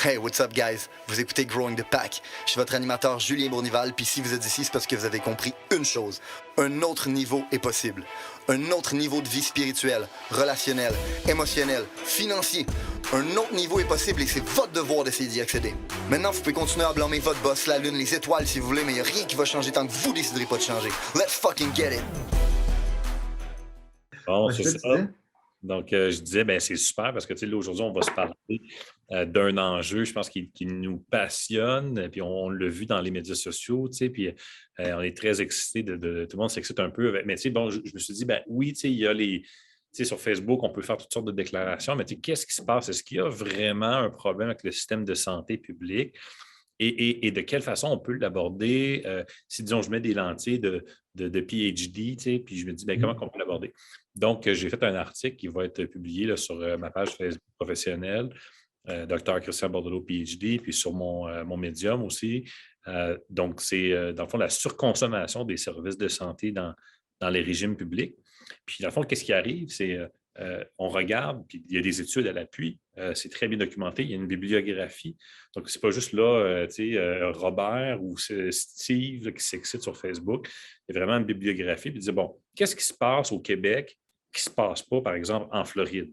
Hey, what's up, guys? Vous écoutez Growing the Pack. Je suis votre animateur Julien Bournival, puis si vous êtes ici, c'est parce que vous avez compris une chose. Un autre niveau est possible. Un autre niveau de vie spirituelle, relationnelle, émotionnelle, financier. Un autre niveau est possible et c'est votre devoir d'essayer d'y accéder. Maintenant, vous pouvez continuer à blâmer votre boss, la lune, les étoiles si vous voulez, mais il n'y a rien qui va changer tant que vous déciderez pas de changer. Let's fucking get it! Bon, Ouais, c'est c'est ça, ça. tu disais? Donc, je disais, ben, c'est super parce que là, aujourd'hui, on va se parler d'un enjeu, je pense, qui nous passionne. Puis, on l'a vu dans les médias sociaux, puis on est très excités. Tout le monde s'excite un peu. Mais, bon, je me suis dit, ben oui, il y a les. Sur Facebook, on peut faire toutes sortes de déclarations, mais qu'est-ce qui se passe? Est-ce qu'il y a vraiment un problème avec le système de santé publique? Et de quelle façon on peut l'aborder? Si, disons, je mets des lentilles de PhD, puis je me dis, bien, comment on peut l'aborder? Donc, j'ai fait un article qui va être publié là, sur ma page Facebook professionnelle, Dr. Christian Bordelot, PhD, puis sur mon Medium aussi. Donc, c'est, dans le fond, la surconsommation des services de santé dans les régimes publics. Puis, dans le fond, qu'est-ce qui arrive? C'est on regarde, puis il y a des études à l'appui, c'est très bien documenté, il y a une bibliographie. Donc, ce n'est pas juste là, Robert ou Steve là, qui s'excite sur Facebook. Il y a vraiment une bibliographie, puis il dit, bon, qu'est-ce qui se passe au Québec qui ne se passe pas, par exemple, en Floride?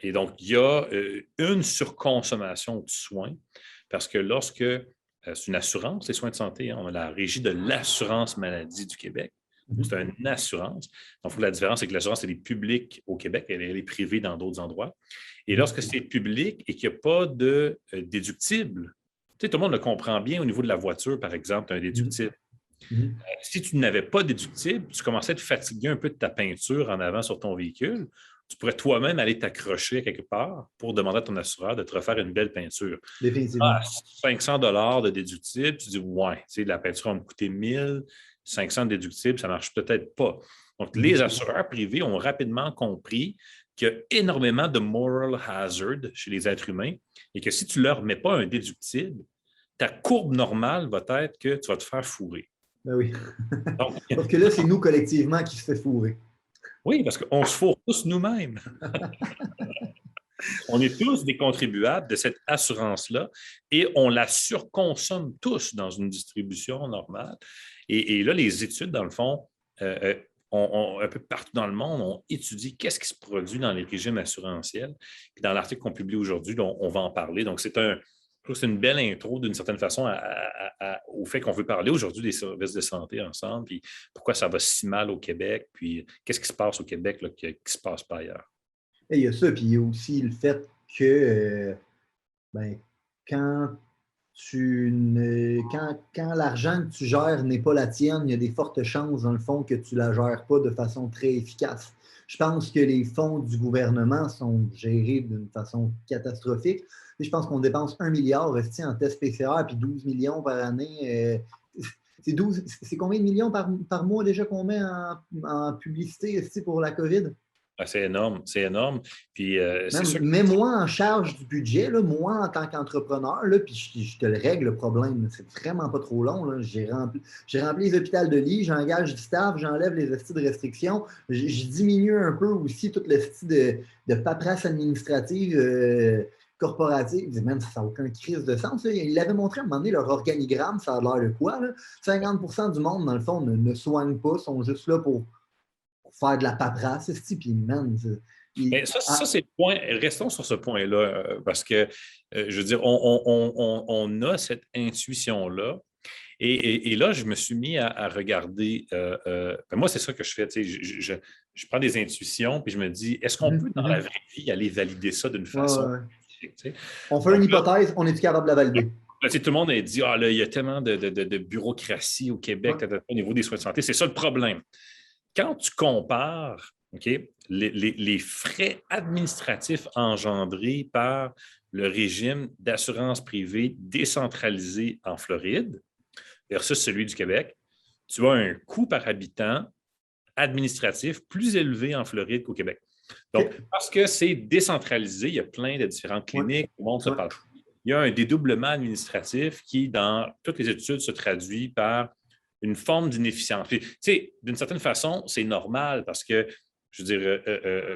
Et donc, il y a une surconsommation de soins, parce que lorsque c'est une assurance, les soins de santé, on a la Régie de l'assurance maladie du Québec. C'est une assurance. Donc, la différence, c'est que l'assurance, elle est publique au Québec, elle est privée dans d'autres endroits. Et lorsque c'est public et qu'il n'y a pas de déductible, tout le monde le comprend bien au niveau de la voiture, par exemple, tu as un déductible. Si tu n'avais pas de déductible, tu commençais à te fatiguer un peu de ta peinture en avant sur ton véhicule, tu pourrais toi-même aller t'accrocher quelque part pour demander à ton assureur de te refaire une belle peinture. Définitivement. 500 $ de déductible, tu dis, ouais, la peinture va me coûter 1000, 500 de déductible, ça ne marche peut-être pas. Donc, les assureurs privés ont rapidement compris qu'il y a énormément de moral hazard chez les êtres humains et que si tu ne leur mets pas un déductible, ta courbe normale va être que tu vas te faire fourrer. Ben oui. Donc, Parce que là, c'est nous collectivement qui se fait fourrer. oui, parce qu'on se fourre tous nous-mêmes. On est tous des contribuables de cette assurance-là et on la surconsomme tous dans une distribution normale. Et là, les études, dans le fond, un peu partout dans le monde, ont étudié qu'est-ce qui se produit dans les régimes assurantiels. Puis dans l'article qu'on publie aujourd'hui, on va en parler. Donc, je trouve que c'est une belle intro, d'une certaine façon, au fait qu'on veut parler aujourd'hui des services de santé ensemble, puis pourquoi ça va si mal au Québec, puis qu'est-ce qui se passe au Québec là, qui ne se passe pas ailleurs. Et il y a ça, puis il y a aussi le fait que quand l'argent que tu gères n'est pas la tienne, il y a des fortes chances, dans le fond, que tu ne la gères pas de façon très efficace. Je pense que les fonds du gouvernement sont gérés d'une façon catastrophique. Et je pense qu'on dépense 1 milliard en tests PCR, puis 12 millions par année. C'est combien de millions par mois déjà qu'on met en publicité pour la COVID? C'est énorme, c'est énorme. Puis, c'est sûr mais moi en charge du budget, là, moi en tant qu'entrepreneur, là, puis je te le règle le problème, c'est vraiment pas trop long. Là. J'ai rempli les hôpitaux de lits, j'engage du staff, j'enlève les hosties de restrictions, je diminue un peu aussi toute l'hostie de paperasse administrative corporative. Ça n'a aucun crise de sens. Là. Il avait montré à un moment donné leur organigramme, ça a l'air de quoi? Là? 50% du monde, dans le fond, ne soigne pas, sont juste là pour faire de la paperasse, puis man, mais ça, c'est le point. Restons sur ce point-là, parce que, je veux dire, on a cette intuition-là. Et là, je me suis mis à regarder. Moi, c'est ça que je fais. Je prends des intuitions, puis je me dis, est-ce qu'on peut, dans la vraie vie, aller valider ça d'une façon? On fait une hypothèse, on est capable de la valider. Là, tout le monde a dit, là, il y a tellement de bureaucratie au Québec au niveau des soins de santé. C'est ça le problème. Quand tu compares les frais administratifs engendrés par le régime d'assurance privée décentralisé en Floride versus celui du Québec, tu as un coût par habitant administratif plus élevé en Floride qu'au Québec. Donc, parce que c'est décentralisé, il y a plein de différentes cliniques, le monde se parle. Il y a un dédoublement administratif qui, dans toutes les études, se traduit par une forme d'inefficience. Puis, d'une certaine façon, c'est normal parce que Je veux dire,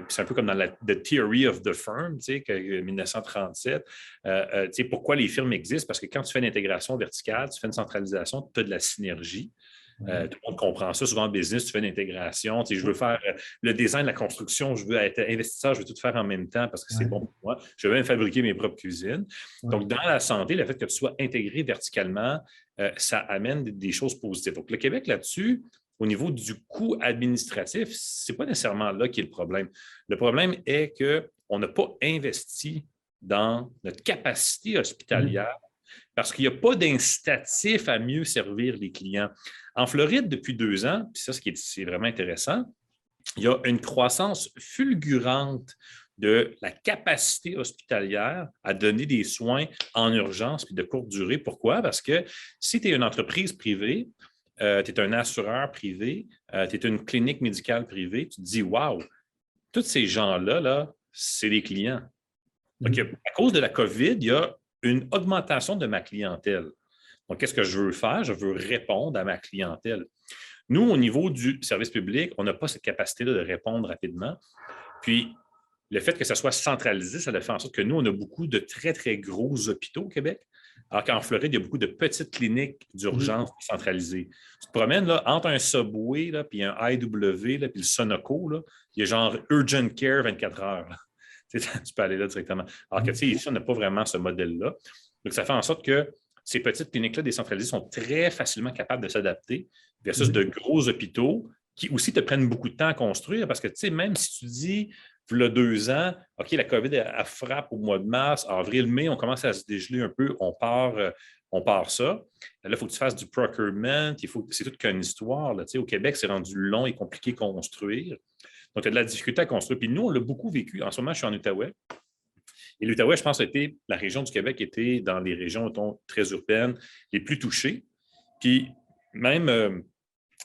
c'est un peu comme dans The Theory of the Firm, tu sais, 1937. Tu sais, pourquoi les firmes existent? Parce que quand tu fais une intégration verticale, tu fais une centralisation, tu as de la synergie. Tout le monde comprend ça. Souvent en business, tu fais une intégration. Tu sais, je veux faire le design, la construction, je veux être investisseur, je veux tout faire en même temps parce que c'est bon pour moi. Je veux même fabriquer mes propres cuisines. Donc, dans la santé, le fait que tu sois intégré verticalement, ça amène des choses positives. Donc, le Québec, là-dessus, au niveau du coût administratif, ce n'est pas nécessairement là qui est le problème. Le problème est qu'on n'a pas investi dans notre capacité hospitalière parce qu'il n'y a pas d'incitatif à mieux servir les clients. En Floride, depuis 2 ans, puis ça, c'est vraiment intéressant, il y a une croissance fulgurante de la capacité hospitalière à donner des soins en urgence puis de courte durée. Pourquoi? Parce que si tu es une entreprise privée, tu es un assureur privé, tu es une clinique médicale privée, tu te dis, wow, tous ces gens-là, là, c'est des clients. Donc, à cause de la COVID, il y a une augmentation de ma clientèle. Donc, qu'est-ce que je veux faire? Je veux répondre à ma clientèle. Nous, au niveau du service public, on n'a pas cette capacité-là de répondre rapidement. Puis, le fait que ça soit centralisé, ça a fait en sorte que nous, on a beaucoup de très, très gros hôpitaux au Québec, alors qu'en Floride, il y a beaucoup de petites cliniques d'urgence centralisées. Tu te promènes là, entre un Subway, là, puis un IW, là, puis le Sonoco, là, il y a genre Urgent Care 24 heures. Là. Tu peux aller là directement. Alors que, tu sais, ici, on n'a pas vraiment ce modèle-là. Donc, ça fait en sorte que ces petites cliniques-là décentralisées sont très facilement capables de s'adapter versus de gros hôpitaux qui aussi te prennent beaucoup de temps à construire parce que, tu sais, même si tu dis, il y a 2 ans, OK, la COVID, elle frappe au mois de mars, avril, mai, on commence à se dégeler un peu, on part ça. Là, il faut que tu fasses du procurement, c'est toute qu'une histoire. Là, tu sais, au Québec, c'est rendu long et compliqué à construire. Donc, il y a de la difficulté à construire. Puis nous, on l'a beaucoup vécu. En ce moment, je suis en Outaouais. Et l'Outaouais, je pense, était la région du Québec était dans les régions très urbaines les plus touchées. Puis même,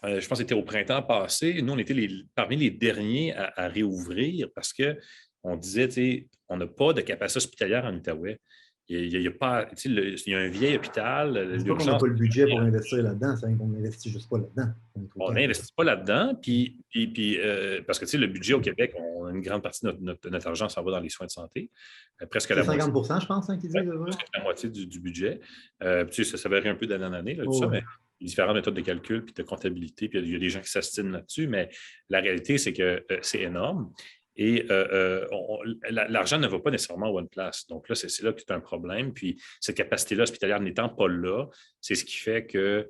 je pense que c'était au printemps passé, nous, on était parmi les derniers à réouvrir parce qu'on disait, tu sais, on n'a pas de capacité hospitalière en Outaouais. Il y a un vieil hôpital. C'est pas qu'on n'a pas le budget pour investir là-dedans, c'est qu'on n'investit juste pas là-dedans. On n'investit pas là-dedans, puis parce que tu sais, le budget au Québec, une grande partie de notre argent s'en va dans les soins de santé. Presque la 50 moitié. je pense, hein, qu'ils disent. Presque la moitié du budget. Tu sais, ça varie un peu d'année en année, là, tout ça, mais il y a différentes méthodes de calcul puis de comptabilité, puis il y a des gens qui s'astinent là-dessus, mais la réalité, c'est que c'est énorme. Et l'argent ne va pas nécessairement au one place. Donc là, c'est là que c'est un problème. Puis cette capacité-là hospitalière n'étant pas là, c'est ce qui fait que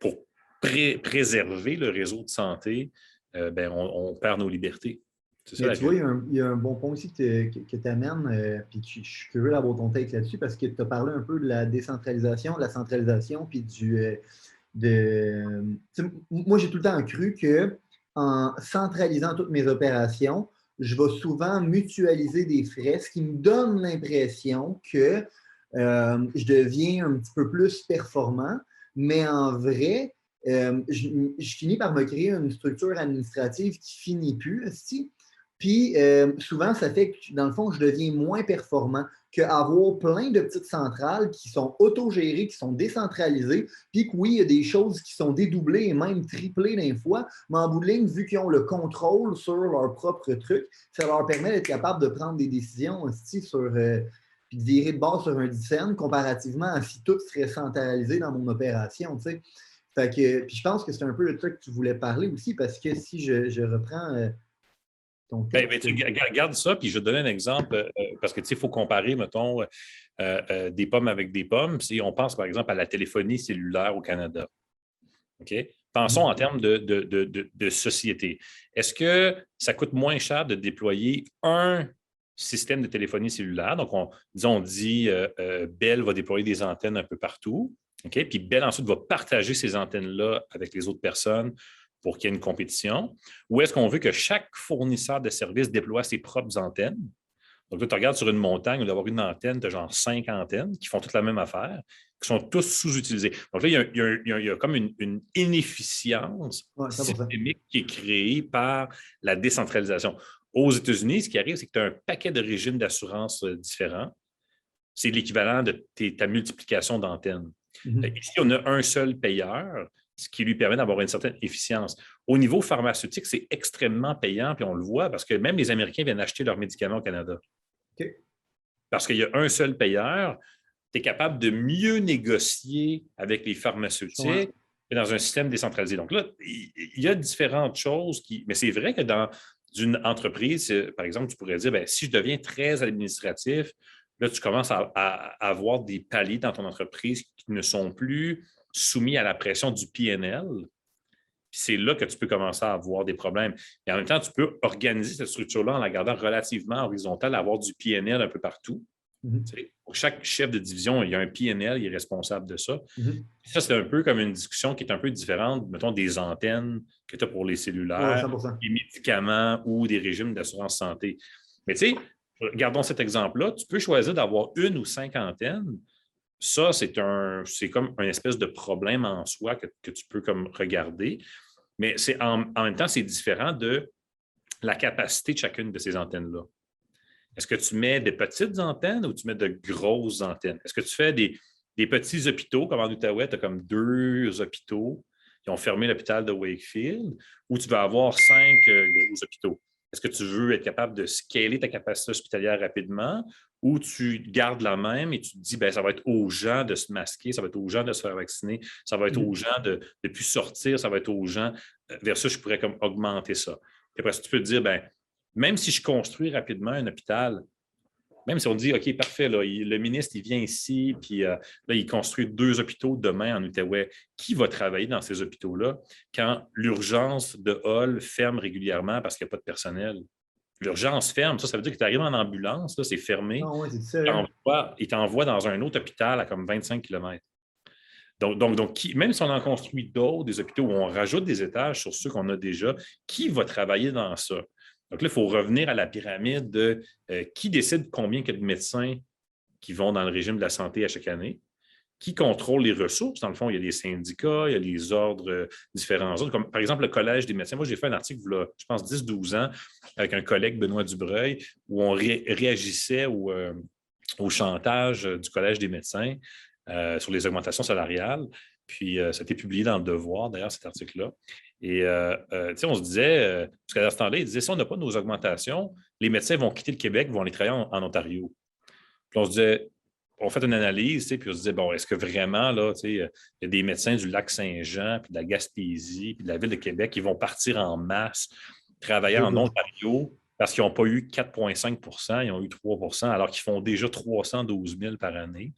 pour préserver le réseau de santé, on perd nos libertés. Tu vois, il y a un bon point aussi que tu amènes, puis je suis curieux d'avoir ton take là-dessus parce que tu as parlé un peu de la décentralisation, de la centralisation, puis moi, j'ai tout le temps cru qu'en centralisant toutes mes opérations, je vais souvent mutualiser des frais, ce qui me donne l'impression que je deviens un petit peu plus performant, mais en vrai, je finis par me créer une structure administrative qui finit plus, aussi. Puis souvent, ça fait que, dans le fond, je deviens moins performant qu'avoir plein de petites centrales qui sont autogérées, qui sont décentralisées, puis que oui, il y a des choses qui sont dédoublées et même triplées d'un fois, mais en bout de ligne, vu qu'ils ont le contrôle sur leur propre truc, ça leur permet d'être capable de prendre des décisions aussi puis de virer de bord sur un dizaine comparativement à si tout serait centralisé dans mon opération, tu sais. Fait que, puis je pense que c'est un peu le truc que tu voulais parler aussi, parce que si je reprends... tu regardes ça, puis je vais te donner un exemple, parce que tu sais, il faut comparer, mettons, des pommes avec des pommes. Si on pense, par exemple, à la téléphonie cellulaire au Canada. OK? Pensons en termes de société. Est-ce que ça coûte moins cher de déployer un système de téléphonie cellulaire? Donc, on dit Bell va déployer des antennes un peu partout. OK? Puis Bell ensuite va partager ces antennes-là avec les autres personnes pour qu'il y ait une compétition, ou est-ce qu'on veut que chaque fournisseur de services déploie ses propres antennes? Donc là, tu regardes sur une montagne, où d'avoir une antenne, tu as genre 5 antennes qui font toutes la même affaire, qui sont tous sous-utilisées. Donc là, il y a comme une inefficience systémique qui est créée par la décentralisation. Aux États-Unis, ce qui arrive, c'est que tu as un paquet de régimes d'assurance différents. C'est l'équivalent de ta multiplication d'antennes. Ici, on a un seul payeur. ce qui lui permet d'avoir une certaine efficience. Au niveau pharmaceutique, c'est extrêmement payant, puis on le voit, parce que même les Américains viennent acheter leurs médicaments au Canada. OK. Parce qu'il y a un seul payeur, tu es capable de mieux négocier avec les pharmaceutiques que dans un système décentralisé. Donc là, il y a différentes choses mais c'est vrai que dans une entreprise, par exemple, tu pourrais dire, bien, si je deviens très administratif, là, tu commences à avoir des paliers dans ton entreprise qui ne sont plus soumis à la pression du PNL. Puis c'est là que tu peux commencer à avoir des problèmes. Et en même temps, tu peux organiser cette structure-là en la gardant relativement horizontale, avoir du PNL un peu partout. Pour chaque chef de division, il y a un PNL, il est responsable de ça. Ça, c'est un peu comme une discussion qui est un peu différente, mettons, des antennes que tu as pour les cellulaires, des médicaments ou des régimes d'assurance santé. Mais tu sais, regardons cet exemple-là, tu peux choisir d'avoir 1 ou 5 antennes. Ça, c'est comme un espèce de problème en soi que tu peux comme regarder. Mais en même temps, c'est différent de la capacité de chacune de ces antennes-là. Est-ce que tu mets des petites antennes ou tu mets de grosses antennes? Est-ce que tu fais des petits hôpitaux, comme en Outaouais, tu as comme 2 hôpitaux qui ont fermé l'hôpital de Wakefield, ou tu vas avoir 5 gros hôpitaux? Est-ce que tu veux être capable de scaler ta capacité hospitalière rapidement ou tu gardes la même et tu te dis, bien, ça va être aux gens de se masquer, ça va être aux gens de se faire vacciner, ça va être aux gens de ne plus sortir, ça va être aux gens, versus je pourrais comme augmenter ça. Puis après, tu peux te dire, bien, même si je construis rapidement un hôpital, même si on dit, OK, parfait, là, le ministre, il vient ici, puis là, il construit 2 hôpitaux demain en Outaouais. Qui va travailler dans ces hôpitaux-là quand l'urgence de Hall ferme régulièrement parce qu'il n'y a pas de personnel? L'urgence ferme, ça veut dire que tu arrives en ambulance, là, c'est fermé. Ah ouais, c'est ça. Il t'envoie dans un autre hôpital à comme 25 km. Donc même si on en construit d'autres, des hôpitaux où on rajoute des étages sur ceux qu'on a déjà, qui va travailler dans ça? Donc là, il faut revenir à la pyramide de qui décide combien il y a de médecins qui vont dans le régime de la santé à chaque année, qui contrôle les ressources. Dans le fond, il y a des syndicats, il y a les ordres, différents ordres, comme par exemple le Collège des médecins. Moi, j'ai fait un article, là, je pense, 10-12 ans, avec un collègue, Benoît Dubreuil, où on réagissait au chantage du Collège des médecins sur les augmentations salariales. Puis, ça a été publié dans Le Devoir, d'ailleurs, cet article-là. Et on se disait, parce qu'à ce temps-là, il disait, si on n'a pas nos augmentations, les médecins vont quitter le Québec, vont aller travailler en Ontario. Puis on se disait, on fait une analyse, puis on se disait, bon, est-ce que vraiment, là, il y a des médecins du Lac-Saint-Jean, puis de la Gaspésie, puis de la ville de Québec qui vont partir en masse, travailler en Ontario parce qu'ils n'ont pas eu 4,5 % ils ont eu 3 % alors qu'ils font déjà 312 000 par année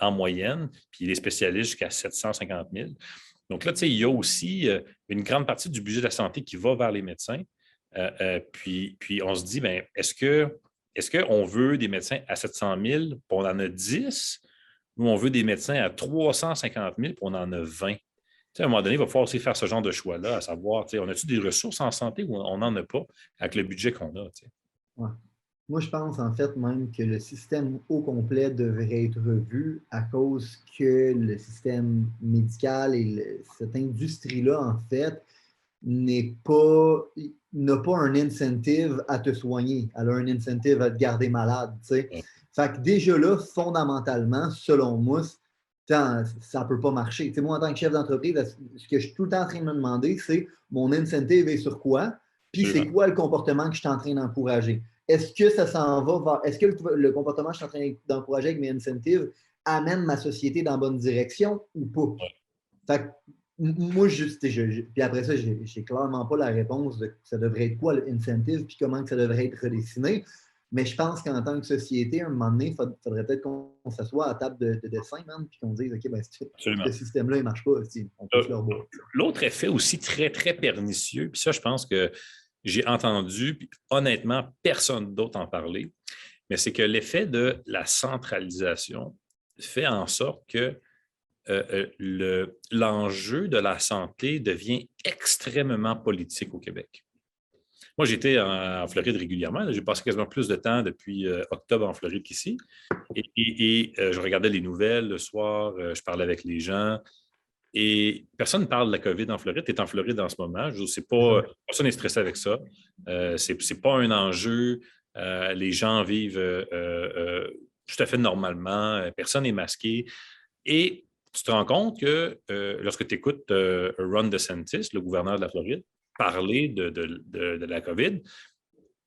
en moyenne, puis les spécialistes jusqu'à 750 000. Donc là, il y a aussi une grande partie du budget de la santé qui va vers les médecins. Puis on se dit, bien, est-ce qu'on veut des médecins à 700 000 puis on en a 10 ou on veut des médecins à 350 000 puis on en a 20? À un moment donné, il va falloir aussi faire ce genre de choix-là, à savoir, on a-tu des ressources en santé ou on n'en a pas avec le budget qu'on a? Ouais. Moi, je pense en fait même que le système au complet devrait être revu à cause que le système médical et cette industrie-là, en fait, n'a pas un incentive à te soigner. Elle a un incentive à te garder malade. Ouais. Fait que déjà là, fondamentalement, selon moi, ça ne peut pas marcher. Moi, en tant que chef d'entreprise, ce que je suis tout le temps en train de me demander, c'est mon incentive est sur quoi, puis c'est quoi le comportement que je suis en train d'encourager. Est-ce que ça s'en va vers. Est-ce que le comportement que je suis en train d'encourager avec mes incentives amène ma société dans la bonne direction ou pas? Fait que, moi, puis après ça, je n'ai clairement pas la réponse de ça devrait être quoi l'incentive puis comment que ça devrait être redessiné. Mais je pense qu'en tant que société, à un moment donné, il faudrait peut-être qu'on s'assoie à la table de dessin, même, puis qu'on dise, OK, ben, ce système-là, il ne marche pas. On peut leur boire. L'autre effet aussi très, très pernicieux, puis ça, je pense que j'ai entendu, puis honnêtement, personne d'autre en parler, mais c'est que l'effet de la centralisation fait en sorte que l'enjeu de la santé devient extrêmement politique au Québec. Moi, j'étais en Floride régulièrement. J'ai passé quasiment plus de temps depuis octobre en Floride qu'ici. Et je regardais les nouvelles le soir, je parlais avec les gens. Et personne ne parle de la COVID en Floride. Tu es en Floride en ce moment. Personne n'est stressé avec ça. Ce n'est pas un enjeu. Les gens vivent tout à fait normalement. Personne n'est masqué. Et tu te rends compte que lorsque tu écoutes Ron DeSantis, le gouverneur de la Floride, parler de la COVID,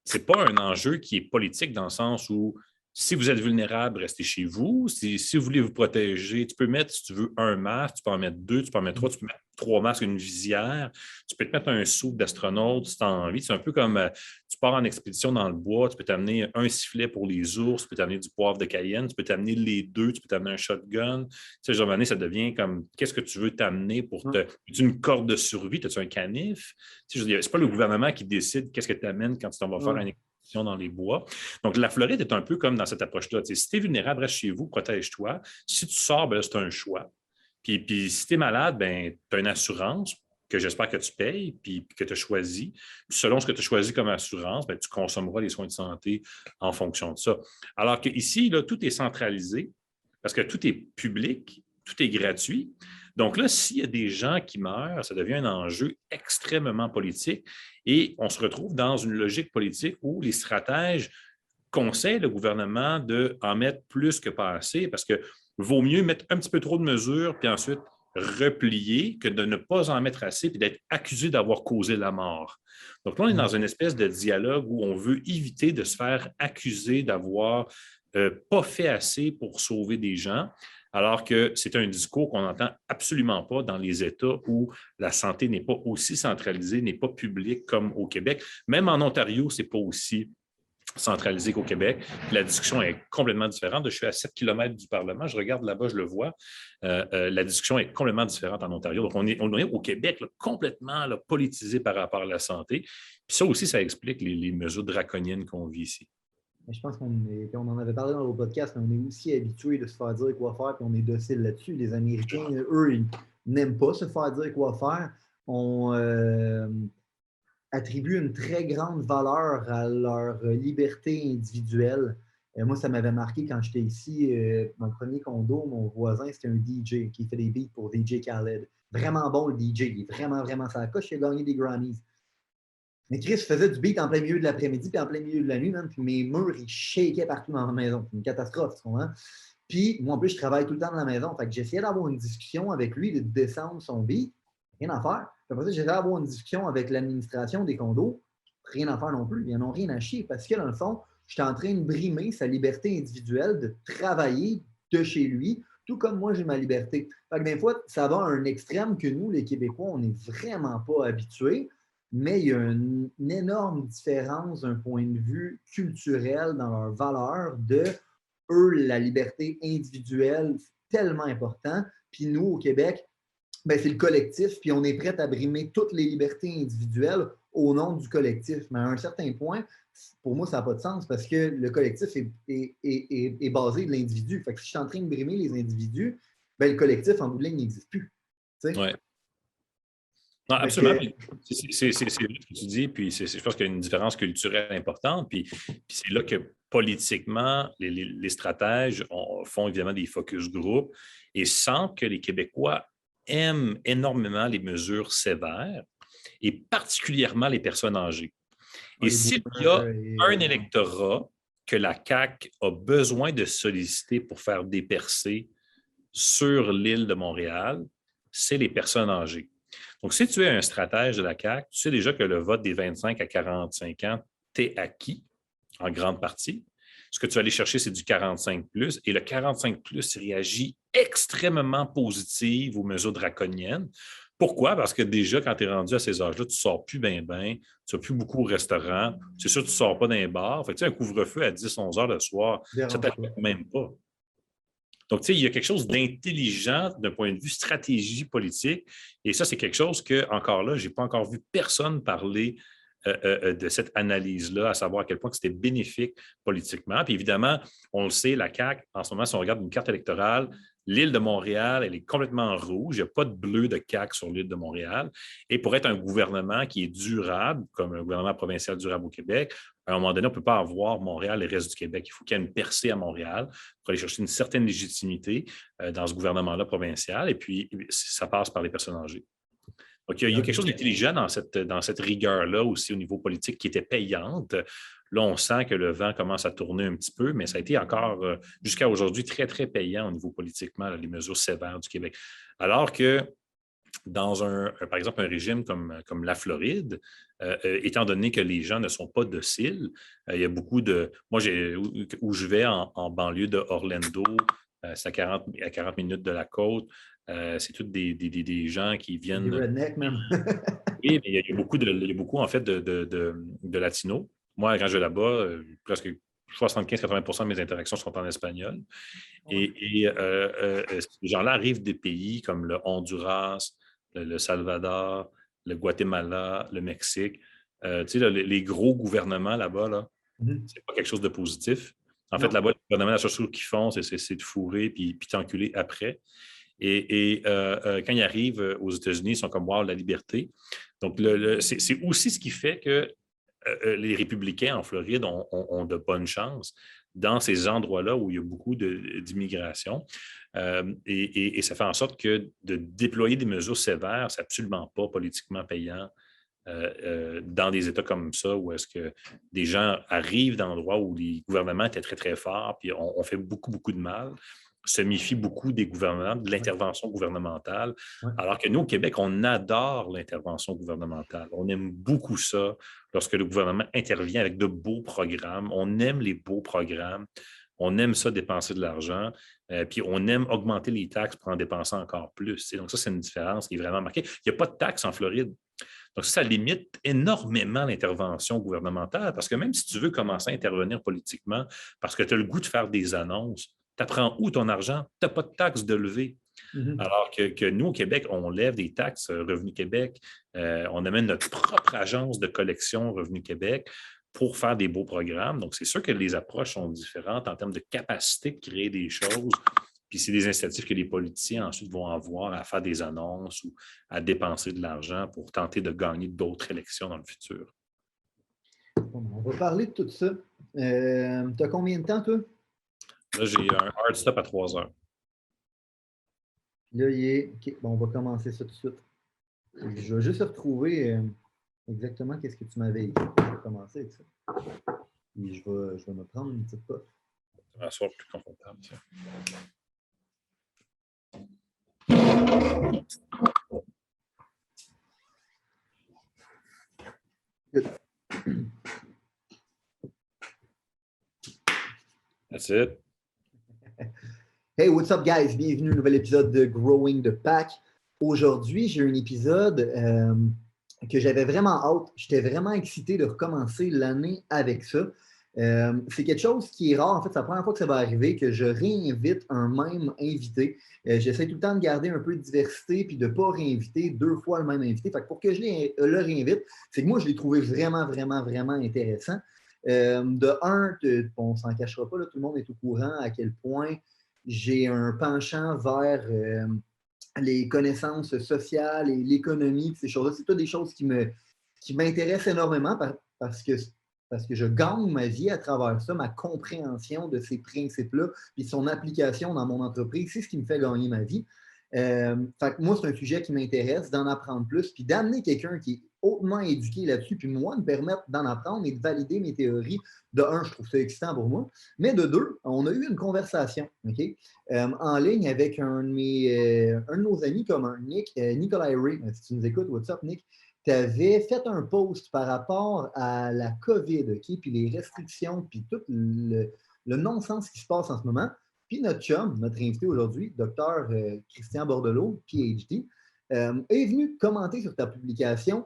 ce n'est pas un enjeu qui est politique dans le sens où si vous êtes vulnérable, restez chez vous. Si vous voulez vous protéger, tu peux mettre, si tu veux, un masque, tu peux en mettre 2, tu peux en mettre 3, tu peux mettre 3 masques, une visière, tu peux te mettre un soupe d'astronaute si tu as envie. C'est un peu comme tu pars en expédition dans le bois, tu peux t'amener un sifflet pour les ours, tu peux t'amener du poivre de Cayenne, tu peux t'amener les deux, tu peux t'amener un shotgun. Tu sais, genre, ça devient comme qu'est-ce que tu veux t'amener pour te. As-tu une corde de survie? As-tu un canif? Tu sais, c'est pas le gouvernement qui décide qu'est-ce que tu amènes quand tu t'en vas faire une dans les bois. Donc, la Floride est un peu comme dans cette approche-là. Tu sais, si tu es vulnérable, reste chez vous, protège-toi. Si tu sors, ben là, c'est un choix. Puis si tu es malade, ben, tu as une assurance que j'espère que tu payes puis que tu as choisi. Puis selon ce que tu as choisi comme assurance, ben, tu consommeras les soins de santé en fonction de ça. Alors qu'ici, là, tout est centralisé parce que tout est public, tout est gratuit. Donc là, s'il y a des gens qui meurent, ça devient un enjeu extrêmement politique et on se retrouve dans une logique politique où les stratèges conseillent le gouvernement d'en mettre plus que pas assez parce que vaut mieux mettre un petit peu trop de mesures puis ensuite replier que de ne pas en mettre assez puis d'être accusé d'avoir causé la mort. Donc là, on est dans une espèce de dialogue où on veut éviter de se faire accuser d'avoir pas fait assez pour sauver des gens, alors que c'est un discours qu'on n'entend absolument pas dans les États où la santé n'est pas aussi centralisée, n'est pas publique comme au Québec. Même en Ontario, ce n'est pas aussi centralisé qu'au Québec. La discussion est complètement différente. Je suis à 7 km du Parlement. Je regarde là-bas, je le vois. La discussion est complètement différente en Ontario. Donc, on est au Québec là, complètement là, politisé par rapport à la santé. Puis ça aussi, ça explique les mesures draconiennes qu'on vit ici. Mais je pense on en avait parlé dans le podcast, mais on est aussi habitué de se faire dire quoi faire, puis on est docile là-dessus. Les Américains, eux, ils n'aiment pas se faire dire quoi faire. On attribue une très grande valeur à leur liberté individuelle. Moi, ça m'avait marqué quand j'étais ici. Mon premier condo, mon voisin, c'était un DJ qui fait des beats pour DJ Khaled. Vraiment bon, le DJ. Il est vraiment, vraiment ça coche. Il a gagné des Grammys. Mais Chris faisait du beat en plein milieu de l'après-midi puis en plein milieu de la nuit, même, puis mes murs, ils shakaient partout dans la maison. C'est une catastrophe, tu comprends? Puis, moi, en plus, je travaille tout le temps dans la maison. Fait que j'essayais d'avoir une discussion avec lui, de descendre son beat. Rien à faire. Puis après ça, j'essayais d'avoir une discussion avec l'administration des condos. Rien à faire non plus. Ils n'en ont rien à chier parce que, dans le fond, j'étais en train de brimer sa liberté individuelle de travailler de chez lui, tout comme moi, j'ai ma liberté. Fait que des fois, ça va à un extrême que nous, les Québécois, on n'est vraiment pas habitués. Mais il y a une énorme différence d'un point de vue culturel dans leurs valeurs de, eux, la liberté individuelle, c'est tellement important. Puis nous, au Québec, ben, c'est le collectif, puis on est prêt à brimer toutes les libertés individuelles au nom du collectif. Mais à un certain point, pour moi, ça n'a pas de sens parce que le collectif est basé de l'individu. Fait que si je suis en train de brimer les individus, ben, le collectif, en bout de ligne, n'existe plus. Oui. Non, absolument. C'est vrai ce que tu dis, puis je pense qu'il y a une différence culturelle importante, puis c'est là que politiquement, les stratèges font évidemment des focus group et sentent que les Québécois aiment énormément les mesures sévères et particulièrement les personnes âgées. Et s'il y a un électorat que la CAQ a besoin de solliciter pour faire des percées sur l'île de Montréal, c'est les personnes âgées. Donc, si tu es un stratège de la CAQ, tu sais déjà que le vote des 25 à 45 ans t'est acquis en grande partie. Ce que tu vas aller chercher, c'est du 45+, et le 45+ réagit extrêmement positif aux mesures draconiennes. Pourquoi? Parce que déjà, quand tu es rendu à ces âges-là, tu ne sors plus bien, tu ne vas plus beaucoup au restaurant. C'est sûr que tu ne sors pas dans les bars. Fait que, un couvre-feu à 10-11 heures le soir, ça ne t'affecte même pas. Donc, tu sais, il y a quelque chose d'intelligent d'un point de vue stratégie politique. Et ça, c'est quelque chose que, encore là, je n'ai pas encore vu personne parler de cette analyse-là, à savoir à quel point c'était bénéfique politiquement. Puis évidemment, on le sait, la CAQ, en ce moment, si on regarde une carte électorale, l'île de Montréal, elle est complètement rouge. Il n'y a pas de bleu de CAQ sur l'île de Montréal. Et pour être un gouvernement qui est durable, comme un gouvernement provincial durable au Québec, à un moment donné, on ne peut pas avoir Montréal et le reste du Québec. Il faut qu'il y ait une percée à Montréal pour aller chercher une certaine légitimité dans ce gouvernement-là provincial. Et puis, ça passe par les personnes âgées. Donc, il y a quelque chose d'intelligent dans cette rigueur-là aussi au niveau politique qui était payante Là, on sent que le vent commence à tourner un petit peu, mais ça a été encore, jusqu'à aujourd'hui, très, très payant au niveau politiquement, là, les mesures sévères du Québec. Alors que dans par exemple, un régime comme la Floride, étant donné que les gens ne sont pas dociles, il y a beaucoup de... Moi, où je vais en banlieue de Orlando, c'est à 40 minutes de la côte, c'est tous des gens qui Des viennent... rednecks, même. Oui, mais il y a beaucoup en fait, de Latinos. Moi, quand je vais là-bas, presque 75-80 de mes interactions sont en espagnol. Ces gens-là arrivent des pays comme le Honduras, le Salvador, le Guatemala, le Mexique. Tu sais, là, les gros gouvernements là-bas, là, c'est pas quelque chose de positif. En fait, Non. là-bas, les gouvernements, la seule chose qu'ils font, c'est de fourrer puis t'enculer après. Quand ils arrivent aux États-Unis, ils sont comme wow, la liberté. Donc, c'est aussi ce qui fait que les républicains en Floride ont de bonnes chances dans ces endroits-là où il y a beaucoup d'immigration. Et ça fait en sorte que de déployer des mesures sévères, c'est absolument pas politiquement payant dans des États comme ça, où est-ce que des gens arrivent dans d'endroits où les gouvernements étaient très, très forts, puis on fait beaucoup, beaucoup de mal, se méfie beaucoup des gouvernements, de l'intervention gouvernementale, alors que nous, au Québec, on adore l'intervention gouvernementale. On aime beaucoup ça lorsque le gouvernement intervient avec de beaux programmes. On aime les beaux programmes. On aime ça dépenser de l'argent, puis on aime augmenter les taxes pour en dépenser encore plus. Donc ça, c'est une différence qui est vraiment marquée. Il n'y a pas de taxes en Floride. Donc, ça limite énormément l'intervention gouvernementale parce que même si tu veux commencer à intervenir politiquement parce que tu as le goût de faire des annonces, tu apprends où ton argent? Tu n'as pas de taxes de lever. Alors que nous, au Québec, on lève des taxes, Revenu Québec, on amène notre propre agence de collection, Revenu Québec, pour faire des beaux programmes. Donc, c'est sûr que les approches sont différentes en termes de capacité de créer des choses. Puis c'est des incitatifs que les politiciens ensuite vont avoir à faire des annonces ou à dépenser de l'argent pour tenter de gagner d'autres élections dans le futur. On va parler de tout ça. Tu as combien de temps, toi? Là, j'ai un hard stop à 3 heures. Là, il est. OK, bon, on va commencer ça tout de suite. Je vais juste retrouver exactement qu'est-ce que tu m'avais écrit. Je vais commencer avec ça. Et je vais me prendre une petite puff. Ça va m'asseoir plus confortable. Ça. Good. That's it. Hey, what's up, guys? Bienvenue à un nouvel épisode de Growing the Pack. Aujourd'hui, j'ai un épisode que j'avais vraiment hâte. J'étais vraiment excité de recommencer l'année avec ça. C'est quelque chose qui est rare. En fait, c'est la première fois que ça va arriver que je réinvite un même invité. J'essaie tout le temps de garder un peu de diversité puis de ne pas réinviter 2 fois le même invité. Fait que pour que je le réinvite, c'est que moi, je l'ai trouvé vraiment, vraiment, vraiment intéressant. De un, on ne s'en cachera pas, là, tout le monde est au courant à quel point j'ai un penchant vers les connaissances sociales et l'économie, ces choses-là. C'est toutes des choses qui m'intéressent énormément parce que je gagne ma vie à travers ça, ma compréhension de ces principes-là, puis son application dans mon entreprise, c'est ce qui me fait gagner ma vie. Fait que moi, c'est un sujet qui m'intéresse, d'en apprendre plus, puis d'amener quelqu'un qui est hautement éduqué là-dessus, puis moi, me permettre d'en apprendre et de valider mes théories. De un, je trouve ça excitant pour moi, mais de deux, on a eu une conversation en ligne avec un de nos amis communs, Nicolas Ray. Si tu nous écoutes, what's up, Nick? Tu avais fait un post par rapport à la COVID, puis les restrictions, puis tout le non-sens qui se passe en ce moment. Puis notre chum, notre invité aujourd'hui, Dr. Christian Bordelot, PhD, est venu commenter sur ta publication.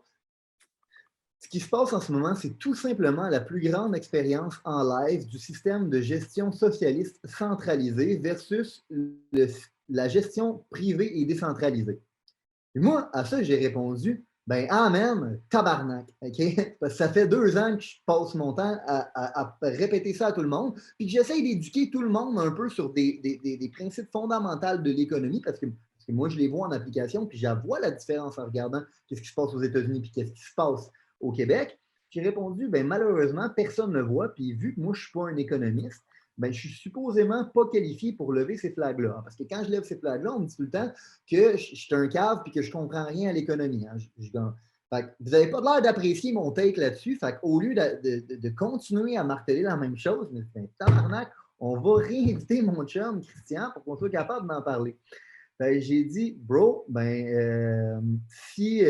Ce qui se passe en ce moment, c'est tout simplement la plus grande expérience en live du système de gestion socialiste centralisé versus la gestion privée et décentralisée. Et moi, à ça, j'ai répondu, ben amen, tabarnak, OK? Parce que ça fait 2 ans que je passe mon temps à répéter ça à tout le monde, puis que j'essaye d'éduquer tout le monde un peu sur des principes fondamentaux de l'économie, parce que moi, je les vois en application, puis j'en vois la différence en regardant qu'est-ce qui se passe aux États-Unis, puis qu'est-ce qui se passe au Québec. J'ai répondu, ben malheureusement, personne ne le voit, puis vu que moi, je ne suis pas un économiste, ben, je suis supposément pas qualifié pour lever ces flags-là. Parce que quand je lève ces flags-là, on me dit tout le temps que je suis un cave et que je ne comprends rien à l'économie. Fait que vous n'avez pas l'air d'apprécier mon take là-dessus. Fait qu'au lieu de continuer à marteler la même chose, mais c'est un tabarnak, on va réinviter mon chum, Christian, pour qu'on soit capable d'en parler. Ben, j'ai dit, bro, si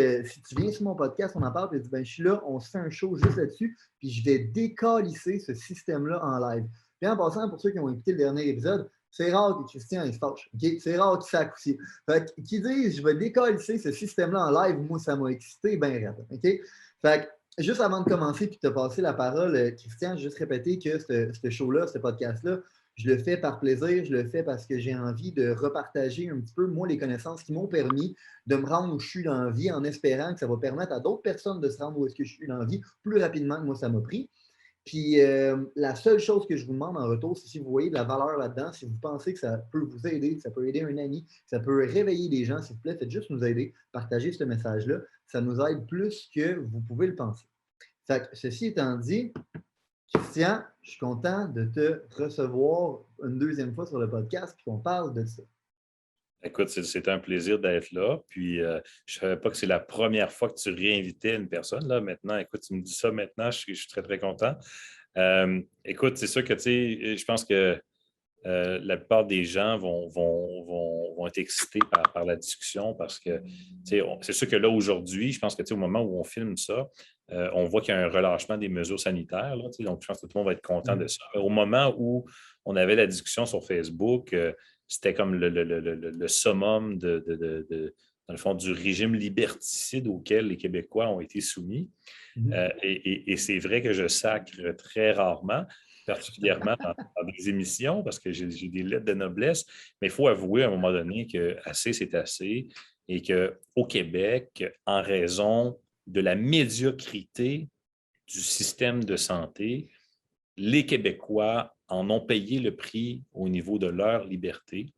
tu viens sur mon podcast, on en parle, puis il dit, ben, je suis là, on se fait un show juste là-dessus, puis je vais décalisser ce système-là en live. Puis en passant, pour ceux qui ont écouté le dernier épisode, c'est rare que Christian il se fâche. Okay? C'est rare qu'il s'accousse. Fait que, qui disent, je vais décalisser ce système-là en live, moi, ça m'a excité, ben raide. Okay? Fait que, juste avant de commencer puis de te passer la parole, Christian, juste répéter que ce show-là, ce podcast-là, je le fais par plaisir, je le fais parce que j'ai envie de repartager un petit peu, moi, les connaissances qui m'ont permis de me rendre où je suis dans la vie en espérant que ça va permettre à d'autres personnes de se rendre où est-ce que je suis dans la vie plus rapidement que moi, ça m'a pris. Puis la seule chose que je vous demande en retour, c'est si vous voyez de la valeur là-dedans, si vous pensez que ça peut vous aider, que ça peut aider un ami, que ça peut réveiller des gens, s'il vous plaît, faites juste nous aider, partagez ce message-là. Ça nous aide plus que vous pouvez le penser. Fait que, ceci étant dit, Christian, je suis content de te recevoir une deuxième fois sur le podcast et qu'on parle de ça. Écoute, c'est un plaisir d'être là. Puis, je ne savais pas que c'est la première fois que tu réinvitais une personne. Là. Maintenant, écoute, tu me dis ça maintenant, je suis très, très content. Écoute, c'est sûr que, tu sais, je pense que la plupart des gens vont être excités par la discussion parce que, c'est sûr que là, aujourd'hui, je pense que, au moment où on filme ça, on voit qu'il y a un relâchement des mesures sanitaires. Là, donc, je pense que tout le monde va être content de ça. Au moment où on avait la discussion sur Facebook, c'était comme le summum dans le fond, du régime liberticide auquel les Québécois ont été soumis. Et c'est vrai que je sacre très rarement, particulièrement dans des émissions, parce que j'ai des lettres de noblesse, mais il faut avouer à un moment donné que assez, c'est assez, et qu'au Québec, en raison de la médiocrité du système de santé, les Québécois en ont payé le prix au niveau de leur liberté.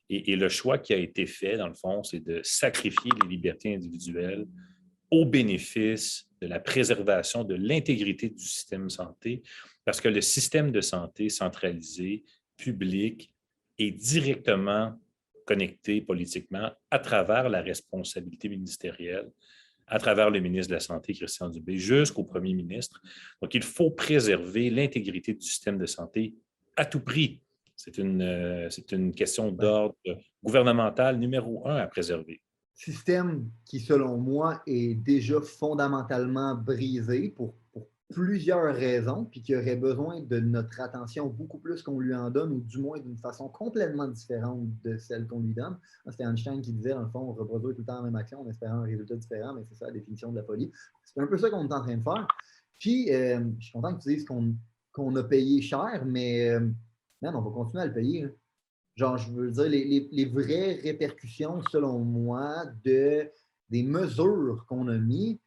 Et le choix qui a été fait, dans le fond, c'est de sacrifier les libertés individuelles au bénéfice de la préservation de l'intégrité du système de santé, parce que le système de santé centralisé, public, est directement connecté politiquement à travers la responsabilité ministérielle, à travers le ministre de la Santé, Christian Dubé, jusqu'au premier ministre. Donc, il faut préserver l'intégrité du système de santé à tout prix. C'est une question d'ordre gouvernemental numéro 1 à préserver. Système qui, selon moi, est déjà fondamentalement brisé pour plusieurs raisons, puis qui aurait besoin de notre attention beaucoup plus qu'on lui en donne, ou du moins d'une façon complètement différente de celle qu'on lui donne. C'était Einstein qui disait, dans le fond, on reproduit tout le temps la même action en espérant un résultat différent, mais c'est ça la définition de la folie. C'est un peu ça qu'on est en train de faire. Puis, je suis content que tu dises qu'on a payé cher, mais man, on va continuer à le payer. Hein. Genre, je veux dire, les vraies répercussions, selon moi, des mesures qu'on a mises,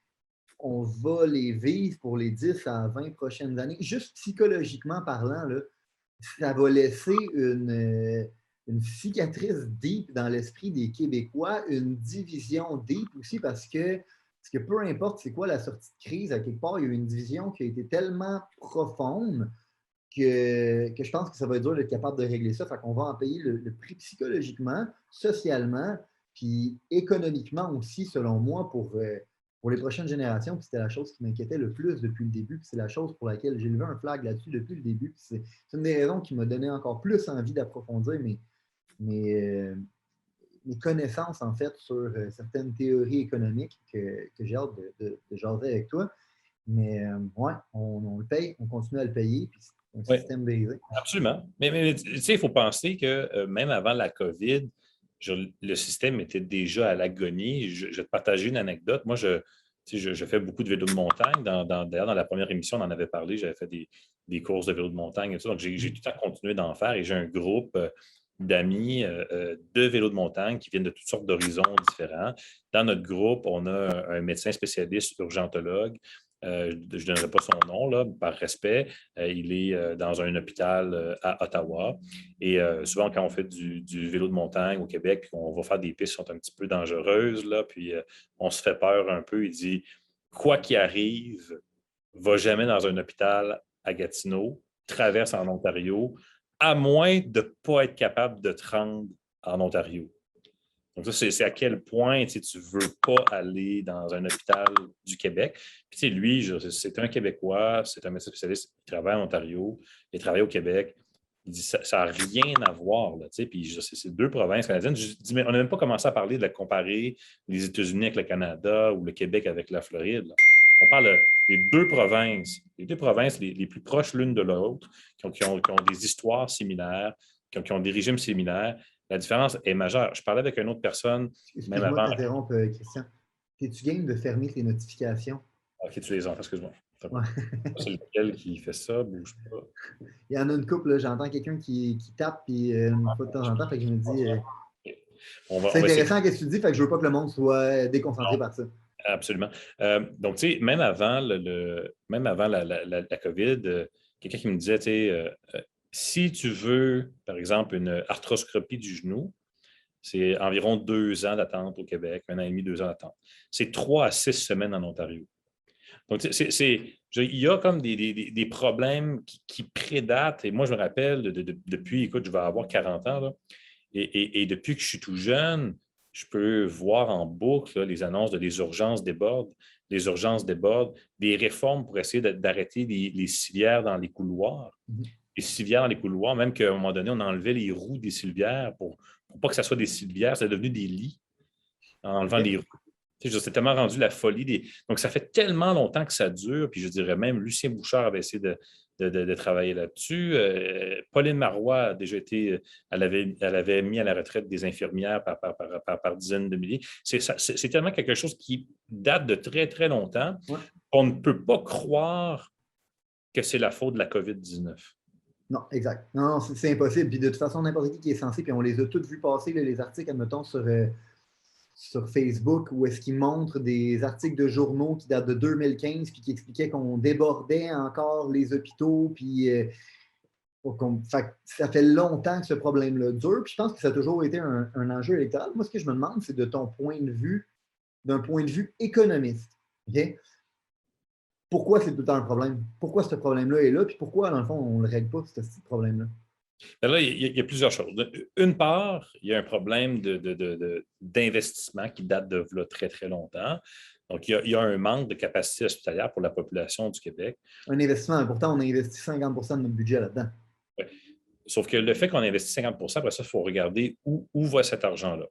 on va les vivre pour les 10 à 20 prochaines années. Juste psychologiquement parlant, là, ça va laisser une cicatrice deep dans l'esprit des Québécois, une division deep aussi parce que peu importe c'est quoi la sortie de crise, à quelque part, il y a eu une division qui a été tellement profonde que je pense que ça va être dur d'être capable de régler ça. Fait qu'on va en payer le prix psychologiquement, socialement, puis économiquement aussi, selon moi, pour les prochaines générations. Puis c'était la chose qui m'inquiétait le plus depuis le début. Puis c'est la chose pour laquelle j'ai levé un flag là-dessus depuis le début. Puis c'est une des raisons qui m'a donné encore plus envie d'approfondir mes connaissances, en fait, sur certaines théories économiques que j'ai hâte de jaser avec toi. Mais ouais, on le paye, on continue à le payer, puis c'est un système brisé. Absolument. Mais tu sais, il faut penser que même avant la COVID, le système était déjà à l'agonie. Je vais te partager une anecdote. Moi, je fais beaucoup de vélo de montagne. D'ailleurs, dans la première émission, on en avait parlé. J'avais fait des courses de vélo de montagne et tout. Donc, j'ai tout le temps continué d'en faire et j'ai un groupe d'amis de vélo de montagne qui viennent de toutes sortes d'horizons différents. Dans notre groupe, on a un médecin spécialiste urgentologue. Je ne donnerai pas son nom, là, par respect. Il est dans un hôpital à Ottawa. Et souvent, quand on fait du vélo de montagne au Québec, puis on va faire des pistes qui sont un petit peu dangereuses, là, puis on se fait peur un peu. Il dit, quoi qu'il arrive, va jamais dans un hôpital à Gatineau, traverse en Ontario, à moins de ne pas être capable de te rendre en Ontario. Donc, ça, c'est à quel point tu ne veux pas aller dans un hôpital du Québec. Puis, lui, c'est un Québécois, c'est un médecin spécialiste, il travaille en Ontario, il travaille au Québec. Il dit ça n'a rien à voir. Là, puis c'est deux provinces canadiennes. Je dis, mais on n'a même pas commencé à parler de comparer les États-Unis avec le Canada ou le Québec avec la Floride. Là. On parle des deux provinces, les plus proches l'une de l'autre, qui ont des histoires similaires, qui ont des régimes similaires. La différence est majeure. Je parlais avec une autre personne, même Excuse-moi de avant. t'interrompre, Christian. Es-tu game de fermer tes notifications? OK, tu les entends, excuse-moi. Ouais. C'est lequel qui fait ça, bouge pas. Il y en a une couple, j'entends quelqu'un qui tape puis une fois de temps en temps, fait que je me dis c'est intéressant ce que tu dis, fait que je veux pas que le monde soit déconcentré par ça. Absolument. Donc, tu sais, même avant, la COVID, quelqu'un qui me disait, tu sais, si tu veux, par exemple, une arthroscopie du genou, c'est environ 2 ans d'attente au Québec, 1 an et demi, 2 ans d'attente. C'est 3 à 6 semaines en Ontario. Donc, il y a comme des problèmes qui prédatent. Et moi, je me rappelle, depuis, écoute, je vais avoir 40 ans, là, et depuis que je suis tout jeune, je peux voir en boucle là, les annonces de les urgences débordent, des réformes pour essayer d'arrêter les civières dans les couloirs. Les civières dans les couloirs, même qu'à un moment donné, on enlevait les roues des civières pour pas que ça soit des civières, c'est devenu des lits en enlevant les roues. C'est tellement rendu la folie. Donc, ça fait tellement longtemps que ça dure, puis je dirais même, Lucien Bouchard avait essayé de travailler là-dessus. Pauline Marois a déjà été, elle avait mis à la retraite des infirmières par dizaines de milliers. C'est tellement quelque chose qui date de très, très longtemps. Ouais. On ne peut pas croire que c'est la faute de la COVID-19. Non, exact. Non, c'est impossible. Puis de toute façon, n'importe qui est censé, puis on les a tous vus passer, là, les articles, admettons, sur Facebook, où est-ce qu'ils montrent des articles de journaux qui datent de 2015, puis qui expliquaient qu'on débordait encore les hôpitaux, puis ça fait longtemps que ce problème-là dure, puis je pense que ça a toujours été un enjeu électoral. Moi, ce que je me demande, c'est de ton point de vue, d'un point de vue économiste. Okay? Pourquoi c'est tout le temps un problème? Pourquoi ce problème-là est là? Puis pourquoi, dans le fond, on ne le règle pas, ce problème-là? Là, il y a plusieurs choses. Une part, il y a un problème d'investissement qui date de là, très, très longtemps. Donc, il y a un manque de capacité hospitalière pour la population du Québec. Un investissement. Pourtant, on a investi 50 de notre budget là-dedans. Oui. Sauf que le fait qu'on investit 50 après ça, il faut regarder où va cet argent-là.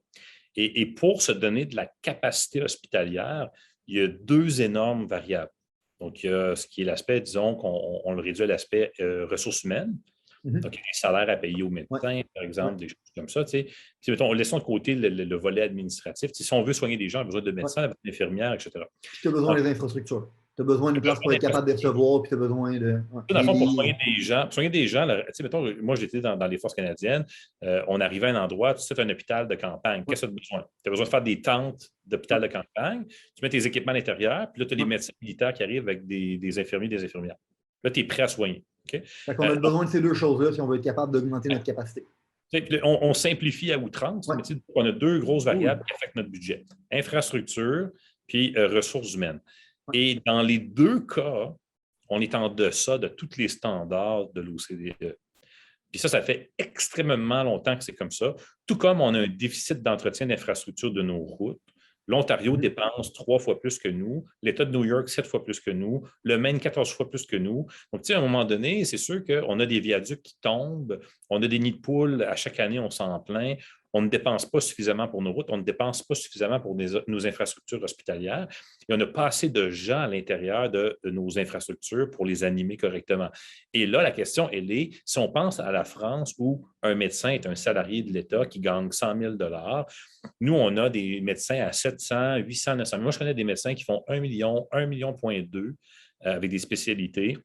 Et pour se donner de la capacité hospitalière, il y a 2 énormes variables. Donc, il y a ce qui est l'aspect, disons, qu'on le réduit à l'aspect ressources humaines. Donc, il y a des salaires à payer aux médecins, par exemple, des choses comme ça. Mettons, laissons de côté le volet administratif. Si on veut soigner des gens, on a besoin de médecins, d'infirmières, etc. Tu as besoin des infrastructures. Tu as besoin d'une place pour être capable de recevoir, puis tu as besoin de. Dans le fond, pour soigner des gens, mettons, moi, j'étais dans les forces canadiennes, on arrivait à un endroit, tu sais, un hôpital de campagne. Qu'est-ce que tu as besoin? Tu as besoin de faire des tentes d'hôpital de campagne, tu mets tes équipements à l'intérieur, puis là, tu as les médecins militaires qui arrivent avec des infirmiers, des infirmières. Là, tu es prêt à soigner. Okay? Fait qu'on a besoin de ces 2 choses-là si on veut être capable d'augmenter notre capacité. On simplifie à outrance, mais on a 2 grosses variables qui affectent notre budget. Infrastructure puis ressources humaines. Et dans les 2 cas, on est en deçà de tous les standards de l'OCDE. Puis ça fait extrêmement longtemps que c'est comme ça. Tout comme on a un déficit d'entretien d'infrastructure de nos routes. L'Ontario dépense 3 fois plus que nous, l'État de New York 7 fois plus que nous, le Maine 14 fois plus que nous. Donc, tu sais, à un moment donné, c'est sûr qu'on a des viaducs qui tombent, on a des nids de poules, à chaque année, on s'en plaint. On ne dépense pas suffisamment pour nos routes, on ne dépense pas suffisamment pour nos infrastructures hospitalières et on n'a pas assez de gens à l'intérieur de nos infrastructures pour les animer correctement. Et là, la question, elle est, si on pense à la France où un médecin est un salarié de l'État qui gagne 100 000 nous, on a des médecins à 700, 800, 900 000. Moi, je connais des médecins qui font 1 million, 1,2 million avec des spécialités,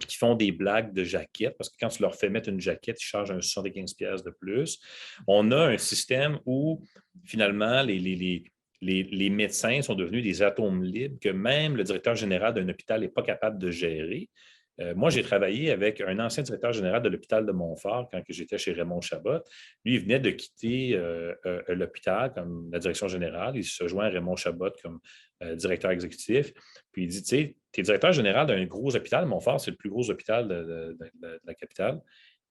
qui font des blagues de jaquettes, parce que quand tu leur fais mettre une jaquette, ils chargent un 75 $ de plus. On a un système où, finalement, les médecins sont devenus des atomes libres que même le directeur général d'un hôpital n'est pas capable de gérer. Moi, j'ai travaillé avec un ancien directeur général de l'hôpital de Montfort quand j'étais chez Raymond Chabot. Lui, il venait de quitter l'hôpital comme la direction générale. Il se joint à Raymond Chabot comme directeur exécutif. Puis il dit, tu sais, tu es directeur général d'un gros hôpital. Montfort, c'est le plus gros hôpital de la capitale.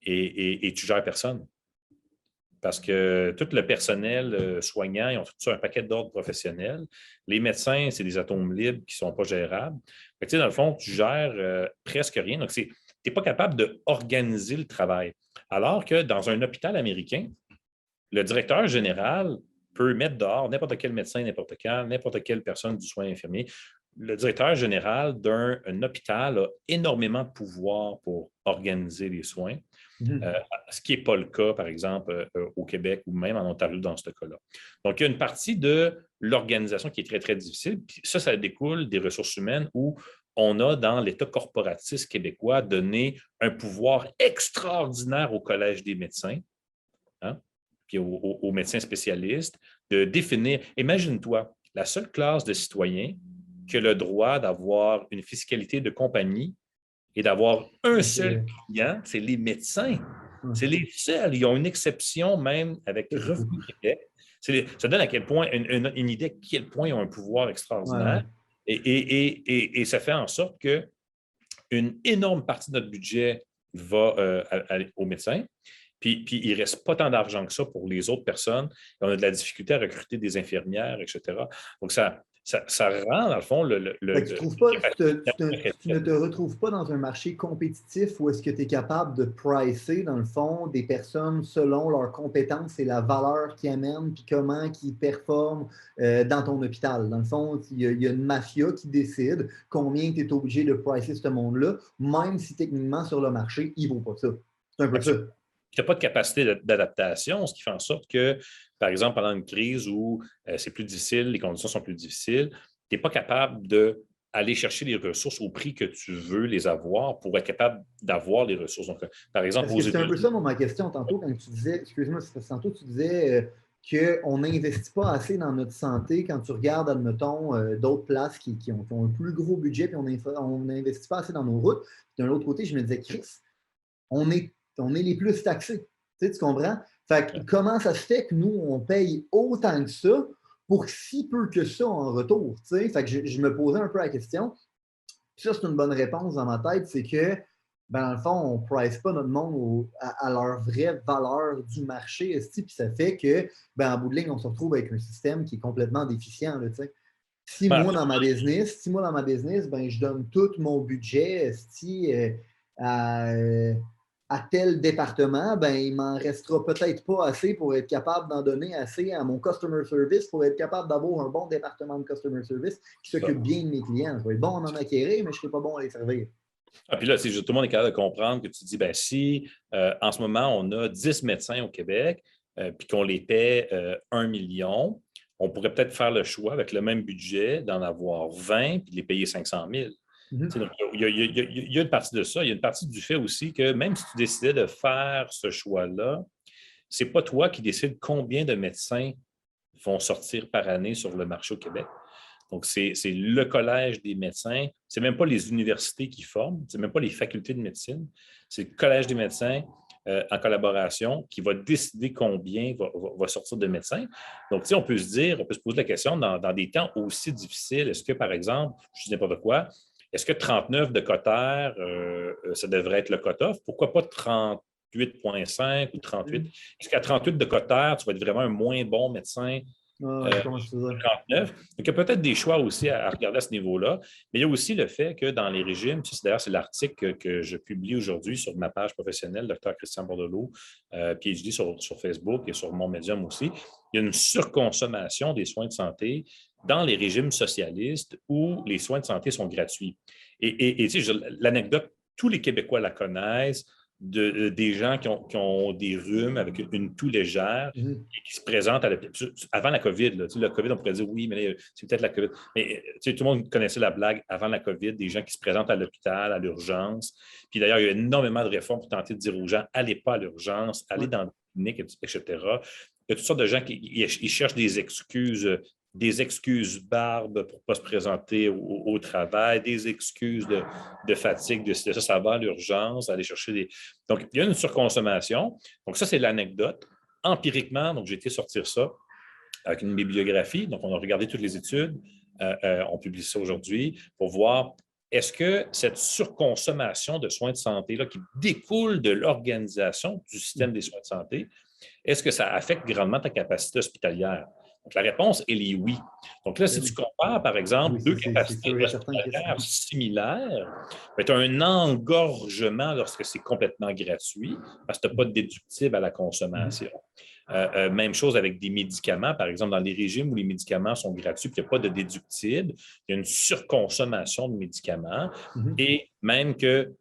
Et tu ne gères personne. parce que tout le personnel soignant, ils ont tout ça un paquet d'ordres professionnels. Les médecins, c'est des atomes libres qui ne sont pas gérables. Fait que, dans le fond, tu gères presque rien. Donc, tu n'es pas capable d'organiser le travail. Alors que dans un hôpital américain, le directeur général peut mettre dehors n'importe quel médecin, n'importe quand, n'importe quelle personne du soin infirmier. Le directeur général d'un hôpital a énormément de pouvoir pour organiser les soins, ce qui n'est pas le cas, par exemple, au Québec ou même en Ontario dans ce cas-là. Donc, il y a une partie de l'organisation qui est très, très difficile. Puis ça découle des ressources humaines où on a, dans l'État corporatiste québécois, donné un pouvoir extraordinaire au Collège des médecins, hein, puis aux médecins spécialistes, de définir. Imagine-toi, la seule classe de citoyens qui a le droit d'avoir une fiscalité de compagnie et d'avoir un seul client, c'est les médecins. C'est les seuls. Ils ont une exception même avec Revenu Québec. Ça donne à quel point, une idée à quel point ils ont un pouvoir extraordinaire. Et ça fait en sorte qu'une énorme partie de notre budget va aux médecins. Puis il ne reste pas tant d'argent que ça pour les autres personnes. On a de la difficulté à recruter des infirmières, etc. Donc, ça rend, dans le fond, tu ne te retrouves pas dans un marché compétitif où est-ce que tu es capable de pricer, dans le fond, des personnes selon leurs compétences et la valeur qu'ils amènent, puis comment ils performent dans ton hôpital. Dans le fond, il y a une mafia qui décide combien tu es obligé de pricer ce monde-là, même si techniquement, sur le marché, il ne vaut pas ça. C'est un peu ça. Tu n'as pas de capacité d'adaptation, ce qui fait en sorte que, par exemple, pendant une crise où c'est plus difficile, les conditions sont plus difficiles, tu n'es pas capable d'aller chercher les ressources au prix que tu veux les avoir pour être capable d'avoir les ressources. Donc, par exemple, c'est un peu ça, ma question tantôt, quand tu disais, excuse-moi, tantôt tu disais qu'on n'investit pas assez dans notre santé quand tu regardes, admettons, d'autres places qui ont un plus gros budget, puis on n'investit pas assez dans nos routes. Puis d'un autre côté, je me disais, Chris, on est les plus taxés. Tu comprends? Fait que comment ça se fait que nous, on paye autant que ça pour si peu que ça en retour? Fait que je me posais un peu la question. Puis ça, c'est une bonne réponse dans ma tête, c'est que, dans le fond, on ne price pas notre monde à leur vraie valeur du marché. Puis ça fait que, en bout de ligne, on se retrouve avec un système qui est complètement déficient. Là, si moi, dans ma business, je donne tout mon budget à tel département, il ne m'en restera peut-être pas assez pour être capable d'en donner assez à mon customer service pour être capable d'avoir un bon département de customer service qui s'occupe bien de mes clients. Je vais être bon à en acquérir, mais je ne serai pas bon à les servir. Puis là, tout le monde est capable de comprendre que tu dis, si en ce moment, on a 10 médecins au Québec, puis qu'on les paie 1 million, on pourrait peut-être faire le choix, avec le même budget, d'en avoir 20 puis de les payer 500 000. Donc, il y a une partie de ça. Il y a une partie du fait aussi que même si tu décidais de faire ce choix-là, ce n'est pas toi qui décides combien de médecins vont sortir par année sur le marché au Québec. Donc, c'est le Collège des médecins. Ce n'est même pas les universités qui forment, ce n'est même pas les facultés de médecine. C'est le Collège des médecins en collaboration qui va décider combien va sortir de médecins. Donc, on peut se poser la question, dans des temps aussi difficiles, est-ce que, par exemple, je dis n'importe quoi, est-ce que 39 de cotère, ça devrait être le cut-off? Pourquoi pas 38,5 ou 38? Est-ce qu'à 38 de cotère, tu vas être vraiment un moins bon médecin? 39. Donc, il y a peut-être des choix aussi à regarder à ce niveau-là. Mais il y a aussi le fait que dans les régimes, d'ailleurs, c'est l'article que je publie aujourd'hui sur ma page professionnelle, Dr Christian Bordelot, PhD sur Facebook et sur mon médium aussi. Il y a une surconsommation des soins de santé dans les régimes socialistes où les soins de santé sont gratuits. Et l'anecdote, tous les Québécois la connaissent, des gens qui ont des rhumes avec une toux légère et qui se présentent avant la COVID. La COVID, on pourrait dire oui, mais c'est peut-être la COVID. Mais tout le monde connaissait la blague avant la COVID, des gens qui se présentent à l'hôpital, à l'urgence. Puis d'ailleurs, il y a énormément de réformes pour tenter de dire aux gens, allez pas à l'urgence, allez dans la clinique, etc. Il y a toutes sortes de gens qui cherchent des excuses barbes pour ne pas se présenter au travail, des excuses de fatigue, ça va à l'urgence, aller chercher des... Donc, il y a une surconsommation. Donc, ça, c'est l'anecdote. Empiriquement, donc j'ai été sortir ça avec une bibliographie. Donc, on a regardé toutes les études. On publie ça aujourd'hui pour voir est-ce que cette surconsommation de soins de santé là, qui découle de l'organisation du système des soins de santé, Est-ce que ça affecte grandement ta capacité hospitalière? Donc, la réponse, elle est oui. Donc là, si tu compares, par exemple, Oui, deux c'est capacités sûr et certain que hospitalières c'est- similaires, tu as un engorgement lorsque c'est complètement gratuit parce que tu n'as pas de déductible à la consommation. Même chose avec des médicaments, par exemple, dans les régimes où les médicaments sont gratuits et qu'il n'y a pas de déductible, il y a une surconsommation de médicaments et même que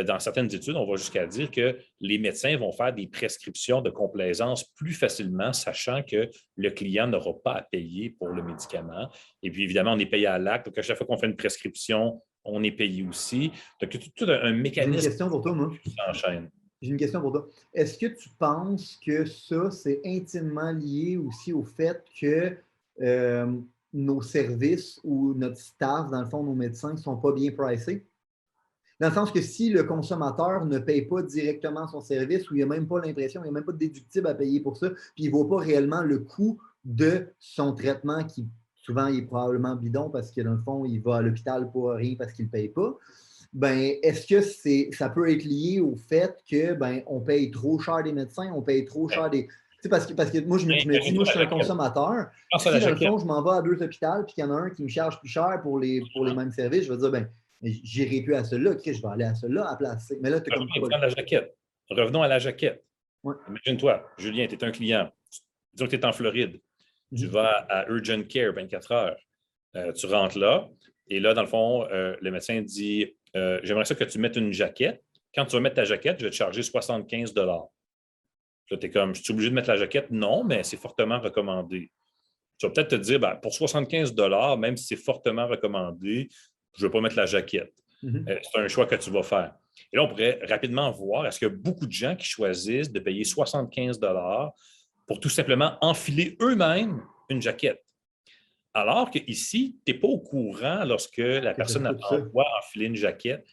dans certaines études, on va jusqu'à dire que les médecins vont faire des prescriptions de complaisance plus facilement, sachant que le client n'aura pas à payer pour le médicament. Et puis, évidemment, on est payé à l'acte. Donc, à chaque fois qu'on fait une prescription, on est payé aussi. Donc, tout un J'ai une mécanisme question pour toi, moi. qui s'enchaîne. J'ai une question pour toi. Est-ce que tu penses que ça, c'est intimement lié aussi au fait que nos services ou notre staff, dans le fond, nos médecins, ne sont pas bien pricés? Dans le sens que si le consommateur ne paye pas directement son service ou il n'a même pas l'impression, il n'y a même pas de déductible à payer pour ça, puis il ne vaut pas réellement le coût de son traitement qui, souvent, il est probablement bidon parce que, dans le fond, il va à l'hôpital pour rien parce qu'il ne paye pas. Ben, est-ce que ça peut être lié au fait que ben, on paye trop cher des médecins, on paye trop cher des. Tu sais, parce que moi, je me dis, moi, je suis un consommateur. Si, dans le fond, je m'en vais à 2 hôpitaux puis qu'il y en a un qui me charge plus cher pour les mêmes services, je vais dire, ben, j'irai plus à celui-là, je vais aller à celui-là à la place. Mais là, tu as comme Revenons à la jaquette. Revenons à la jaquette. Ouais. Imagine-toi, Julien, tu es un client. Disons que tu es en Floride. Tu vas à Urgent Care 24 heures. Tu rentres là, et là, dans le fond, le médecin dit j'aimerais ça que tu mettes une jaquette. Quand tu vas mettre ta jaquette, je vais te charger 75 $. Là, tu es comme, je suis obligé de mettre la jaquette? Non, mais c'est fortement recommandé. Tu vas peut-être te dire, ben, pour 75 $, même si c'est fortement recommandé, je ne vais pas mettre la jaquette. C'est un choix que tu vas faire. Et là, on pourrait rapidement voir, est-ce qu'il y a beaucoup de gens qui choisissent de payer 75 $ pour tout simplement enfiler eux-mêmes une jaquette? Alors qu'ici, tu n'es pas au courant lorsque la personne t'envoie enfiler une jaquette,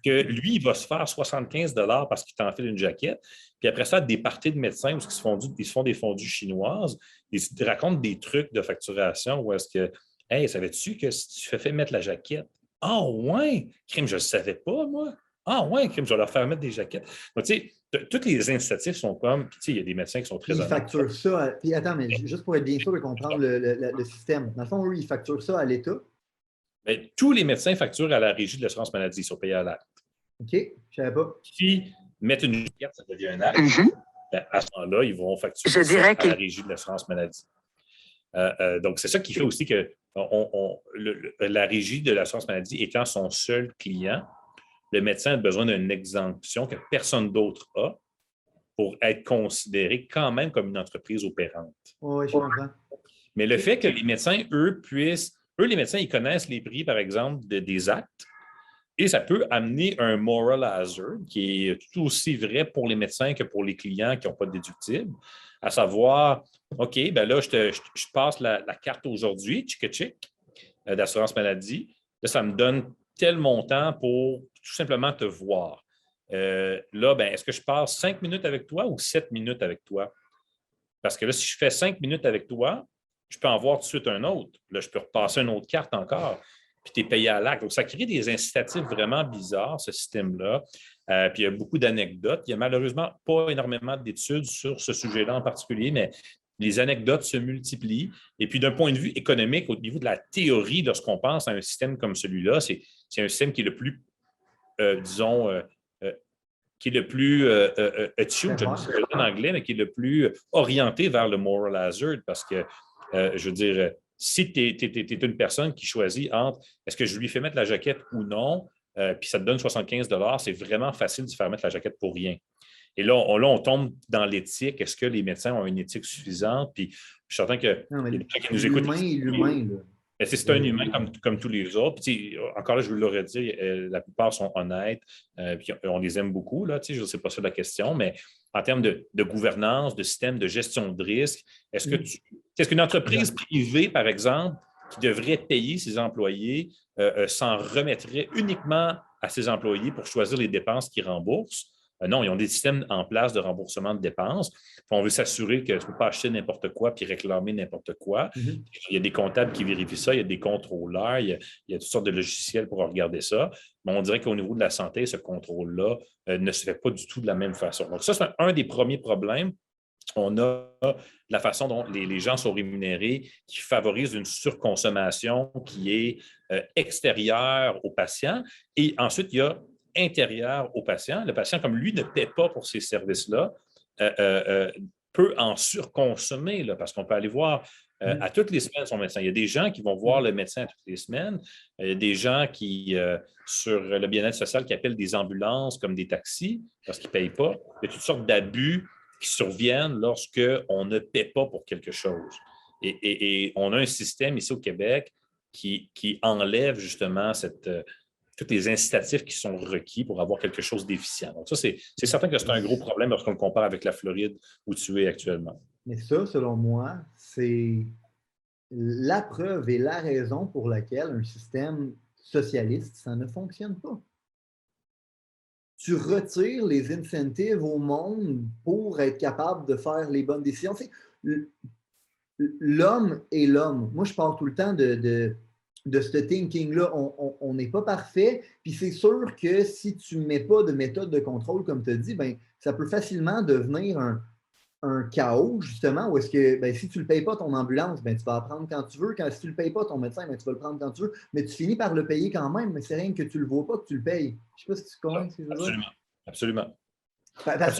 que lui, il va se faire 75 $ parce qu'il t'enfile une jaquette. Puis après ça, des parties de médecins où ils se font des fondues chinoises, ils se racontent des trucs de facturation où est-ce que, hey, savais-tu que si tu fais mettre la jaquette, ah ouais, crime, je ne le savais pas, moi. Ah ouais, crime, je vais leur faire mettre des jaquettes. Donc, tu sais, toutes les incitatifs sont comme, tu sais, il y a des médecins qui sont très honnêtes. Ils facturent ça. Puis attends, mais juste pour être bien sûr de comprendre le système. Dans le fond, eux, ils facturent ça à l'État. Bien, tous les médecins facturent à la Régie de l'assurance maladie, ils sont payés à l'acte. OK, je ne savais pas. Si mettre une jaquette, ça devient un acte, bien, à ce moment-là, ils vont facturer à la Régie de l'assurance maladie. Donc, c'est ça qui fait aussi que la Régie de l'assurance maladie étant son seul client, le médecin a besoin d'une exemption que personne d'autre a pour être considéré quand même comme une entreprise opérante. Oui, je comprends. Mais le fait que les médecins, les médecins, ils connaissent les prix, par exemple, des actes, et ça peut amener un moral hazard qui est tout aussi vrai pour les médecins que pour les clients qui n'ont pas de déductible, à savoir, OK, ben là, je passe la carte aujourd'hui, tchic d'assurance maladie. Là, ça me donne tel montant pour tout simplement te voir. Là, ben, est-ce que je passe 5 minutes avec toi ou 7 minutes avec toi? Parce que là, si je fais 5 minutes avec toi, je peux en voir tout de suite un autre. Là, je peux repasser une autre carte encore, puis tu es payé à l'acte. Donc, ça crée des incitatifs vraiment bizarres, ce système-là. Puis il y a beaucoup d'anecdotes. Il n'y a malheureusement pas énormément d'études sur ce sujet-là en particulier, mais les anecdotes se multiplient. Et puis, d'un point de vue économique, au niveau de la théorie, lorsqu'on pense à un système comme celui-là, c'est un système qui est le plus, disons, qui est le plus attuned, je ne sais pas en anglais, mais qui est le plus orienté vers le moral hazard parce que, je veux dire, si tu es une personne qui choisit entre est-ce que je lui fais mettre la jaquette ou non, puis ça te donne 75 $, c'est vraiment facile de faire mettre la jaquette pour rien. Et là, on tombe dans l'éthique. Est-ce que les médecins ont une éthique suffisante? Puis je suis certain que les gens qui nous écoutent. L'humain, là. C'est un humain comme tous les autres. Puis, encore là, je vous l'aurais dit, la plupart sont honnêtes, puis on les aime beaucoup. Là, je ne sais pas ça la question, mais en termes de gouvernance, de système de gestion de risque, est-ce qu'une entreprise privée, par exemple, qui devrait payer ses employés, s'en remettrait uniquement à ses employés pour choisir les dépenses qu'ils remboursent? Non, ils ont des systèmes en place de remboursement de dépenses. Puis on veut s'assurer que tu ne peux pas acheter n'importe quoi puis réclamer n'importe quoi. Il y a des comptables qui vérifient ça, il y a des contrôleurs, il y a toutes sortes de logiciels pour regarder ça. Mais on dirait qu'au niveau de la santé, ce contrôle-là ne se fait pas du tout de la même façon. Donc, ça, c'est un des premiers problèmes on a la façon dont les gens sont rémunérés qui favorise une surconsommation qui est extérieure au patient. Et ensuite, il y a intérieure au patient. Le patient, comme lui, ne paie pas pour ces services-là, euh, euh, euh, peut en surconsommer, là, parce qu'on peut aller voir à toutes les semaines son médecin. Il y a des gens qui vont voir le médecin toutes les semaines. Il y a des gens qui, sur le bien-être social, qui appellent des ambulances comme des taxis parce qu'ils ne payent pas. Il y a toutes sortes d'abus qui surviennent lorsqu'on ne paie pas pour quelque chose. Et on a un système ici au Québec qui enlève justement tous les incitatifs qui sont requis pour avoir quelque chose d'efficient. Donc ça, c'est certain que c'est un gros problème lorsqu'on le compare avec la Floride où tu es actuellement. Mais ça, selon moi, c'est la preuve et la raison pour laquelle un système socialiste, ça ne fonctionne pas. Tu retires les incentives au monde pour être capable de faire les bonnes décisions. L'homme est l'homme. Moi, je parle tout le temps de ce thinking-là. On n'est pas parfait. Puis c'est sûr que si tu ne mets pas de méthode de contrôle, comme tu as dit, ben, ça peut facilement devenir un chaos, justement, où est-ce que ben, si tu ne le payes pas, ton ambulance, ben, tu vas la prendre quand tu veux. Si tu ne le payes pas, ton médecin, ben, tu vas le prendre quand tu veux. Mais tu finis par le payer quand même, mais c'est rien que tu ne le vois pas que tu le payes. Je ne sais pas si tu comprends ce que je veux dire. Absolument. Absolument. Parce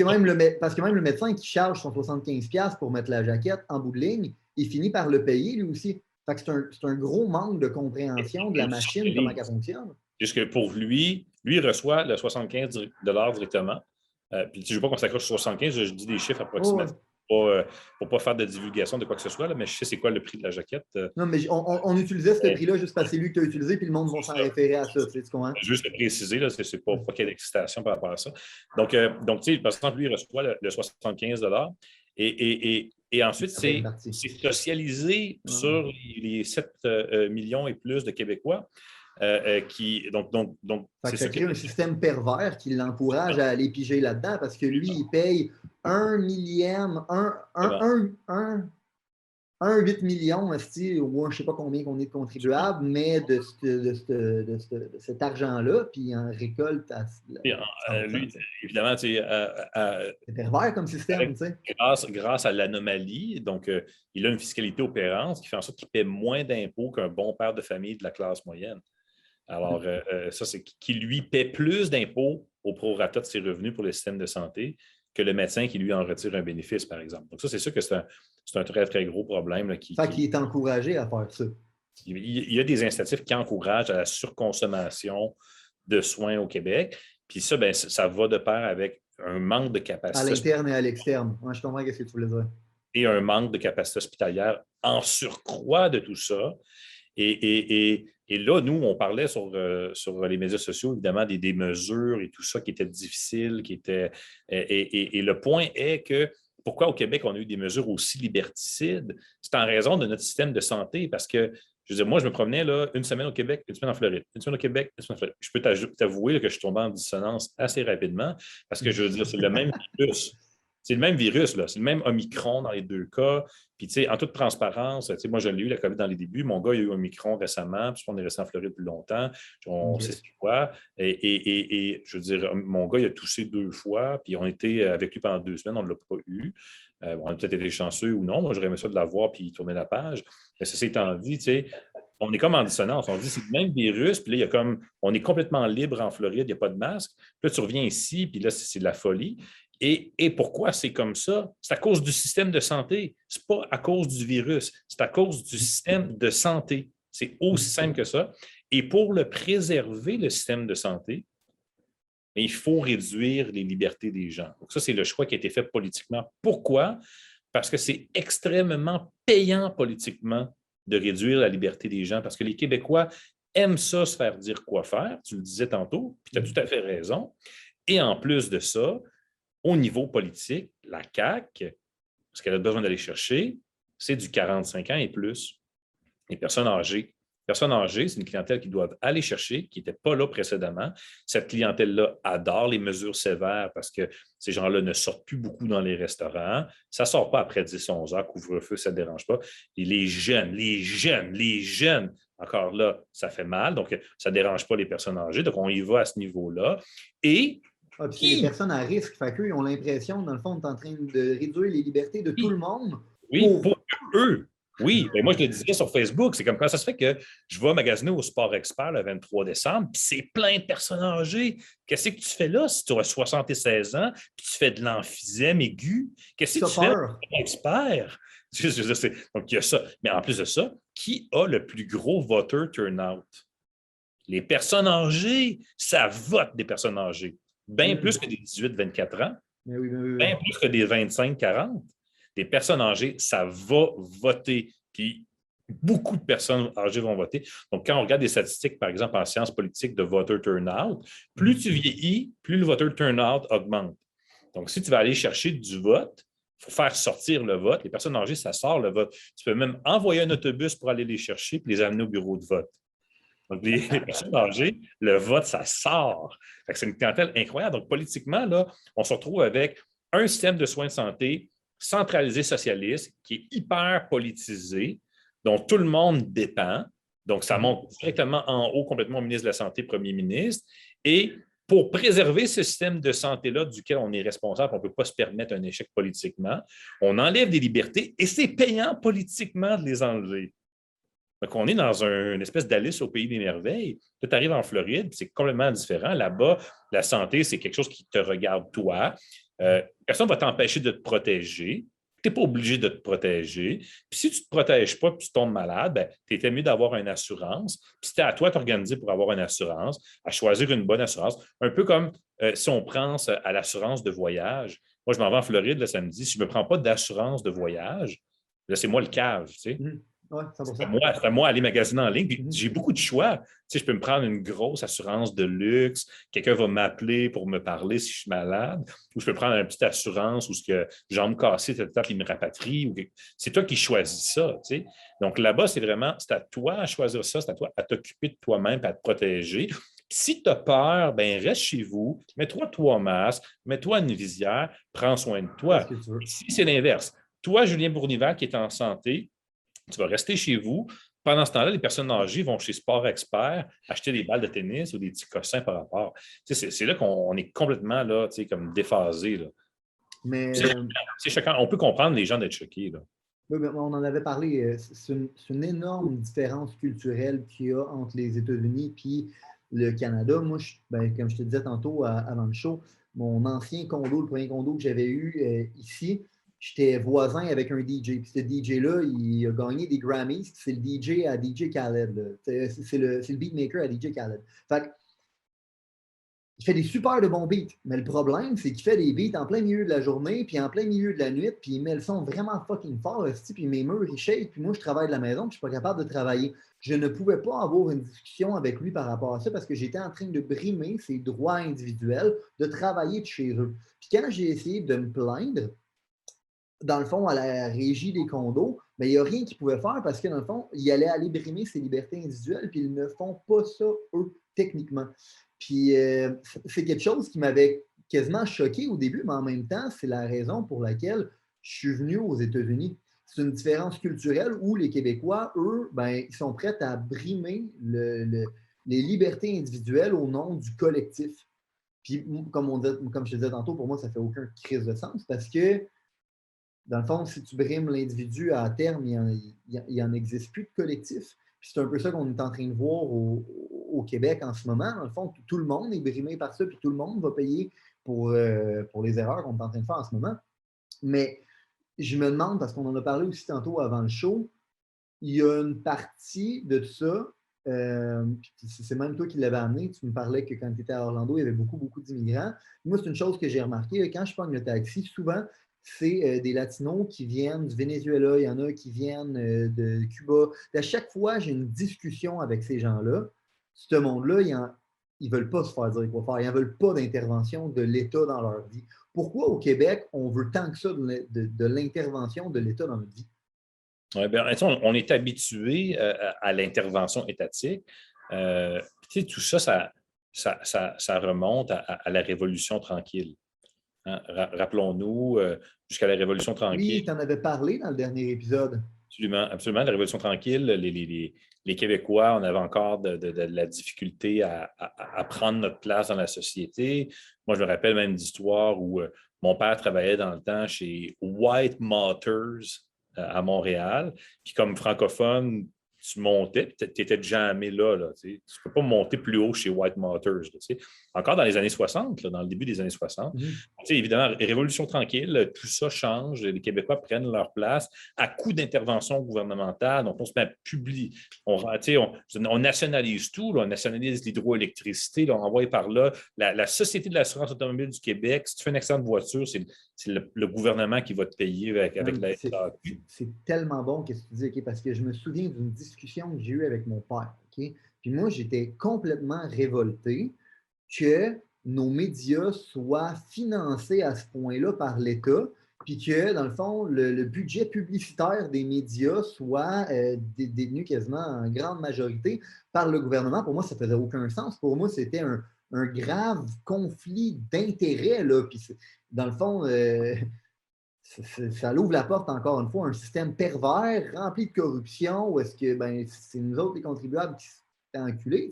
que même le médecin qui charge son 75$ pour mettre la jaquette en bout de ligne, il finit par le payer lui aussi. Fait que c'est un gros manque de compréhension de la machine, comment elle fonctionne. Puisque pour lui, il reçoit le 75 directement. Puis je ne veux pas qu'on s'accroche sur 75, je dis des chiffres approximatifs pour ne pas faire de divulgation de quoi que ce soit, là, mais je sais c'est quoi le prix de la jaquette. Non, mais on utilisait ce prix-là juste parce que c'est lui que tu as utilisé, puis le monde va s'en référer à ça. Tu comprends? Juste le préciser, ce n'est pas qu'il y ait d'excitation par rapport à ça. Donc tu sais, par exemple, lui, il reçoit le 75 et ensuite, c'est socialisé sur les 7 millions et plus de Québécois. Ça crée un système pervers qui l'encourage à aller piger là-dedans parce que lui, il paye 1 millième, un 8 millions, ou je ne sais pas combien qu'on est de contribuables, mais de cet argent-là, puis il en récolte. Lui, évidemment, c'est pervers comme système. Grâce à l'anomalie, donc il a une fiscalité opérante, ce qui fait en sorte qu'il paie moins d'impôts qu'un bon père de famille de la classe moyenne. Alors, ça, c'est qui lui paie plus d'impôts au prorata de ses revenus pour le système de santé que le médecin qui lui en retire un bénéfice, par exemple. Donc, ça, c'est sûr que c'est un très, très gros problème. Là, qui est encouragé à faire ça. Il y a des incitatifs qui encouragent à la surconsommation de soins au Québec. Puis ça, ben, ça va de pair avec un manque de capacité. À l'interne et à l'externe. Ouais, je comprends ce que tu voulais dire. Et un manque de capacité hospitalière en surcroît de tout ça. Et là, nous, on parlait sur les médias sociaux, évidemment, des mesures et tout ça qui étaient difficiles, et le point est que pourquoi au Québec on a eu des mesures aussi liberticides? C'est en raison de notre système de santé, parce que, je veux dire, moi, je me promenais là, une semaine au Québec, une semaine en Floride, une semaine au Québec, une semaine en Floride. Je peux t'avouer que je suis tombé en dissonance assez rapidement, parce que, je veux dire, c'est le même virus. C'est le même virus, là. C'est le même Omicron dans les deux cas. Puis, tu sais, en toute transparence, tu sais, moi, je l'ai eu, la COVID, dans les débuts. Mon gars, il a eu Omicron récemment. Puis, on est resté en Floride plus longtemps. On sait ce qu'il voit. Et je veux dire, mon gars, il a toussé 2 fois. Puis, on était avec lui pendant 2 semaines. On ne l'a pas eu. On a peut-être été chanceux ou non. Moi, j'aurais aimé ça de l'avoir puis tourner la page. Mais ceci étant dit, tu sais, on est comme en dissonance. On dit c'est le même virus, puis là, il y a comme, on est complètement libre en Floride, il n'y a pas de masque. Puis là, tu reviens ici, puis là, c'est de la folie. Et pourquoi c'est comme ça? C'est à cause du système de santé. Ce n'est pas à cause du virus, c'est à cause du système de santé. C'est aussi simple que ça. Et pour le préserver, le système de santé, il faut réduire les libertés des gens. Donc ça, c'est le choix qui a été fait politiquement. Pourquoi? Parce que c'est extrêmement payant politiquement de réduire la liberté des gens, parce que les Québécois aiment ça, se faire dire quoi faire. Tu le disais tantôt, puis tu as tout à fait raison. Et en plus de ça, au niveau politique, la CAQ, ce qu'elle a besoin d'aller chercher, c'est du 45 ans et plus. Les personnes âgées. Les personnes âgées, c'est une clientèle qu'ils doivent aller chercher, qui n'était pas là précédemment. Cette clientèle-là adore les mesures sévères parce que ces gens-là ne sortent plus beaucoup dans les restaurants. Ça ne sort pas après 10-11 heures, couvre-feu, ça ne dérange pas. Et les jeunes, encore là, ça fait mal. Donc, ça ne dérange pas les personnes âgées. Donc, on y va à ce niveau-là. Et Ah, puis c'est les personnes à risque. Fait qu'eux, ils ont l'impression, dans le fond, on est en train de réduire les libertés de tout le monde. Oui, pour eux. Oui, mais moi, je le disais sur Facebook, c'est comme quand ça se fait que je vais magasiner au Sport Expert le 23 décembre, puis c'est plein de personnes âgées. Qu'est-ce que tu fais là si tu as 76 ans, puis tu fais de l'emphysème aigu? Qu'est-ce que tu fais au Sport Expert? Donc, il y a ça. Mais en plus de ça, qui a le plus gros voter turnout? Les personnes âgées, ça vote des personnes âgées. Bien plus que des 18-24 ans, bien plus que des 25-40. Des personnes âgées, ça va voter. Puis beaucoup de personnes âgées vont voter. Donc, quand on regarde des statistiques, par exemple, en sciences politiques de voter turnout, plus tu vieillis, plus le voter turnout augmente. Donc, si tu vas aller chercher du vote, il faut faire sortir le vote. Les personnes âgées, ça sort le vote. Tu peux même envoyer un autobus pour aller les chercher et les amener au bureau de vote. Donc, les personnes âgées, le vote, ça sort. C'est une clientèle incroyable. Donc, politiquement, là, on se retrouve avec un système de soins de santé centralisé socialiste qui est hyper politisé, dont tout le monde dépend. Donc, ça monte directement en haut, complètement au ministre de la Santé, premier ministre. Et pour préserver ce système de santé-là duquel on est responsable, on ne peut pas se permettre un échec politiquement, on enlève des libertés et c'est payant politiquement de les enlever. Donc, on est dans une espèce d'Alice au pays des merveilles. Là, tu arrives en Floride, c'est complètement différent. Là-bas, la santé, c'est quelque chose qui te regarde toi. Personne ne va t'empêcher de te protéger. Tu n'es pas obligé de te protéger. Puis si tu ne te protèges pas et tu tombes malade, ben, tu étais mieux d'avoir une assurance. Puis c'était à toi de t'organiser pour avoir une assurance, à choisir une bonne assurance. Un peu comme si on pense à l'assurance de voyage. Moi, je m'en vais en Floride le samedi. Si je ne me prends pas d'assurance de voyage, là, c'est moi le cave, tu sais. Ouais, c'est à moi aller magasiner en ligne. Puis j'ai beaucoup de choix. Tu sais, je peux me prendre une grosse assurance de luxe. Quelqu'un va m'appeler pour me parler si je suis malade. Ou je peux prendre une petite assurance où jambes cassées, il me rapatrie. C'est toi qui choisis ça. Tu sais. Donc là-bas, c'est à toi à choisir ça. C'est à toi à t'occuper de toi-même et à te protéger. Puis, si tu as peur, ben reste chez vous, mets-toi toi un masque, mets-toi une visière, prends soin de toi. Si c'est l'inverse, toi, Julien Bournival, qui est en santé, tu vas rester chez vous. Pendant ce temps-là, les personnes âgées vont chez Sport Expert acheter des balles de tennis ou des petits cossins par rapport. C'est là qu'on est complètement là, comme déphasé. Là. Mais c'est choquant. On peut comprendre les gens d'être choqués. Là. Oui, mais on en avait parlé. C'est une énorme différence culturelle qu'il y a entre les États-Unis et le Canada. Moi, comme je te disais tantôt avant le show, mon ancien condo, le premier condo que j'avais eu ici, j'étais voisin avec un DJ. Puis ce DJ-là, il a gagné des Grammys. C'est le DJ à DJ Khaled. C'est le beatmaker à DJ Khaled. Fait que, il fait des super de bons beats. Mais le problème, c'est qu'il fait des beats en plein milieu de la journée, puis en plein milieu de la nuit, puis il met le son vraiment fucking fort, puis mes murs, ils shake, puis moi, je travaille de la maison, puis je suis pas capable de travailler. Je ne pouvais pas avoir une discussion avec lui par rapport à ça parce que j'étais en train de brimer ses droits individuels de travailler de chez eux. Puis quand j'ai essayé de me plaindre, dans le fond, à la régie des condos, il n'y a rien qu'ils pouvaient faire parce que, dans le fond, il allait aller brimer ses libertés individuelles, puis ils ne font pas ça, eux, techniquement. Puis c'est quelque chose qui m'avait quasiment choqué au début, mais en même temps, c'est la raison pour laquelle je suis venu aux États-Unis. C'est une différence culturelle où les Québécois, eux, ils sont prêts à brimer les libertés individuelles au nom du collectif. Puis, comme je te disais tantôt, pour moi, ça ne fait aucun crise de sens parce que, dans le fond, si tu brimes l'individu à terme, il n'y en existe plus de collectif. Puis c'est un peu ça qu'on est en train de voir au Québec en ce moment. Dans le fond, tout le monde est brimé par ça, puis tout le monde va payer pour les erreurs qu'on est en train de faire en ce moment. Mais je me demande, parce qu'on en a parlé aussi tantôt avant le show, il y a une partie de ça, c'est même toi qui l'avais amené, tu me parlais que quand tu étais à Orlando, il y avait beaucoup, beaucoup d'immigrants. Moi, c'est une chose que j'ai remarqué, quand je prends le taxi, souvent, c'est des Latinos qui viennent du Venezuela, il y en a qui viennent de Cuba. À chaque fois, j'ai une discussion avec ces gens-là. Ce monde-là, ils ne veulent pas se faire dire quoi faire. Ils n'en veulent pas d'intervention de l'État dans leur vie. Pourquoi au Québec, on veut tant que ça de l'intervention de l'État dans notre vie? Ouais, on est habitué à l'intervention étatique. Tout ça, ça remonte à la Révolution tranquille. Hein? Rappelons-nous, jusqu'à la Révolution tranquille. Oui, tu en avais parlé dans le dernier épisode. Absolument, absolument. La Révolution tranquille, les Québécois, on avait encore de la difficulté à prendre notre place dans la société. Moi, je me rappelle même d'histoires où mon père travaillait dans le temps chez White Motors à Montréal. Puis comme francophone, tu montais, tu étais jamais là. Tu ne peux pas monter plus haut chez White Motors. Là, tu sais. Encore dans les années 60, là, dans le début des années 60. Tu sais, évidemment, Révolution tranquille, tout ça change. Les Québécois prennent leur place à coup d'intervention gouvernementale. Donc, on se met à publier. On nationalise tout. Là, on nationalise l'hydroélectricité. Là, on envoie par là la Société de l'assurance automobile du Québec. Si tu fais une accident de voiture, c'est le gouvernement qui va te payer avec la SAQ. C'est tellement bon ce que tu dis, parce que je me souviens d'une discussion que j'ai eue avec mon père. Puis moi, j'étais complètement révolté que nos médias soient financés à ce point-là par l'État, puis que, dans le fond, le budget publicitaire des médias soit détenu quasiment en grande majorité par le gouvernement. Pour moi, ça ne faisait aucun sens. Pour moi, c'était un grave conflit d'intérêts. Puis dans le fond, ça ouvre la porte, encore une fois, à un système pervers, rempli de corruption, où est-ce que c'est nous autres, les contribuables, qui s'est enculés.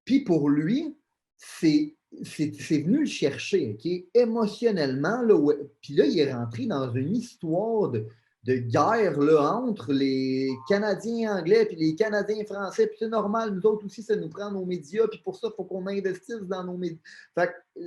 Puis pour lui, c'est venu le chercher, émotionnellement. Là, puis là, il est rentré dans une histoire de guerre là, entre les Canadiens anglais et les Canadiens français. Puis c'est normal, nous autres aussi, ça nous prend nos médias. Puis pour ça, il faut qu'on investisse dans nos médias. Fait que,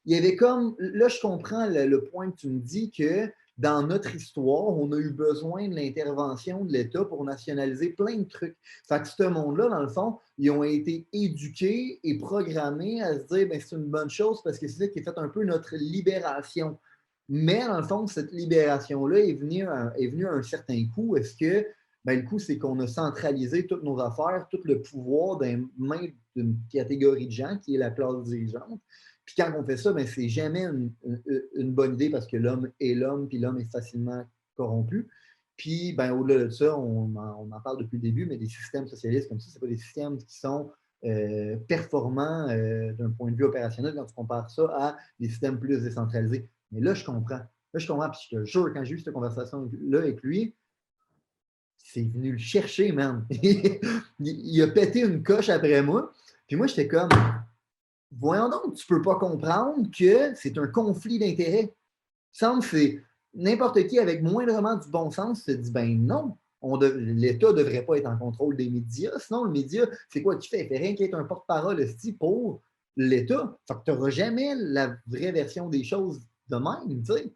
il y avait comme, là, je comprends le point que tu me dis, que dans notre histoire, on a eu besoin de l'intervention de l'État pour nationaliser plein de trucs. Fait que ce monde-là, dans le fond, ils ont été éduqués et programmés à se dire, c'est une bonne chose parce que c'est ça qui est fait un peu notre libération. Mais dans le fond, cette libération-là est venue à un certain coût. Est-ce que le coût, c'est qu'on a centralisé toutes nos affaires, tout le pouvoir dans les mains d'une catégorie de gens qui est la classe dirigeante. Puis quand on fait ça, c'est jamais une bonne idée parce que l'homme est l'homme, puis l'homme est facilement corrompu. Puis au-delà de ça, on en parle depuis le début, mais des systèmes socialistes comme ça, ce pas des systèmes qui sont performants d'un point de vue opérationnel quand tu compares ça à des systèmes plus décentralisés. Mais là, je comprends. Puis je te jure, quand j'ai eu cette conversation-là avec lui, c'est venu le chercher, man. Il a pété une coche après moi. Puis moi, j'étais comme... Voyons donc, tu ne peux pas comprendre que c'est un conflit d'intérêts. Il me semble que c'est n'importe qui avec moindrement du bon sens se dit, non, l'État ne devrait pas être en contrôle des médias. Sinon, le média, c'est quoi qu'il fait? Il fait rien qu'être un porte-parole pour l'État. Fait que tu n'auras jamais la vraie version des choses de même, tu sais.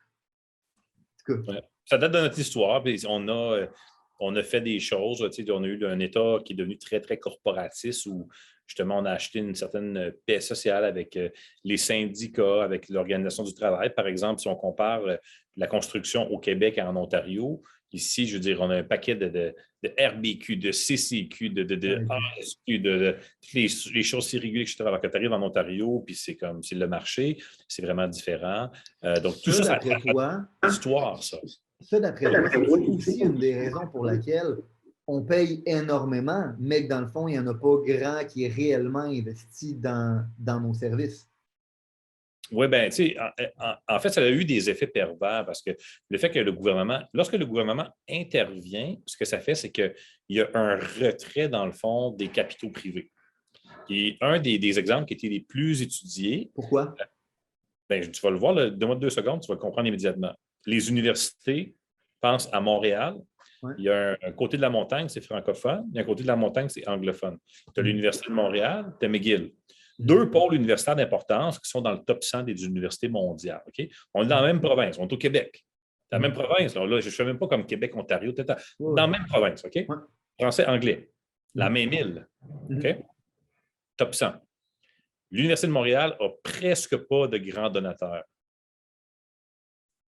Ouais. Ça date de notre histoire, puis on a fait des choses. On a eu un État qui est devenu très, très corporatiste où justement on a acheté une certaine paix sociale avec les syndicats, avec l'organisation du travail. Par exemple, si on compare la construction au Québec et en Ontario, ici, je veux dire, on a un paquet de RBQ, de CCQ, de ASQ, de toutes les choses irrégulières, etc. Alors que tu arrives en Ontario, puis c'est le marché, c'est vraiment différent. Donc, tout ça, d'après toi, l'histoire, ça. Ça, d'après toi, c'est aussi une des raisons pour laquelle on paye énormément, mais que dans le fond, il n'y en a pas grand qui est réellement investi dans nos services. Oui, bien, tu sais, en fait, ça a eu des effets pervers parce que le fait que lorsque le gouvernement intervient, ce que ça fait, c'est qu'il y a un retrait, dans le fond, des capitaux privés. Et un des exemples qui étaient les plus étudiés. Pourquoi? Tu vas le voir, donne-moi 2 secondes, tu vas le comprendre immédiatement. Les universités, pense à Montréal. Ouais. Il y a un côté de la montagne, c'est francophone. Il y a un côté de la montagne, c'est anglophone. Tu as l'Université de Montréal, tu as McGill. 2 pôles universitaires d'importance qui sont dans le top 100 des universités mondiales. Okay? On est dans la même province, on est au Québec. Dans la même province. Là, je ne fais même pas comme Québec, Ontario, dans la même province. OK? Ouais. Français, anglais. La même île. OK? Top 100. L'Université de Montréal n'a presque pas de grands donateurs.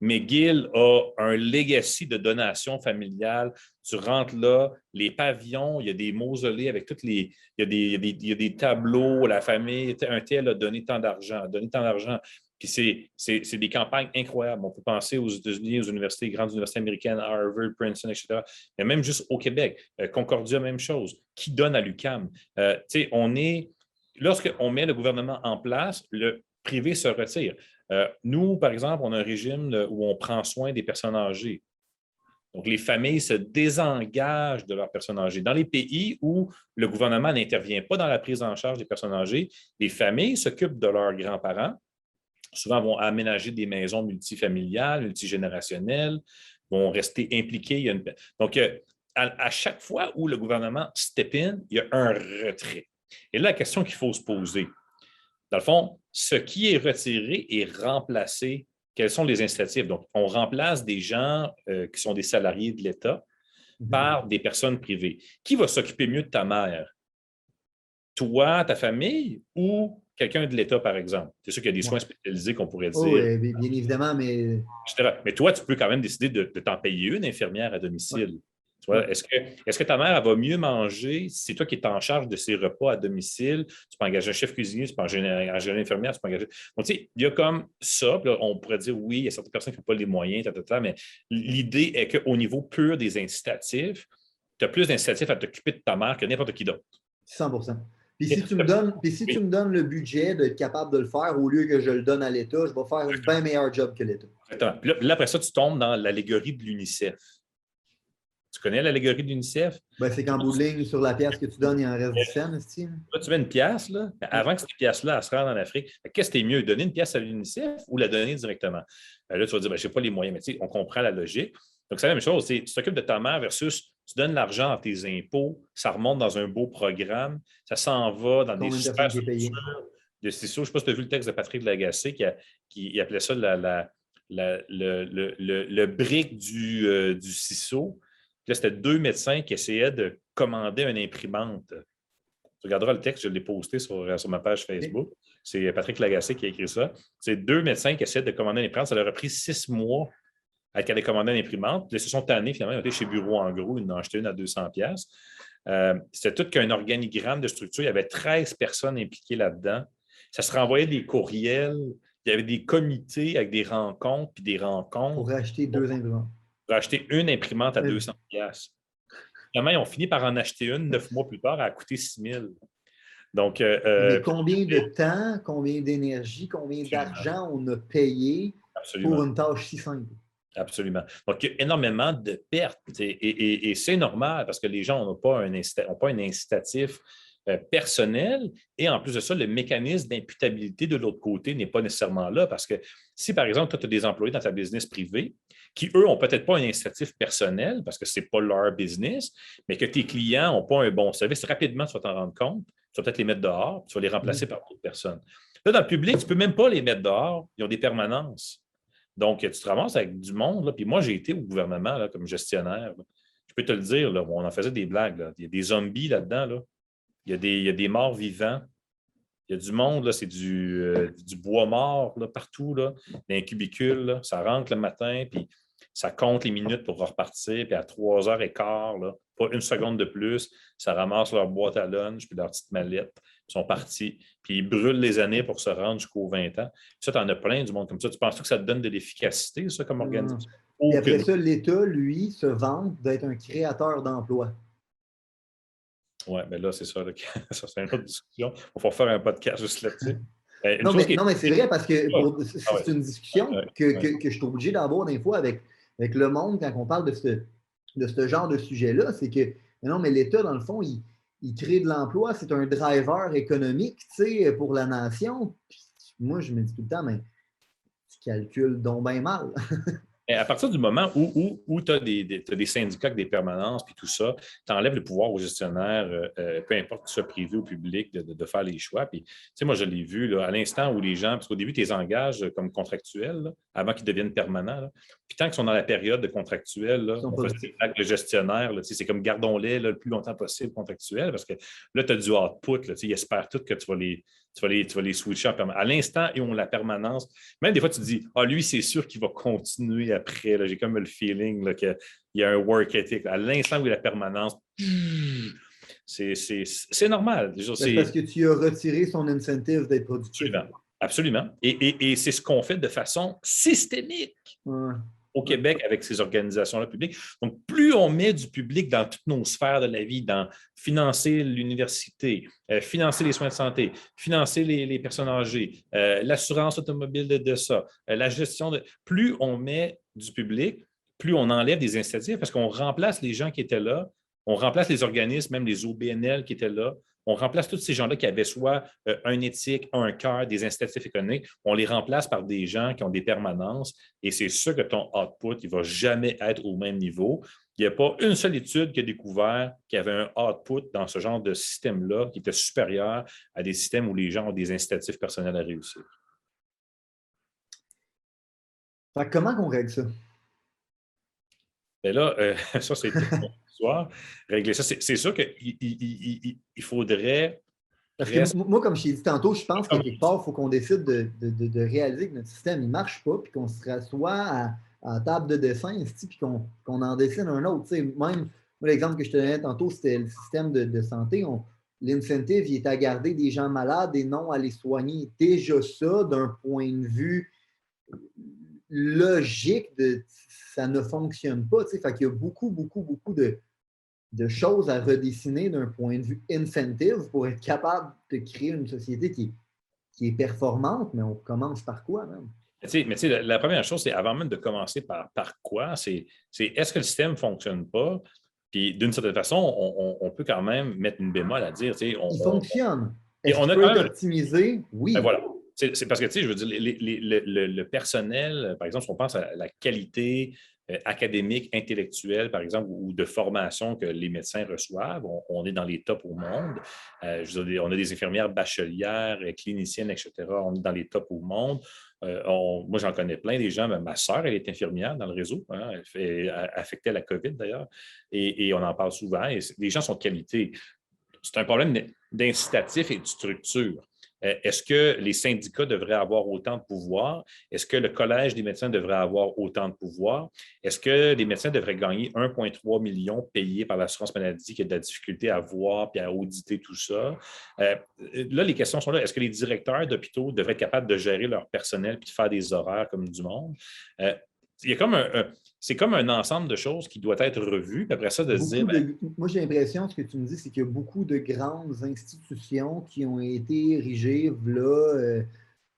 McGill a un legacy de donations familiales. Tu rentres là, les pavillons, il y a des mausolées avec toutes les. Il y a des tableaux, la famille, un tel a donné tant d'argent, Puis c'est des campagnes incroyables. On peut penser aux États-Unis, aux universités, grandes universités américaines, Harvard, Princeton, etc. Mais même juste au Québec, Concordia, même chose. Qui donne à l'UQAM? Lorsqu'on met le gouvernement en place, le privé se retire. Nous, par exemple, on a un régime où on prend soin des personnes âgées. Donc, les familles se désengagent de leurs personnes âgées. Dans les pays où le gouvernement n'intervient pas dans la prise en charge des personnes âgées, les familles s'occupent de leurs grands-parents, souvent vont aménager des maisons multifamiliales, multigénérationnelles, vont rester impliquées. Donc, à chaque fois où le gouvernement step in, il y a un retrait. Et là, la question qu'il faut se poser, dans le fond, ce qui est retiré est remplacé. Quels sont les incitatifs? Donc, on remplace des gens qui sont des salariés de l'État par des personnes privées. Qui va s'occuper mieux de ta mère? Toi, ta famille ou quelqu'un de l'État, par exemple? C'est sûr qu'il y a des soins spécialisés qu'on pourrait dire. Oui, bien évidemment, mais... etc. Mais toi, tu peux quand même décider de t'en payer une infirmière à domicile. Tu vois, est-ce que ta mère elle va mieux manger si c'est toi qui es en charge de ses repas à domicile? Tu peux engager un chef cuisinier, tu peux engager une infirmière, tu peux engager. Donc, tu sais, il y a comme ça. Puis là, on pourrait dire oui, il y a certaines personnes qui n'ont pas les moyens, mais l'idée est qu'au niveau pur des incitatifs, tu as plus d'incitatifs à t'occuper de ta mère que n'importe qui d'autre. 100%. Puis si tu me donnes le budget d'être capable de le faire, au lieu que je le donne à l'État, je vais faire un bien meilleur job que l'État. Exactement. Puis là, après ça, tu tombes dans l'allégorie de l'UNICEF. Tu connais l'allégorie de l'UNICEF? Ben, c'est qu'en bout de ligne, sur la pièce que tu donnes, il en reste 10 cents. Là, tu mets une pièce, là, mais avant que cette pièce-là se rende en Afrique, qu'est-ce qui est mieux, donner une pièce à l'UNICEF ou la donner directement? Là, tu vas dire, je n'ai pas les moyens, mais tu sais, on comprend la logique. Donc, c'est la même chose. Tu t'occupes de ta mère versus tu donnes l'argent à tes impôts, ça remonte dans un beau programme, ça s'en va dans des super structures de CISO. Je ne sais pas si tu as vu le texte de Patrick Lagacé qui appelait ça le brick du CISO. Là, c'était 2 médecins qui essayaient de commander une imprimante. Tu regarderas le texte, je l'ai posté sur ma page Facebook. C'est Patrick Lagacé qui a écrit ça. C'est 2 médecins qui essaient de commander une imprimante. Ça leur a pris 6 mois à aller commander une imprimante. Puis, ils se sont tannés, finalement, ils ont été chez Bureau en gros, ils en ont acheté une à 200$. C'était tout qu'un organigramme de structure. Il y avait 13 personnes impliquées là-dedans. Ça se renvoyait des courriels. Il y avait des comités avec des rencontres, puis des rencontres. Pour acheter 2 imprimantes. Pour acheter une imprimante à 200$. Finalement, ils ont fini par en acheter une 9 mois plus tard, elle a coûté 6 000. Donc, mais combien de temps, combien d'énergie, combien d'argent on a payé pour une tâche si simple? Absolument. Donc, il y a énormément de pertes. Et c'est normal parce que les gens n'ont pas un incitatif personnel. Et en plus de ça, le mécanisme d'imputabilité de l'autre côté n'est pas nécessairement là parce que si, par exemple, tu as des employés dans ta business privée qui, eux, n'ont peut-être pas un incitatif personnel parce que ce n'est pas leur business, mais que tes clients n'ont pas un bon service, rapidement, tu vas t'en rendre compte. Tu vas peut-être les mettre dehors, tu vas les remplacer par d'autres personnes. Là, dans le public, tu ne peux même pas les mettre dehors. Ils ont des permanences. Donc, tu te ramasses avec du monde. Là. Puis moi, j'ai été au gouvernement là, comme gestionnaire. Là. Je peux te le dire, là, on en faisait des blagues. Là. Il y a des zombies là-dedans. Là. Il y a des morts vivants. Il y a du monde, là, c'est du bois mort là, partout, là, dans un cubicule. Là. Ça rentre le matin, puis ça compte les minutes pour repartir. Puis à 3h15, là, pas une seconde de plus, ça ramasse leur boîte à lunch puis leur petite mallette. Ils sont partis. Puis ils brûlent les années pour se rendre jusqu'aux 20 ans. Puis ça, tu en as plein du monde comme ça. Tu penses que ça te donne de l'efficacité, ça, comme organisation? Et après ça, l'État, lui, se vante d'être un créateur d'emplois. Oui, mais là, c'est ça. Ça, c'est une autre discussion. Il faut faire un podcast juste là-dessus. Non, mais c'est vrai parce que c'est une discussion que je suis obligé d'avoir des fois avec le monde quand on parle de ce genre de sujet-là. C'est que, non, mais l'État, dans le fond, il crée de l'emploi. C'est un driver économique, tu sais, pour la nation. Puis, moi, je me dis tout le temps, mais tu calcules donc bien mal. À partir du moment où tu as des syndicats avec des permanences puis tout ça, tu enlèves le pouvoir aux gestionnaires, peu importe que ce soit privé ou public, de faire les choix. Puis, tu sais, moi, je l'ai vu là, à l'instant où les gens, parce qu'au début, tu les engages comme contractuels là, avant qu'ils deviennent permanents. Là. Puis, tant qu'ils sont dans la période de contractuel, là, on fait des actes de gestionnaire. Là, c'est comme gardons-les là, le plus longtemps possible contractuels parce que là, tu as du output. Là, ils espèrent tout que tu vas les switcher en permanence. À l'instant, ils ont la permanence. Même des fois, tu te dis, lui, c'est sûr qu'il va continuer après. Là. J'ai comme le feeling qu'il y a un work ethic. À l'instant où il y a la permanence, c'est normal. C'est parce que tu as retiré son incentive d'être productif. Absolument. Et c'est ce qu'on fait de façon systémique. Au Québec avec ces organisations-là publiques. Donc, plus on met du public dans toutes nos sphères de la vie, dans financer l'université, financer les soins de santé, financer les personnes âgées, l'assurance automobile de ça, la gestion de... Plus on met du public, plus on enlève des incitatifs, parce qu'on remplace les gens qui étaient là, on remplace les organismes, même les OBNL qui étaient là, on remplace tous ces gens-là qui avaient soit un éthique, un cœur, des incitatifs économiques, on les remplace par des gens qui ont des permanences et c'est sûr que ton output, il ne va jamais être au même niveau. Il n'y a pas une seule étude qui a découvert qu'il y avait un output dans ce genre de système-là qui était supérieur à des systèmes où les gens ont des incitatifs personnels à réussir. Fait que comment on règle ça? Mais là, ça, c'est toute une autre histoire. Régler ça, c'est sûr qu'il faudrait Parce que moi, comme je t'ai dit tantôt, je pense que comme quelque part, il faut qu'on décide de réaliser que notre système ne marche pas, puis qu'on se rassoit à la table de dessin, puis qu'on en dessine un autre. Tu sais, même, moi, l'exemple que je te donnais tantôt, c'était le système de santé. L'incentive, il est à garder des gens malades et non à les soigner. Déjà ça, d'un point de vue logique, ça ne fonctionne pas. Tu sais, fait qu'il y a beaucoup de choses à redessiner d'un point de vue incentive pour être capable de créer une société qui est performante, mais on commence par quoi, même? Mais tu sais, la première chose, c'est avant même de commencer par quoi, c'est est-ce que le système ne fonctionne pas? Puis d'une certaine façon, on peut quand même mettre une bémol à dire, tu sais, Il fonctionne. et Est-ce on qu'il a peut quand être même. optimisé? Oui. Ben voilà. C'est parce que, tu sais, je veux dire, le personnel, par exemple, si on pense à la qualité académique, intellectuelle, par exemple, ou de formation que les médecins reçoivent, on est dans les tops au monde. Je veux dire, on a des infirmières bachelières, cliniciennes, etc. On est dans les tops au monde. Moi, j'en connais plein des gens. Ma sœur, elle est infirmière dans le réseau. Hein, elle affectée à la COVID, d'ailleurs. Et on en parle souvent. Et les gens sont de qualité. C'est un problème d'incitatif et de structure. Est-ce que les syndicats devraient avoir autant de pouvoir? Est-ce que le Collège des médecins devrait avoir autant de pouvoir? Est-ce que les médecins devraient gagner 1,3 million payés par l'assurance maladie qui a de la difficulté à voir et à auditer tout ça? Là, les questions sont là. Est-ce que les directeurs d'hôpitaux devraient être capables de gérer leur personnel et de faire des horaires comme du monde? Il y a comme c'est comme un ensemble de choses qui doit être revu. Puis après ça, de se dire, moi, j'ai l'impression, ce que tu me dis, c'est qu'il y a beaucoup de grandes institutions qui ont été érigées là,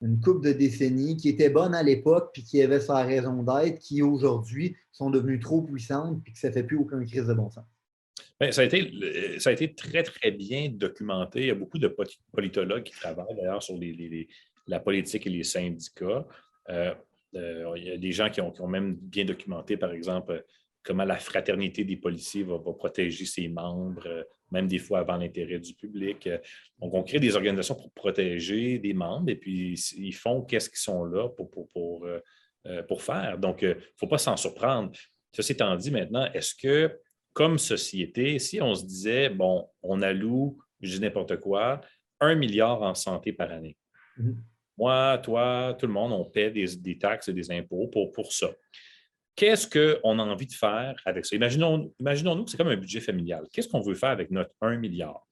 une couple de décennies, qui étaient bonnes à l'époque, puis qui avaient sa raison d'être, qui aujourd'hui sont devenues trop puissantes, puis que ça ne fait plus aucun crise de bon sens. bien, ça a été très, très bien documenté. Il y a beaucoup de politologues qui travaillent d'ailleurs sur la politique et les syndicats. Il y a des gens qui ont même bien documenté, par exemple, comment la fraternité des policiers va protéger ses membres, même des fois avant l'intérêt du public. Donc, on crée des organisations pour protéger des membres et puis ils font qu'est-ce qu'ils sont là pour faire. Donc, il ne faut pas s'en surprendre. Ceci étant dit, maintenant, est-ce que, comme société, si on se disait, bon, on alloue, je dis n'importe quoi, 1 milliard en santé par année. Mm-hmm. Moi, toi, tout le monde, on paie des taxes et des impôts pour ça. Qu'est-ce qu'on a envie de faire avec ça? Imaginons-nous que c'est comme un budget familial. Qu'est-ce qu'on veut faire avec notre 1 milliard?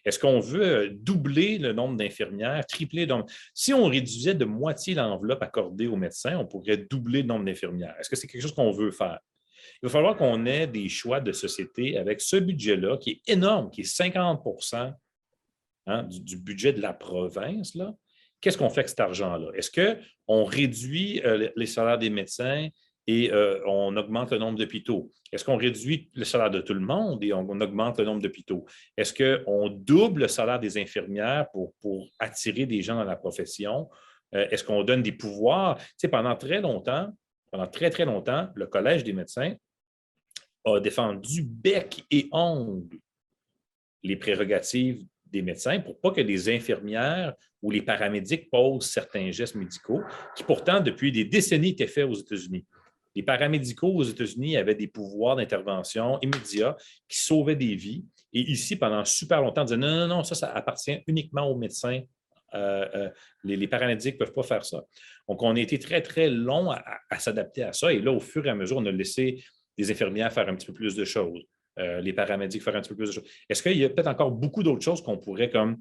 Est-ce qu'on veut doubler le nombre d'infirmières, tripler le nombre? Si on réduisait de moitié l'enveloppe accordée aux médecins, on pourrait doubler le nombre d'infirmières. Est-ce que c'est quelque chose qu'on veut faire? Il va falloir qu'on ait des choix de société avec ce budget-là qui est énorme, qui est 50 du budget de la province. Là. Qu'est-ce qu'on fait avec cet argent-là? Est-ce qu'on réduit les salaires des médecins et on augmente le nombre d'hôpitaux? Est-ce qu'on réduit le salaire de tout le monde et on augmente le nombre d'hôpitaux? Est-ce qu'on double le salaire des infirmières pour attirer des gens dans la profession? Est-ce qu'on donne des pouvoirs? Tu sais, pendant très très longtemps, le Collège des médecins a défendu bec et ongle les prérogatives des médecins pour pas que les infirmières ou les paramédics posent certains gestes médicaux qui pourtant, depuis des décennies, étaient faits aux États-Unis. Les paramédicaux aux États-Unis avaient des pouvoirs d'intervention immédiats qui sauvaient des vies. Et ici, pendant super longtemps, on disait non, non, non, ça appartient uniquement aux médecins. Les paramédics ne peuvent pas faire ça. Donc, on a été très, très long à s'adapter à ça. Et là, au fur et à mesure, on a laissé les infirmières faire un petit peu plus de choses. Les paramédics faire un petit peu plus de choses. Est-ce qu'il y a peut-être encore beaucoup d'autres choses qu'on pourrait comme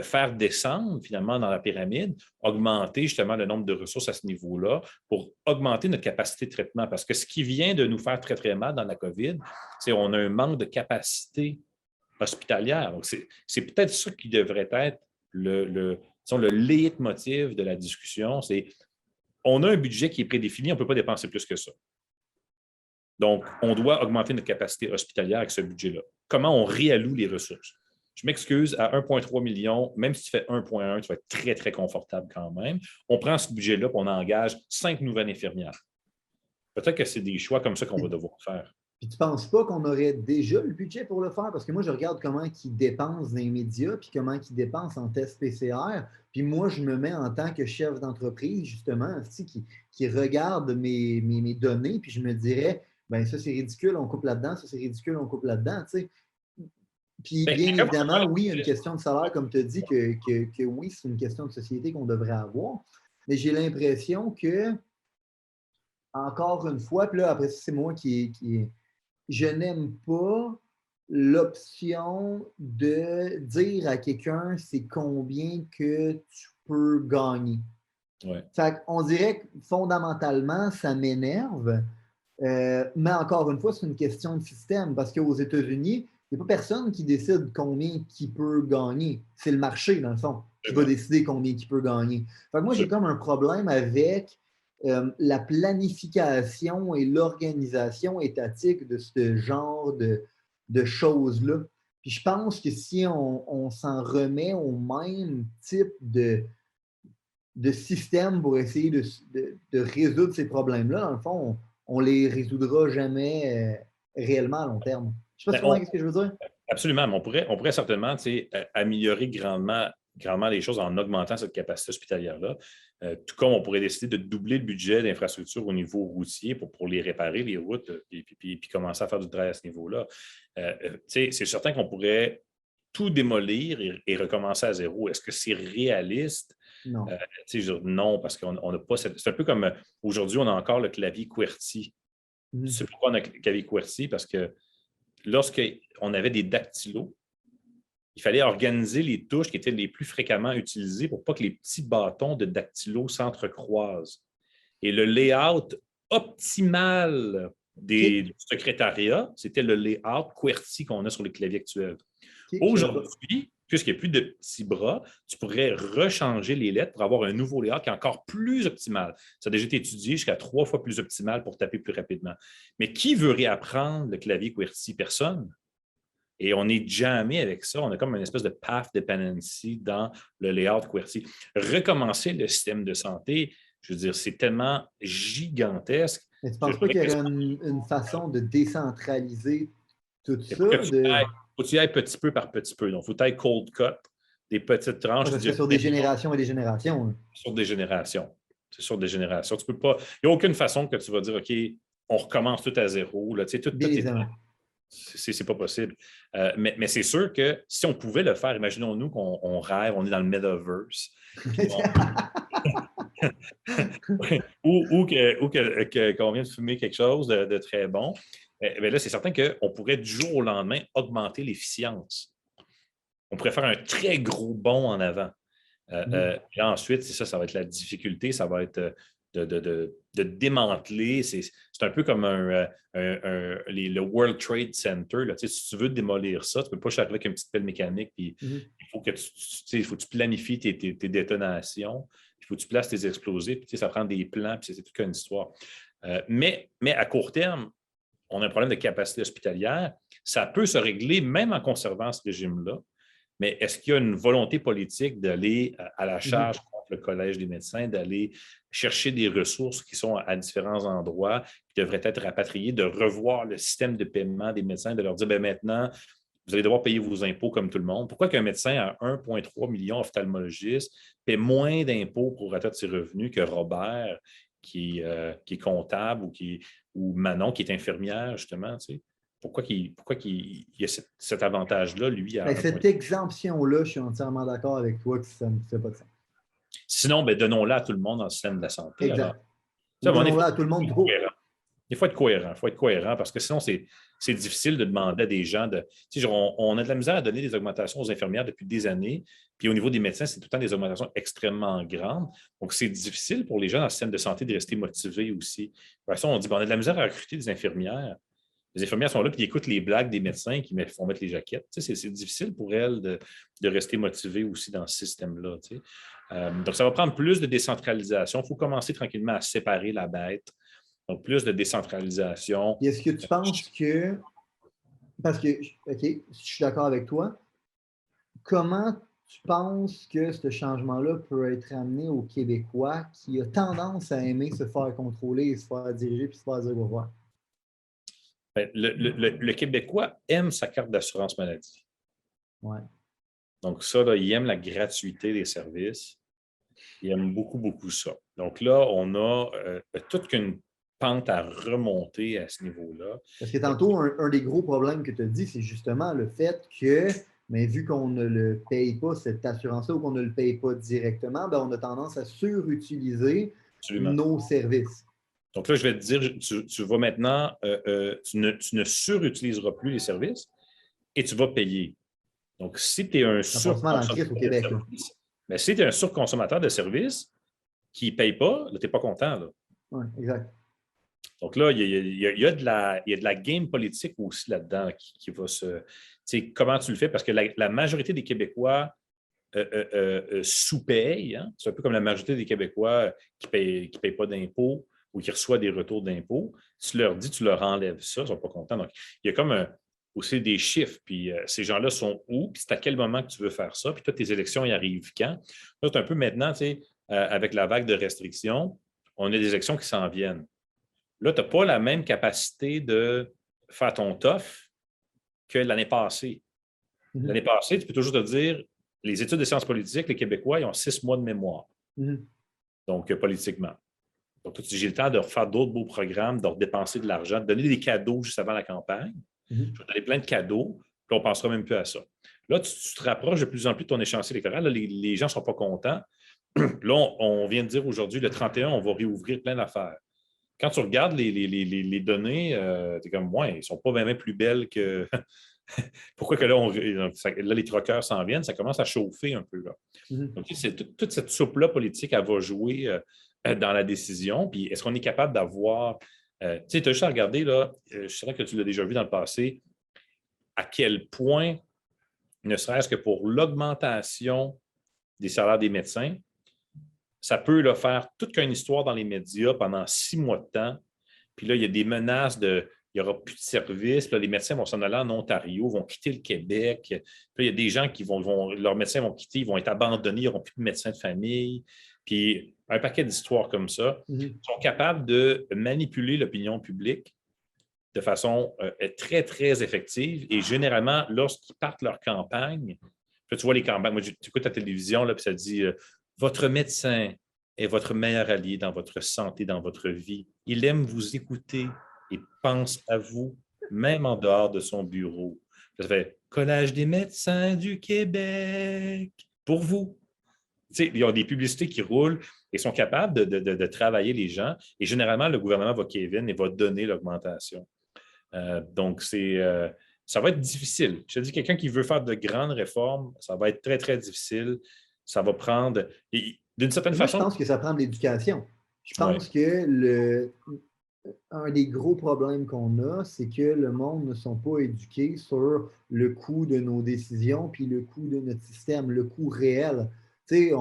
faire descendre finalement dans la pyramide, augmenter justement le nombre de ressources à ce niveau-là pour augmenter notre capacité de traitement? Parce que ce qui vient de nous faire très, très mal dans la COVID, c'est qu'on a un manque de capacité hospitalière. Donc, c'est peut-être ça qui devrait être le leitmotiv de la discussion. C'est on a un budget qui est prédéfini, on ne peut pas dépenser plus que ça. Donc, on doit augmenter notre capacité hospitalière avec ce budget-là. Comment on réalloue les ressources? Je m'excuse, à 1,3 million, même si tu fais 1,1, tu vas être très, très confortable quand même. On prend ce budget-là et on engage 5 nouvelles infirmières. Peut-être que c'est des choix comme ça qu'on va devoir faire. Puis tu ne penses pas qu'on aurait déjà le budget pour le faire? Parce que moi, je regarde comment ils dépensent dans les médias, puis comment ils dépensent en tests PCR. Puis moi, je me mets en tant que chef d'entreprise, justement, qui regarde mes données, puis je me dirais, ben ça, c'est ridicule, on coupe là-dedans, ça, c'est ridicule, on coupe là-dedans, tu sais. Puis bien évidemment, oui, il y a une question de salaire, comme tu as dit, que oui, c'est une question de société qu'on devrait avoir. Mais j'ai l'impression que, encore une fois, puis là, après, c'est moi je n'aime pas l'option de dire à quelqu'un c'est combien que tu peux gagner. Ouais. Fait qu'on dirait que fondamentalement, ça m'énerve. Mais encore une fois, c'est une question de système parce qu'aux États-Unis, il n'y a pas personne qui décide combien qui peut gagner. C'est le marché, dans le fond, qui va décider combien qui peut gagner. Fait que moi, j'ai comme un problème avec la planification et l'organisation étatique de ce genre de choses-là. Puis je pense que si on s'en remet au même type de système pour essayer de résoudre ces problèmes-là, dans le fond, on ne les résoudra jamais réellement à long terme. Je ne sais pas si tu comprends ce que je veux dire. Absolument, mais on pourrait certainement améliorer grandement les choses en augmentant cette capacité hospitalière-là. Tout comme on pourrait décider de doubler le budget d'infrastructure au niveau routier pour les réparer, les routes, puis commencer à faire du travail à ce niveau-là. C'est certain qu'on pourrait tout démolir et recommencer à zéro. Est-ce que c'est réaliste? Non. Non, parce qu'on n'a pas cette... C'est un peu comme aujourd'hui, on a encore le clavier QWERTY. Tu sais pourquoi on a le clavier QWERTY? Parce que lorsqu'on avait des dactylos, il fallait organiser les touches qui étaient les plus fréquemment utilisées pour pas que les petits bâtons de dactylo s'entrecroisent. Et le layout optimal du secrétariat, c'était le layout QWERTY qu'on a sur les claviers actuels. Aujourd'hui, puisqu'il n'y a plus de petits bras, tu pourrais rechanger les lettres pour avoir un nouveau layout qui est encore plus optimal. Ça a déjà été étudié jusqu'à 3 fois plus optimal pour taper plus rapidement. Mais qui veut réapprendre le clavier QWERTY? Personne. Et on n'est jamais avec ça. On a comme une espèce de path dependency dans le layout QWERTY. Recommencer le système de santé, je veux dire, c'est tellement gigantesque. Mais tu ne penses pas qu'il y aurait une façon de décentraliser tout ça? Faut que tu y ailles petit peu par petit peu. Donc, il faut que tu ailles cold cut, des petites tranches. C'est sur des générations et des générations. Hein. Sur des générations. C'est sur des générations. Tu peux pas. Il n'y a aucune façon que tu vas dire, OK, on recommence tout à zéro. Là, c'est pas possible. Mais c'est sûr que si on pouvait le faire, imaginons-nous qu'on rêve, on est dans le metaverse. ou qu'on vient de fumer quelque chose de très bon. Bien là, c'est certain qu'on pourrait du jour au lendemain augmenter l'efficience. On pourrait faire un très gros bond en avant. Et ensuite, c'est ça va être la difficulté, ça va être de démanteler. C'est un peu comme le World Trade Center. Là. Si tu veux démolir ça, tu ne peux pas arriver avec une petite pelle mécanique. Puis il faut que tu planifies tes détonations. Il faut que tu places tes explosifs. Puis, ça prend des plans. Puis c'est toute une histoire. Mais à court terme, on a un problème de capacité hospitalière. Ça peut se régler même en conservant ce régime-là. Mais est-ce qu'il y a une volonté politique d'aller à la charge contre le Collège des médecins, d'aller chercher des ressources qui sont à différents endroits, qui devraient être rapatriées, de revoir le système de paiement des médecins, de leur dire, bien maintenant, vous allez devoir payer vos impôts comme tout le monde. Pourquoi qu'un médecin à 1,3 million ophtalmologiste paie moins d'impôts pour de ses revenus que Robert, qui est comptable, ou Manon, qui est infirmière, justement, tu sais? Pourquoi il y a cet avantage-là, lui? Cette exemption-là, je suis entièrement d'accord avec toi que ça ne fait pas de sens. Sinon, donnons-la à tout le monde dans le système de la santé. Exact. Donnons-la à tout le monde. Il faut être cohérent. Il faut être cohérent parce que sinon, c'est difficile de demander à des gens de. On a de la misère à donner des augmentations aux infirmières depuis des années. Puis au niveau des médecins, c'est tout le temps des augmentations extrêmement grandes. Donc, c'est difficile pour les gens dans le système de santé de rester motivés aussi. De toute façon, on dit on a de la misère à recruter des infirmières. Les infirmières sont là et ils écoutent les blagues des médecins qui font mettre les jaquettes. C'est difficile pour elles de rester motivées aussi dans ce système-là. Donc, ça va prendre plus de décentralisation. Il faut commencer tranquillement à séparer la bête. Donc, plus de décentralisation. Et est-ce que tu penses que, parce que, OK, je suis d'accord avec toi, comment tu penses que ce changement-là peut être amené aux Québécois qui a tendance à aimer se faire contrôler et se faire diriger puis se faire dire au revoir? Ben, le Québécois aime sa carte d'assurance maladie. Ouais. Donc, ça, là, il aime la gratuité des services. Il aime beaucoup, beaucoup ça. Donc là, on a toute qu'une pente à remonter à ce niveau-là. Parce que tantôt, un des gros problèmes que tu as dit, c'est justement le fait que, mais vu qu'on ne le paye pas, cette assurance-là, ou qu'on ne le paye pas directement, ben, on a tendance à surutiliser Absolument. nos services. Donc là, je vais te dire, tu vas maintenant, tu ne surutiliseras plus les services et tu vas payer. Donc, si tu es un surconsommateur au Québec, de services, mais si tu es un surconsommateur de services qui ne paye pas, tu n'es pas content. Oui, exact. Donc là, il y a de la game politique aussi là-dedans qui va se. Tu sais, comment tu le fais? Parce que la majorité des Québécois sous-payent. Hein? C'est un peu comme la majorité des Québécois qui ne payent pas d'impôts ou qui reçoivent des retours d'impôts. Tu leur dis, tu leur enlèves ça, ils ne sont pas contents. Donc, il y a comme aussi des chiffres. Puis ces gens-là sont où? Puis c'est à quel moment que tu veux faire ça? Puis toi, tes élections, y arrivent quand? Là, c'est un peu maintenant, tu sais, avec la vague de restrictions, on a des élections qui s'en viennent. Là, tu n'as pas la même capacité de faire ton tough que l'année passée. Mm-hmm. L'année passée, tu peux toujours te dire, les études de sciences politiques, les Québécois, ils ont 6 mois de mémoire. Mm-hmm. Donc, politiquement. Donc, j'ai le temps de refaire d'autres beaux programmes, de redépenser de l'argent, de donner des cadeaux juste avant la campagne. Mm-hmm. Je vais donner plein de cadeaux, puis on ne pensera même plus à ça. Là, tu te rapproches de plus en plus de ton échéancier électoral. Là, les gens ne sont pas contents. Là, on vient de dire aujourd'hui, le 31, on va réouvrir plein d'affaires. Quand tu regardes les données, tu es comme, ouais, ils ne sont pas vraiment plus belles que. Pourquoi que là, les troqueurs s'en viennent, ça commence à chauffer un peu. Là. Mm-hmm. Donc, toute cette soupe-là politique, elle va jouer dans la décision. Puis, est-ce qu'on est capable d'avoir. Tu sais, tu as juste à regarder, là, je sais que tu l'as déjà vu dans le passé, à quel point, ne serait-ce que pour l'augmentation des salaires des médecins, ça peut là, faire toute qu'une histoire dans les médias pendant 6 mois de temps. Puis là, il y a des menaces il n'y aura plus de services. Puis là, les médecins vont s'en aller en Ontario, vont quitter le Québec. Puis là, il y a des gens qui leurs médecins vont quitter, ils vont être abandonnés, ils n'auront plus de médecins de famille. Puis un paquet d'histoires comme ça sont capables de manipuler l'opinion publique de façon très, très effective. Et généralement, lorsqu'ils partent leur campagne, puis tu vois les campagnes, moi, tu écoutes la télévision, là, puis ça dit votre médecin est votre meilleur allié dans votre santé, dans votre vie. Il aime vous écouter et pense à vous, même en dehors de son bureau. Ça fait Collège des médecins du Québec pour vous. Tu sais, ils ont des publicités qui roulent et sont capables de travailler les gens. Et généralement, le gouvernement va Kevin et va donner l'augmentation. Donc, ça va être difficile. Je te dis, quelqu'un qui veut faire de grandes réformes, ça va être très, très difficile. Ça va prendre. D'une certaine façon. Je pense que ça prend de l'éducation. Je pense que un des gros problèmes qu'on a, c'est que le monde ne sont pas éduqués sur le coût de nos décisions puis le coût de notre système, le coût réel. Tu sais,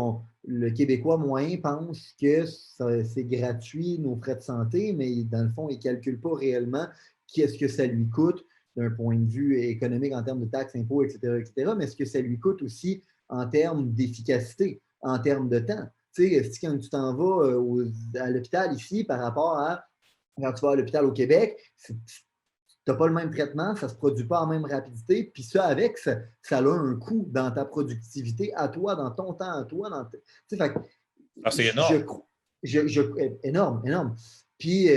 le Québécois moyen pense que c'est gratuit, nos frais de santé, mais dans le fond, il ne calcule pas réellement qu'est-ce que ça lui coûte d'un point de vue économique en termes de taxes, impôts, etc., mais ce que ça lui coûte aussi en termes d'efficacité, en termes de temps. Tu sais, quand tu t'en vas à l'hôpital ici par rapport à quand tu vas à l'hôpital au Québec, tu n'as pas le même traitement, ça ne se produit pas en même rapidité, puis ça, avec, ça a un coût dans ta productivité à toi, dans ton temps à toi. C'est énorme. Énorme, énorme. Puis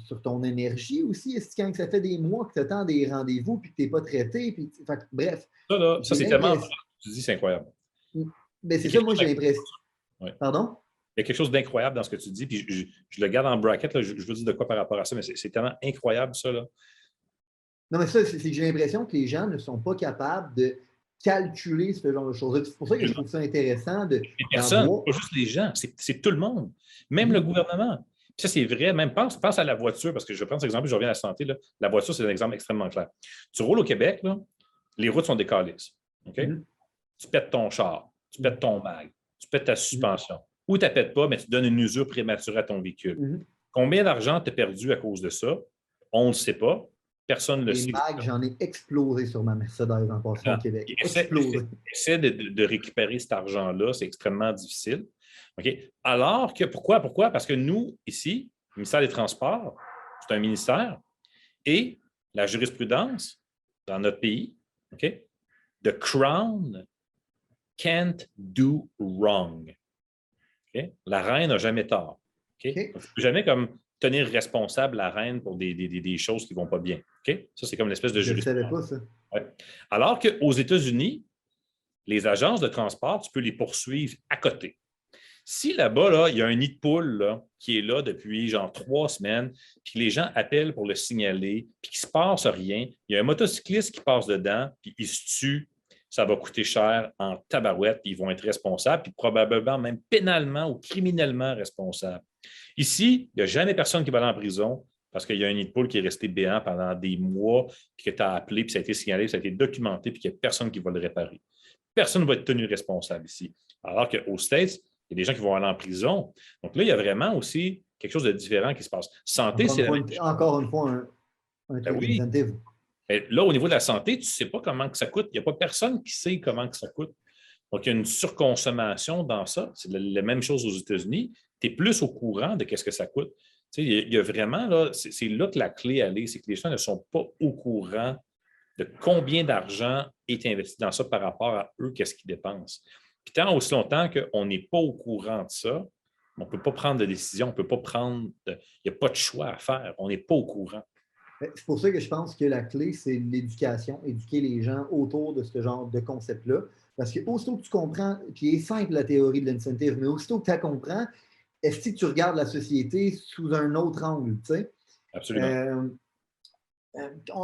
sur ton énergie aussi, est-ce que quand ça fait des mois que tu attends des rendez-vous puis que tu n'es pas traité, puis, bref. Ça c'est tellement. Tu dis, c'est incroyable. Mais c'est ça, moi, j'ai l'impression. Ouais. Pardon? Il y a quelque chose d'incroyable dans ce que tu dis, puis je le garde en bracket, là, je veux dire de quoi par rapport à ça, mais c'est tellement incroyable, ça. Là. Non, mais ça, c'est que j'ai l'impression que les gens ne sont pas capables de calculer ce genre de choses. C'est pour ça que je trouve ça intéressant de. Personne, pas juste les gens, c'est tout le monde, même le gouvernement. Puis ça, c'est vrai, même pense à la voiture, parce que je prends cet exemple, je reviens à la santé. Là. La voiture, c'est un exemple extrêmement clair. Tu roules au Québec, là, les routes sont des calices. OK? Tu pètes ton char, tu pètes ton mag, tu pètes ta suspension. Ou tu ne pètes pas, mais tu donnes une usure prématurée à ton véhicule. Combien d'argent tu as perdu à cause de ça? On ne le sait pas. Personne ne le Les sait. mags, j'en ai explosé sur ma Mercedes en passant au Québec. Explosé. Essaie de récupérer cet argent-là, c'est extrêmement difficile. Okay? Alors que, pourquoi? Parce que nous, ici, le ministère des Transports, c'est un ministère, et la jurisprudence dans notre pays, okay? The Crown can't do wrong. Okay? La reine n'a jamais tort. Okay? Okay. Il ne faut jamais comme tenir responsable la reine pour des choses qui ne vont pas bien. Okay? Ça, c'est comme une espèce de jurisprudence. Je ne savais pas ça. Ouais. Alors qu'aux États-Unis, les agences de transport, tu peux les poursuivre à côté. Si là-bas, là, il y a un nid de poule là, qui est là depuis genre 3 semaines, puis que les gens appellent pour le signaler, puis qu'il ne se passe rien, il y a un motocycliste qui passe dedans, puis il se tue, ça va coûter cher en tabarouette, puis ils vont être responsables, puis probablement même pénalement ou criminellement responsables. Ici, il n'y a jamais personne qui va aller en prison parce qu'il y a un nid de poule qui est resté béant pendant des mois, puis que tu as appelé, puis ça a été signalé, puis ça a été documenté, puis qu'il n'y a personne qui va le réparer. Personne ne va être tenu responsable ici. Alors qu'aux States, il y a des gens qui vont aller en prison. Donc là, il y a vraiment aussi quelque chose de différent qui se passe. Santé, c'est encore une fois un truc d'incentive. Mais là, au niveau de la santé, tu ne sais pas comment que ça coûte. Il n'y a pas personne qui sait comment que ça coûte. Donc, il y a une surconsommation dans ça. C'est la même chose aux États-Unis. Tu es plus au courant de ce que ça coûte. Tu sais, il y a vraiment, là, c'est là que la clé elle est, c'est que les gens ne sont pas au courant de combien d'argent est investi dans ça par rapport à eux, qu'est-ce qu'ils dépensent. Puis tant aussi longtemps qu'on n'est pas au courant de ça, on ne peut pas prendre de décision, on ne peut pas prendre il n'y a pas de choix à faire, on n'est pas au courant. C'est pour ça que je pense que la clé, c'est l'éducation, éduquer les gens autour de ce genre de concept-là. Parce que aussitôt que tu comprends, puis il est simple la théorie de l'incentive, mais aussitôt que tu la comprends, est-ce que tu regardes la société sous un autre angle, tu sais? Absolument.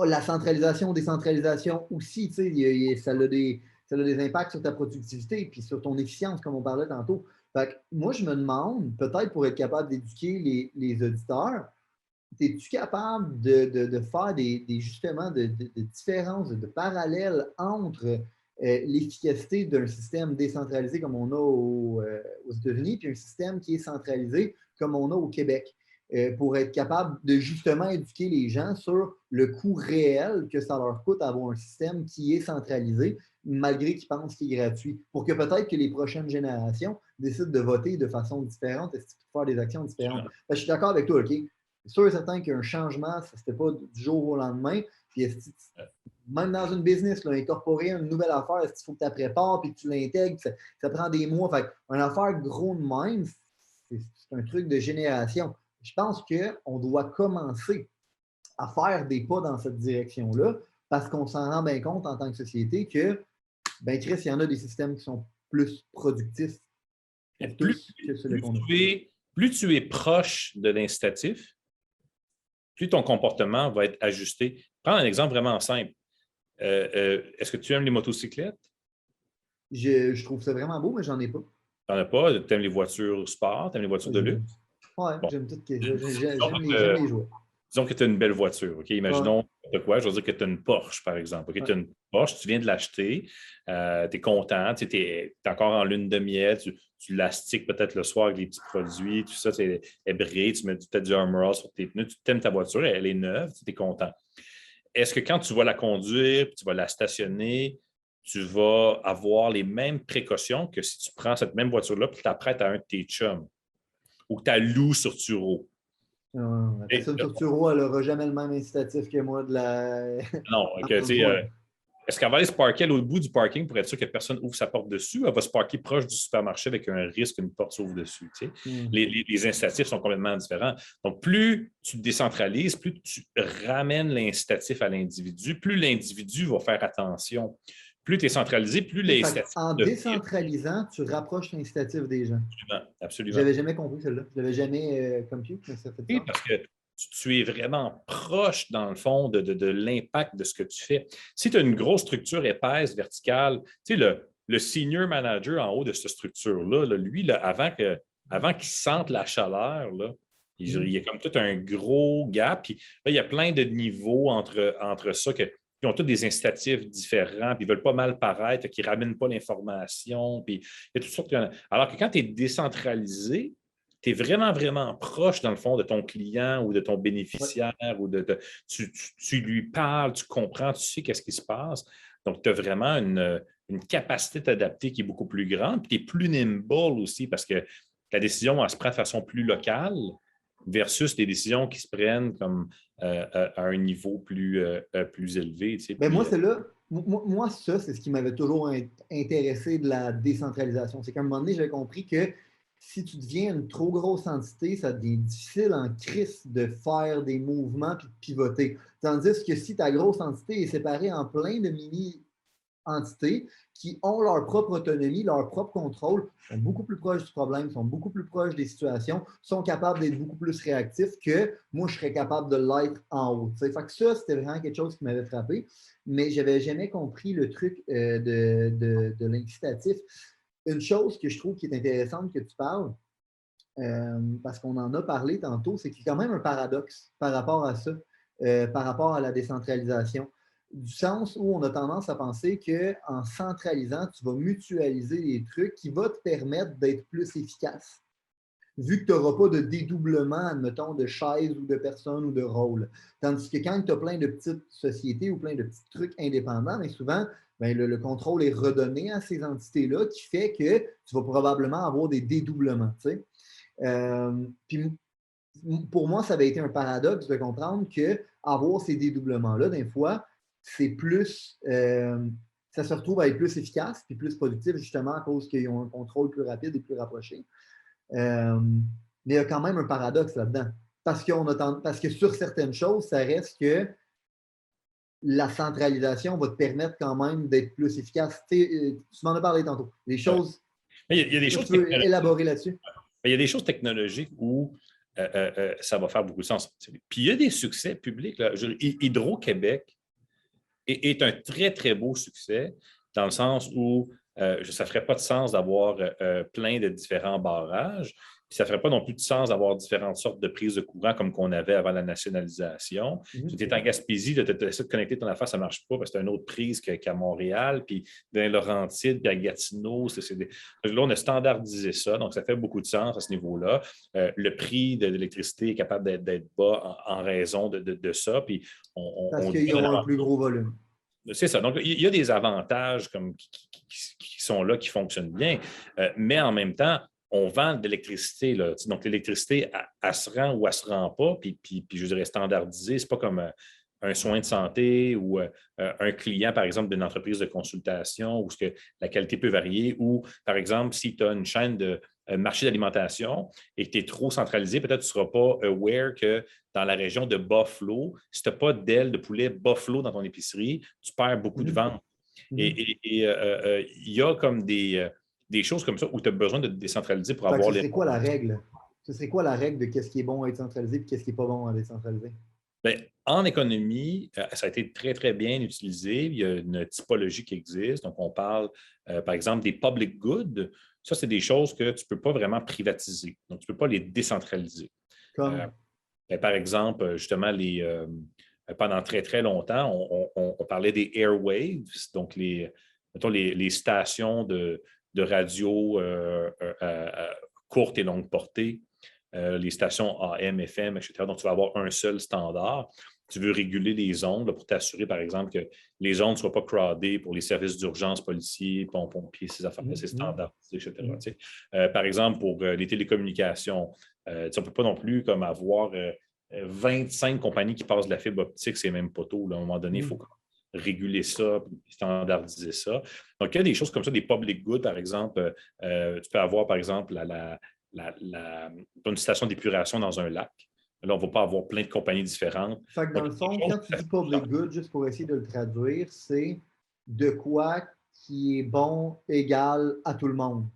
La centralisation, décentralisation aussi, tu sais, ça a des impacts sur ta productivité et puis sur ton efficience, comme on parlait tantôt. Fait que moi, je me demande, peut-être pour être capable d'éduquer les auditeurs, es-tu capable de faire justement de différences, de parallèles entre l'efficacité d'un système décentralisé comme on a aux États-Unis puis un système qui est centralisé comme on a au Québec? Pour être capable de justement éduquer les gens sur le coût réel que ça leur coûte d'avoir un système qui est centralisé, malgré qu'ils pensent qu'il est gratuit, pour que peut-être que les prochaines générations décident de voter de façon différente et de faire des actions différentes. Je suis d'accord avec toi, OK? C'est sûr et certain qu'un changement, ce n'était pas du jour au lendemain. Puis même dans une business, là, incorporer une nouvelle affaire, il faut que tu la prépares et que tu l'intègres, ça prend des mois. Fait une affaire gros de même, c'est un truc de génération. Je pense qu'on doit commencer à faire des pas dans cette direction-là parce qu'on s'en rend bien compte en tant que société que, ben Chris, il y en a des systèmes qui sont plus productifs. Plus tu es proche de l'incitatif, plus ton comportement va être ajusté. Prends un exemple vraiment simple. Est-ce que tu aimes les motocyclettes? Je trouve ça vraiment beau, mais j'en ai pas. Tu n'en as pas? Tu aimes les voitures sport? Tu aimes les voitures de luxe? Oui, bon. J'aime les jouets. Disons que tu as une belle voiture. Okay? Imaginons quoi? Je veux dire que tu as une Porsche, par exemple. Okay? Tu as une Porsche, tu viens de l'acheter, tu es content, tu es encore en lune de miel, tu l'astiques peut-être le soir avec des petits produits, tout ça, tu es brillé, tu mets peut-être du Armor All sur tes pneus, tu aimes ta voiture, elle est neuve, tu es content. Est-ce que quand tu vas la conduire, tu vas la stationner, tu vas avoir les mêmes précautions que si tu prends cette même voiture-là et tu t'apprêtes à un de tes chums ou que tu la loues sur Turo? La personne sur Turo, elle n'aura jamais le même incitatif que moi de la. Non, est-ce qu'elle va aller se parker à l'autre bout du parking pour être sûr que personne ouvre sa porte dessus? Elle va se parker proche du supermarché avec un risque qu'une porte s'ouvre dessus. Tu sais? Les incitatifs sont complètement différents. Donc, plus tu décentralises, plus tu ramènes l'incitatif à l'individu, plus l'individu va faire attention. Plus tu es centralisé, plus l'incitatif. En décentralisant, tu rapproches l'incitatif des gens. Absolument. Je n'avais jamais compris celle-là. Je ne l'avais jamais compris, mais ça fait oui, parce que tu es vraiment proche, dans le fond, de l'impact de ce que tu fais. Si tu as une grosse structure épaisse, verticale, tu sais, le senior manager en haut de cette structure-là, lui, là, avant qu'il sente la chaleur, là, il y a comme tout un gros gap. Puis là, il y a plein de niveaux entre ça qui ont tous des incitatifs différents, puis ils veulent pas mal paraître, qui ne ramènent pas l'information. Puis il y a toutes sortes Alors que quand tu es décentralisé, tu es vraiment, vraiment proche, dans le fond, de ton client ou de ton Ouais. bénéficiaire, ou tu lui parles, tu comprends, tu sais qu'est-ce qui se passe. Donc, tu as vraiment une capacité de t'adapter qui est beaucoup plus grande, puis tu es plus nimble aussi parce que la décision, elle se prend de façon plus locale versus des décisions qui se prennent comme à un niveau plus élevé. Tu sais, Ben puis, moi, c'est là. Moi, ça, c'est ce qui m'avait toujours intéressé de la décentralisation. C'est qu'à un moment donné, j'ai compris que si tu deviens une trop grosse entité, ça devient difficile en crise de faire des mouvements puis de pivoter. Tandis que si ta grosse entité est séparée en plein de mini entités qui ont leur propre autonomie, leur propre contrôle, sont beaucoup plus proches du problème, sont beaucoup plus proches des situations, sont capables d'être beaucoup plus réactifs que moi, je serais capable de l'être en haut. Fait que ça, c'était vraiment quelque chose qui m'avait frappé, mais je n'avais jamais compris le truc de l'incitatif. Une chose que je trouve qui est intéressante que tu parles, parce qu'on en a parlé tantôt, c'est qu'il y a quand même un paradoxe par rapport à ça, par rapport à la décentralisation. Du sens où on a tendance à penser qu'en centralisant, tu vas mutualiser les trucs qui vont te permettre d'être plus efficace, vu que tu n'auras pas de dédoublement, admettons, de chaises ou de personnes ou de rôles. Tandis que quand tu as plein de petites sociétés ou plein de petits trucs indépendants, mais souvent, ben, le contrôle est redonné à ces entités-là, qui fait que tu vas probablement avoir des dédoublements. Tu sais. Puis pour moi, ça avait été un paradoxe de comprendre qu'avoir ces dédoublements-là, des fois, c'est plus. Ça se retrouve à être plus efficace puis plus productif, justement, à cause qu'ils ont un contrôle plus rapide et plus rapproché. Mais il y a quand même un paradoxe là-dedans. Parce que sur certaines choses, ça reste que la centralisation va te permettre quand même d'être plus efficace. Tu m'en as parlé tantôt. Les ouais. choses. Mais il y a des Est-ce que choses tu peux technologiques. élaborer là-dessus? Il y a des choses technologiques où ça va faire beaucoup de sens. Puis il y a des succès publics. Là. Hydro-Québec est un très, très beau succès dans le sens où ça ne ferait pas de sens d'avoir plein de différents barrages. Puis ça ne ferait pas non plus de sens d'avoir différentes sortes de prises de courant comme qu'on avait avant la nationalisation. Tu es en Gaspésie, tu essaies de connecter ton affaire, ça ne marche pas parce que c'est une autre prise qu'à Montréal, puis dans Laurentides, puis à Gatineau. Là, on a standardisé ça, donc ça fait beaucoup de sens à ce niveau-là. Le prix de l'électricité est capable d'être bas en raison de ça. Puis Parce qu'ils ont un plus gros volume. C'est ça. Donc, il y a des avantages qui sont là, qui fonctionnent bien, mais en même temps, on vend de l'électricité. Là. Donc, l'électricité, elle se rend ou elle ne se rend pas, puis je dirais standardisé. Ce n'est pas comme un soin de santé ou un client, par exemple, d'une entreprise de consultation où la qualité peut varier, ou, par exemple, si tu as une chaîne de marché d'alimentation et que tu es trop centralisé, peut-être que tu ne seras pas aware que dans la région de Buffalo, si tu n'as pas d'aile de poulet Buffalo dans ton épicerie, tu perds beaucoup de ventes. Et il y a comme des choses comme ça où tu as besoin de décentraliser pour avoir les. C'est quoi la règle? Ce serait quoi la règle de qu'est-ce qui est bon à être centralisé et qu'est-ce qui n'est pas bon à décentraliser? Bien, en économie, ça a été très, très bien utilisé. Il y a une typologie qui existe. Donc, on parle, par exemple, des public goods. Ça, c'est des choses que tu ne peux pas vraiment privatiser. Donc, tu ne peux pas les décentraliser. Comme? Bien, par exemple, justement, pendant très, très longtemps, on parlait des airwaves, donc mettons, les stations de radio courtes et longues portées, les stations AM, FM, etc. Donc, tu vas avoir un seul standard. Tu veux réguler les ondes pour t'assurer, par exemple, que les ondes ne soient pas crowdées pour les services d'urgence, policiers, pompiers, ces affaires-là, c'est standardisé, etc. Par exemple, pour les télécommunications, on ne peut pas non plus comme avoir 25 compagnies qui passent de la fibre optique, c'est même poteau. Là. À un moment donné, il faut réguler ça, standardiser ça. Donc, il y a des choses comme ça, des public goods, par exemple. Tu peux avoir, par exemple, une station d'épuration dans un lac. Là, on ne va pas avoir plein de compagnies différentes. Fait que dans le fond, quand tu dis public good, juste pour essayer de le traduire, c'est de quoi qui est bon égal à tout le monde.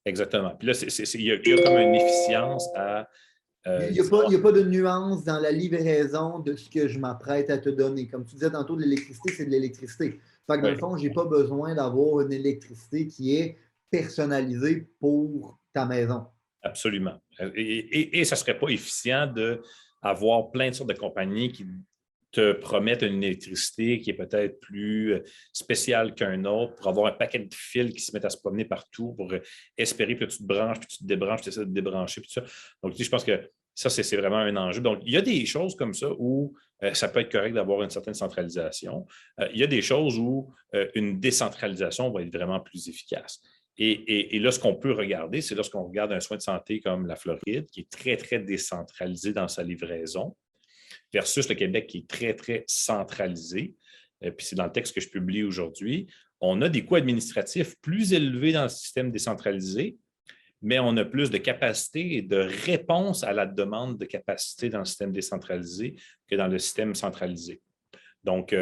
Exactement. Puis là, il y a comme une efficience à... il n'y a pas de nuance dans la livraison de ce que je m'apprête à te donner. Comme tu disais tantôt, de l'électricité, c'est de l'électricité. Fait que dans le fond, je n'ai pas besoin d'avoir une électricité qui est personnalisée pour ta maison. Absolument. Et ça ne serait pas efficient d'avoir plein de sortes de compagnies te promettent une électricité qui est peut-être plus spéciale qu'un autre, pour avoir un paquet de fils qui se mettent à se promener partout, pour espérer que tu te branches, puis tu te débranches, tu essaies de te débrancher, puis tout ça. Donc, je pense que ça, c'est vraiment un enjeu. Donc, il y a des choses comme ça où ça peut être correct d'avoir une certaine centralisation. Il y a des choses où une décentralisation va être vraiment plus efficace. Et là, ce qu'on peut regarder, c'est lorsqu'on regarde un soin de santé comme la Floride, qui est très, très décentralisé dans sa livraison, versus le Québec qui est très, très centralisé. Puis c'est dans le texte que je publie aujourd'hui. On a des coûts administratifs plus élevés dans le système décentralisé, mais on a plus de capacité et de réponse à la demande de capacité dans le système décentralisé que dans le système centralisé. Donc,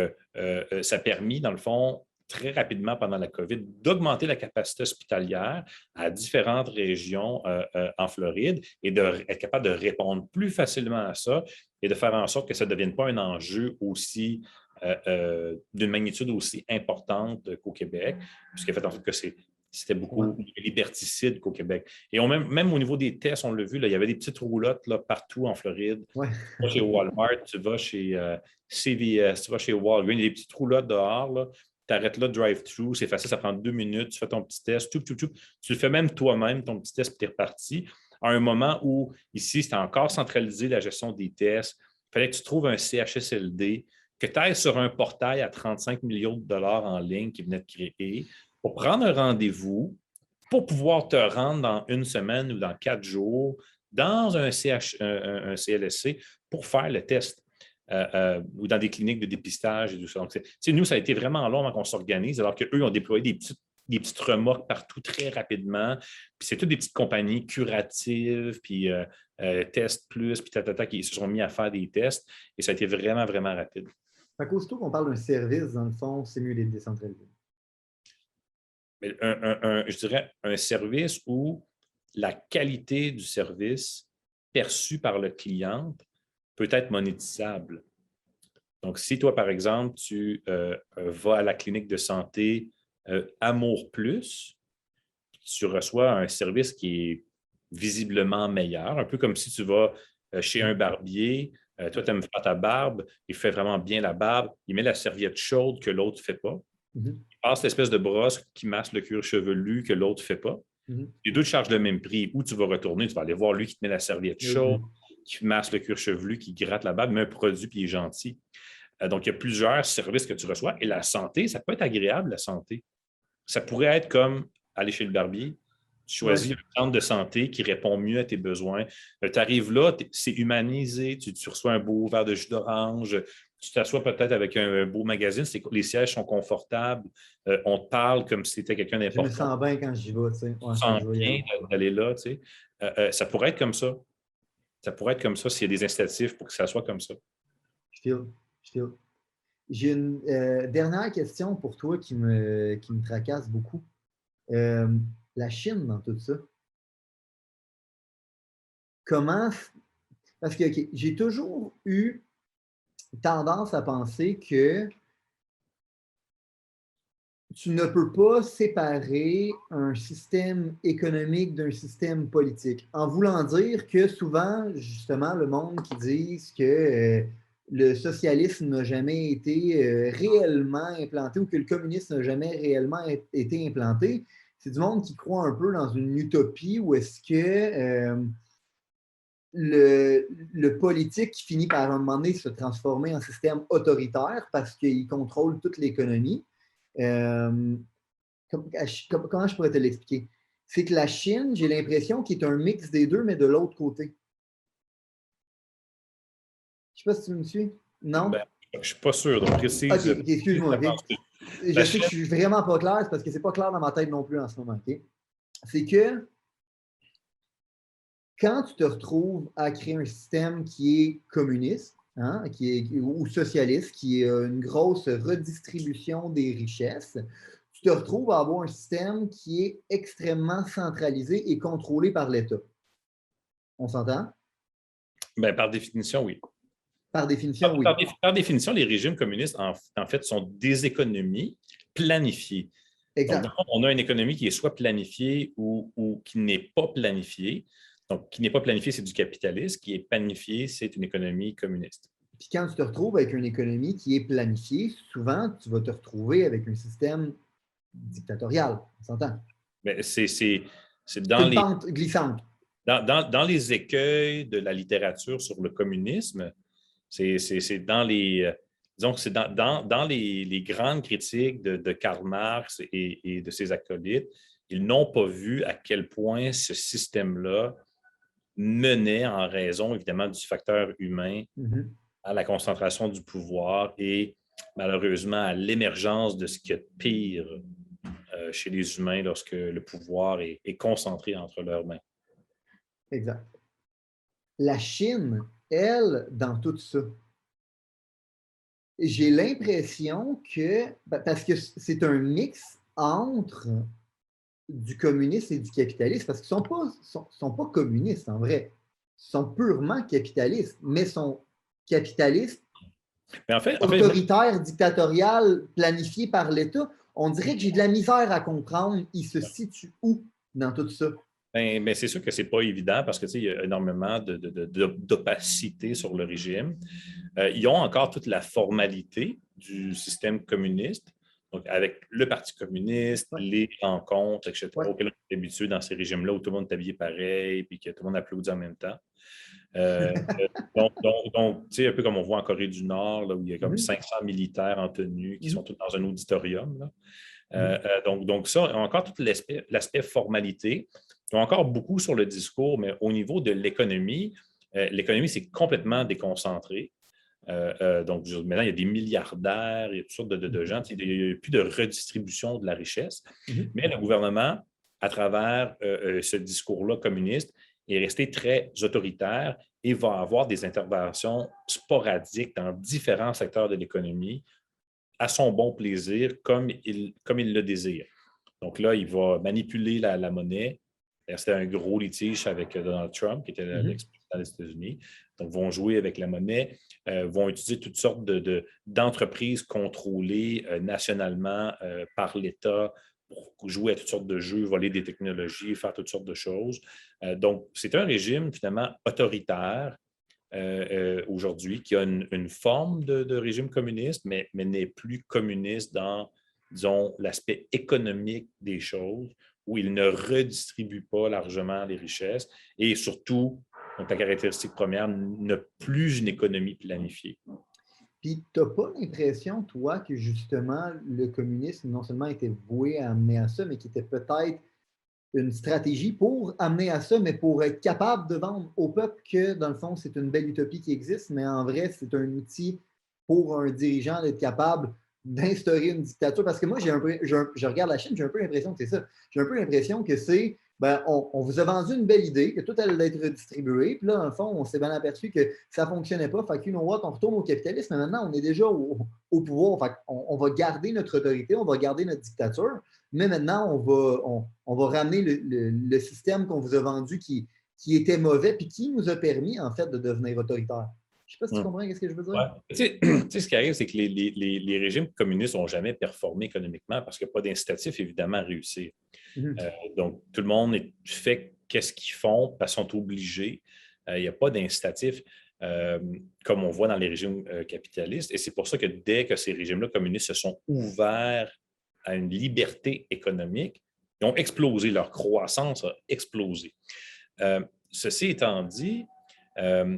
ça a permis, dans le fond, très rapidement pendant la COVID, d'augmenter la capacité hospitalière à différentes régions en Floride et d'être capable de répondre plus facilement à ça et de faire en sorte que ça ne devienne pas un enjeu aussi d'une magnitude aussi importante qu'au Québec, puisqu'il a fait en sorte que c'était beaucoup liberticide qu'au Québec. Et même au niveau des tests, on l'a vu, là, il y avait des petites roulottes là, partout en Floride. Ouais. Tu vas chez Walmart, tu vas chez CVS, tu vas chez Walgreens, il y a des petites roulottes dehors. Là. Tu arrêtes là, drive-thru, c'est facile, ça prend 2 minutes, tu fais ton petit test, tu le fais même toi-même, ton petit test, puis tu es reparti. À un moment où, ici, c'était encore centralisé, la gestion des tests, il fallait que tu trouves un CHSLD, que tu ailles sur un portail à 35 millions de dollars en ligne qui venait de créer, pour prendre un rendez-vous, pour pouvoir te rendre dans 1 semaine ou dans 4 jours dans un CLSC pour faire le test. Ou dans des cliniques de dépistage et tout ça. Donc, nous, ça a été vraiment long avant qu'on s'organise, alors qu'eux ont déployé des petites remorques partout très rapidement. Puis c'est toutes des petites compagnies curatives, puis Test Plus, puis qui se sont mis à faire des tests. Et ça a été vraiment, vraiment rapide. Fait qu'aussitôt qu'on parle d'un service, dans le fond, c'est mieux d'être décentralisé. Mais je dirais un service où la qualité du service perçue par le client peut être monétisable. Donc, si toi, par exemple, tu vas à la clinique de santé Amour Plus, tu reçois un service qui est visiblement meilleur, un peu comme si tu vas chez un barbier, toi, tu aimes faire ta barbe, il fait vraiment bien la barbe, il met la serviette chaude que l'autre ne fait pas, il passe l'espèce de brosse qui masse le cuir chevelu que l'autre ne fait pas. Les deux te chargent le même prix. Où tu vas retourner, tu vas aller voir lui qui te met la serviette chaude, qui masse le cuir chevelu, qui gratte la barbe, met un produit puis il est gentil. Donc, il y a plusieurs services que tu reçois. Et la santé, ça peut être agréable, la santé. Ça pourrait être comme aller chez le barbier. Tu choisis un centre de santé qui répond mieux à tes besoins. Tu arrives là, c'est humanisé, tu reçois un beau verre de jus d'orange, tu t'assois peut-être avec un beau magazine, les sièges sont confortables, on te parle comme si c'était quelqu'un d'important. Je me sens bien quand j'y vais, tu sais. Tu te sens bien d'aller là, tu sais. Ça pourrait être comme ça. Ça pourrait être comme ça s'il y a des incitatifs pour que ça soit comme ça. Je file. J'ai une dernière question pour toi qui me tracasse beaucoup. La Chine dans tout ça. Comment... Parce que j'ai toujours eu tendance à penser que tu ne peux pas séparer un système économique d'un système politique. En voulant dire que souvent, justement, le monde qui dit que le socialisme n'a jamais été réellement implanté ou que le communisme n'a jamais réellement été implanté, c'est du monde qui croit un peu dans une utopie où est-ce que le politique finit par un moment donné se transformer en système autoritaire parce qu'il contrôle toute l'économie. Comment je pourrais te l'expliquer? C'est que la Chine, j'ai l'impression qu'il est un mix des deux, mais de l'autre côté. Je ne sais pas si tu me suis. Non? Ben, je ne suis pas sûr. Donc, précise. OK, excuse-moi. Okay. Je sais que je suis vraiment pas clair, c'est parce que ce n'est pas clair dans ma tête non plus en ce moment. Okay? C'est que quand tu te retrouves à créer un système qui est communiste, hein, ou socialiste, qui est une grosse redistribution des richesses, tu te retrouves à avoir un système qui est extrêmement centralisé et contrôlé par l'État. On s'entend? Ben, par définition, oui. Par définition, oui. Par définition, les régimes communistes, en fait, sont des économies planifiées. Exact. Donc, on a une économie qui est soit planifiée ou qui n'est pas planifiée. Donc, qui n'est pas planifiée, c'est du capitalisme. Qui est planifié, c'est une économie communiste. Puis quand tu te retrouves avec une économie qui est planifiée, souvent, tu vas te retrouver avec un système dictatorial. On s'entend? Mais c'est C'est dans une les, pente glissante. dans les écueils de la littérature sur le communisme, c'est dans les, disons que c'est dans les grandes critiques de Karl Marx et de ses acolytes, ils n'ont pas vu à quel point ce système-là menait, en raison évidemment du facteur humain, Mhm. à la concentration du pouvoir et malheureusement à l'émergence de ce qu'il y a de pire chez les humains lorsque le pouvoir est concentré entre leurs mains. Exact. La Chine, elle, dans tout ça, j'ai l'impression que, parce que c'est un mix entre du communisme et du capitalisme, parce qu'ils ne sont pas communistes en vrai. Ils sont purement capitalistes, mais sont capitalistes Mais moi, autoritaire, dictatorial, planifié par l'État. On dirait que j'ai de la misère à comprendre, il se situe où dans tout ça? ben, c'est sûr que ce n'est pas évident parce que il y a énormément d'opacité sur le régime. Ils ont encore toute la formalité du système communiste, donc avec le Parti communiste, Ouais, les rencontres, etc., ouais. auxquelles on est habitué dans ces régimes-là où tout le monde est habillé pareil et que tout le monde applaudit en même temps. Donc, tu sais, un peu comme on voit en Corée du Nord, là, où il y a comme Mhm, 500 militaires en tenue qui mhm, sont tous dans un auditorium. Là. mhm. Donc ça, encore tout l'aspect formalité. Ils ont encore beaucoup sur le discours, mais au niveau de l'économie, c'est complètement déconcentré. Donc, maintenant, il y a des milliardaires, il y a toutes sortes de gens. Il n'y a plus de redistribution de la richesse. Mhm. Mais le gouvernement, à travers ce discours-là communiste, est resté très autoritaire et va avoir des interventions sporadiques dans différents secteurs de l'économie à son bon plaisir, comme il le désire. Donc là, il va manipuler la monnaie. C'était un gros litige avec Donald Trump, qui était Mhm. l'ex-président des États-Unis. Donc, vont jouer avec la monnaie, vont utiliser toutes sortes d'entreprises contrôlées nationalement par l'État pour jouer à toutes sortes de jeux, voler des technologies, faire toutes sortes de choses. Donc, c'est un régime finalement autoritaire aujourd'hui, qui a une forme de régime communiste, mais n'est plus communiste dans, disons, l'aspect économique des choses, où il ne redistribue pas largement les richesses et surtout, donc la caractéristique première, n'a plus une économie planifiée. Puis, tu n'as pas l'impression, toi, que justement, le communisme non seulement était voué à amener à ça, mais qui était peut-être une stratégie pour amener à ça, mais pour être capable de vendre au peuple que, dans le fond, c'est une belle utopie qui existe, mais en vrai, c'est un outil pour un dirigeant d'être capable d'instaurer une dictature. Parce que moi, je regarde la Chine, j'ai un peu l'impression que c'est ça. J'ai un peu l'impression que c'est, on vous a vendu une belle idée, que tout allait être redistribué, puis là, dans le fond, on s'est bien aperçu que ça ne fonctionnait pas. Fait que, on retourne au capitalisme, mais maintenant, on est déjà au pouvoir. Fait on va garder notre autorité, on va garder notre dictature, mais maintenant, on va ramener le système qu'on vous a vendu qui était mauvais puis qui nous a permis, en fait, de devenir autoritaire. Je ne sais pas si tu Hum. comprends ce que je veux dire. Ouais. Tu sais, ce qui arrive, c'est que les régimes communistes n'ont jamais performé économiquement parce qu'il n'y a pas d'incitatif, évidemment, à réussir. Mhm. Donc, tout le monde fait qu'est-ce qu'ils font parce qu'ils sont obligés. Il n'y a pas d'incitatif comme on voit dans les régimes capitalistes. Et c'est pour ça que dès que ces régimes-là communistes se sont ouverts à une liberté économique, ils ont explosé. Leur croissance a explosé. Ceci étant dit, euh,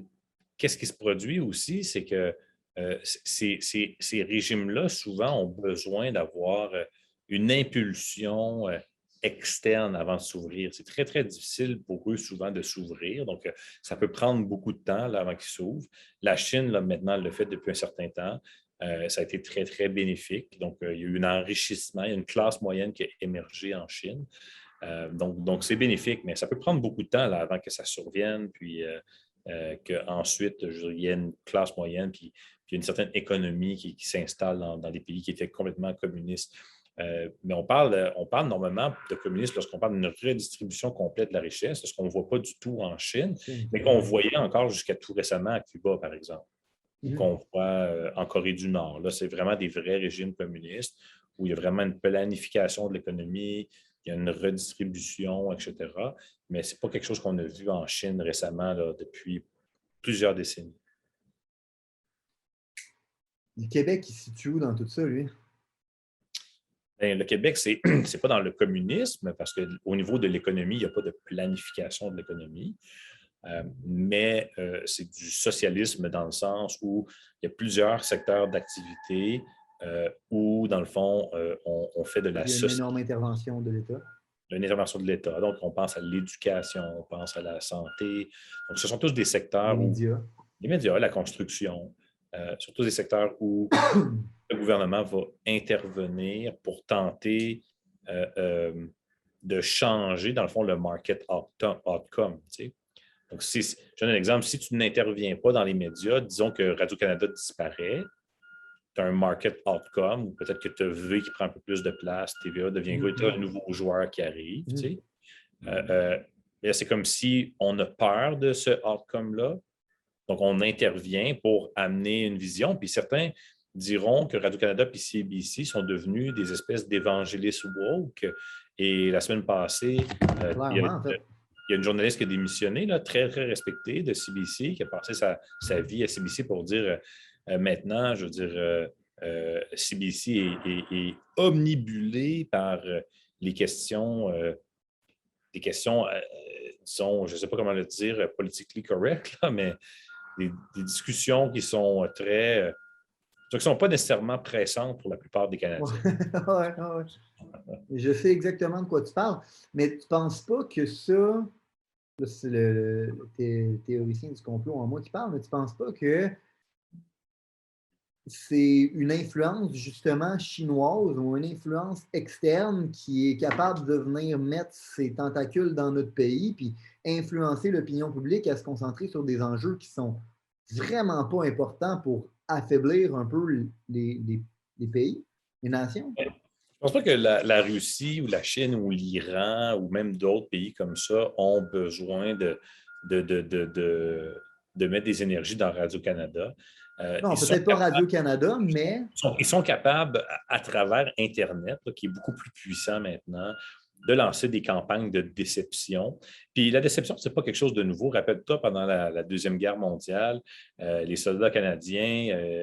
qu'est-ce qui se produit aussi, c'est que ces régimes-là, souvent, ont besoin d'avoir une impulsion externe avant de s'ouvrir. C'est très, très difficile pour eux, souvent, de s'ouvrir. Donc, ça peut prendre beaucoup de temps là, avant qu'ils s'ouvrent. La Chine, là, maintenant, le fait depuis un certain temps. Ça a été très, très bénéfique. Donc, il y a eu un enrichissement, il y a une classe moyenne qui a émergé en Chine. Donc, c'est bénéfique, mais ça peut prendre beaucoup de temps là, avant que ça survienne, puis qu'ensuite, il y ait une classe moyenne, puis une certaine économie qui s'installe dans des pays qui étaient complètement communistes. Mais on parle normalement de communisme lorsqu'on parle d'une redistribution complète de la richesse, ce qu'on ne voit pas du tout en Chine, mais qu'on voyait encore jusqu'à tout récemment à Cuba, par exemple, ou Mhm. qu'on voit en Corée du Nord. Là, c'est vraiment des vrais régimes communistes où il y a vraiment une planification de l'économie, il y a une redistribution, etc. Mais ce n'est pas quelque chose qu'on a vu en Chine récemment, là, depuis plusieurs décennies. Le Québec, il se situe où dans tout ça, lui? Bien, le Québec, c'est n'est pas dans le communisme parce qu'au niveau de l'économie, il n'y a pas de planification de l'économie. Mais c'est du socialisme dans le sens où il y a plusieurs secteurs d'activité où, dans le fond, on fait de la Il y a une énorme intervention de l'État. une intervention de l'État. Donc, on pense à l'éducation, on pense à la santé. Donc, ce sont tous des Les secteurs où médias. les médias, la construction, surtout des secteurs où le gouvernement va intervenir pour tenter de changer, dans le fond, le market outcome. Tu sais. Donc, je donne un exemple. Si tu n'interviens pas dans les médias, disons que Radio-Canada disparaît, tu as un market outcome, ou peut-être que tu as V qui prend un peu plus de place, TVA devient gros, tu as un nouveau joueur qui arrive. Tu sais. C'est comme si on a peur de ce outcome-là. Donc, on intervient pour amener une vision. Puis certains diront que Radio-Canada et CBC sont devenus des espèces d'évangélistes woke. Et la semaine passée, Clairement, en fait. il y a une journaliste qui a démissionné, là, très, très respectée de CBC, qui a passé sa vie à CBC pour dire maintenant, je veux dire, CBC est omnibulé par les questions, disons, je ne sais pas comment le dire, politically correct, là, mais des discussions qui sont qui ne sont pas nécessairement pressantes pour la plupart des Canadiens. Ouais, ouais. Je sais exactement de quoi tu parles, mais tu ne penses pas que ça, là, c'est le théoricien du complot en moi qui parle, mais tu ne penses pas que c'est une influence justement chinoise ou une influence externe qui est capable de venir mettre ses tentacules dans notre pays puis influencer l'opinion publique à se concentrer sur des enjeux qui sont vraiment pas importants pour affaiblir un peu les pays, les nations? Je ne pense pas que la Russie ou la Chine ou l'Iran ou même d'autres pays comme ça ont besoin de mettre des énergies dans Radio-Canada. Non, peut-être pas Radio-Canada, mais... Ils sont capables, à travers Internet, là, qui est beaucoup plus puissant maintenant, de lancer des campagnes de déception. Puis la déception, ce n'est pas quelque chose de nouveau. Rappelle-toi, pendant la Deuxième Guerre mondiale, les soldats canadiens,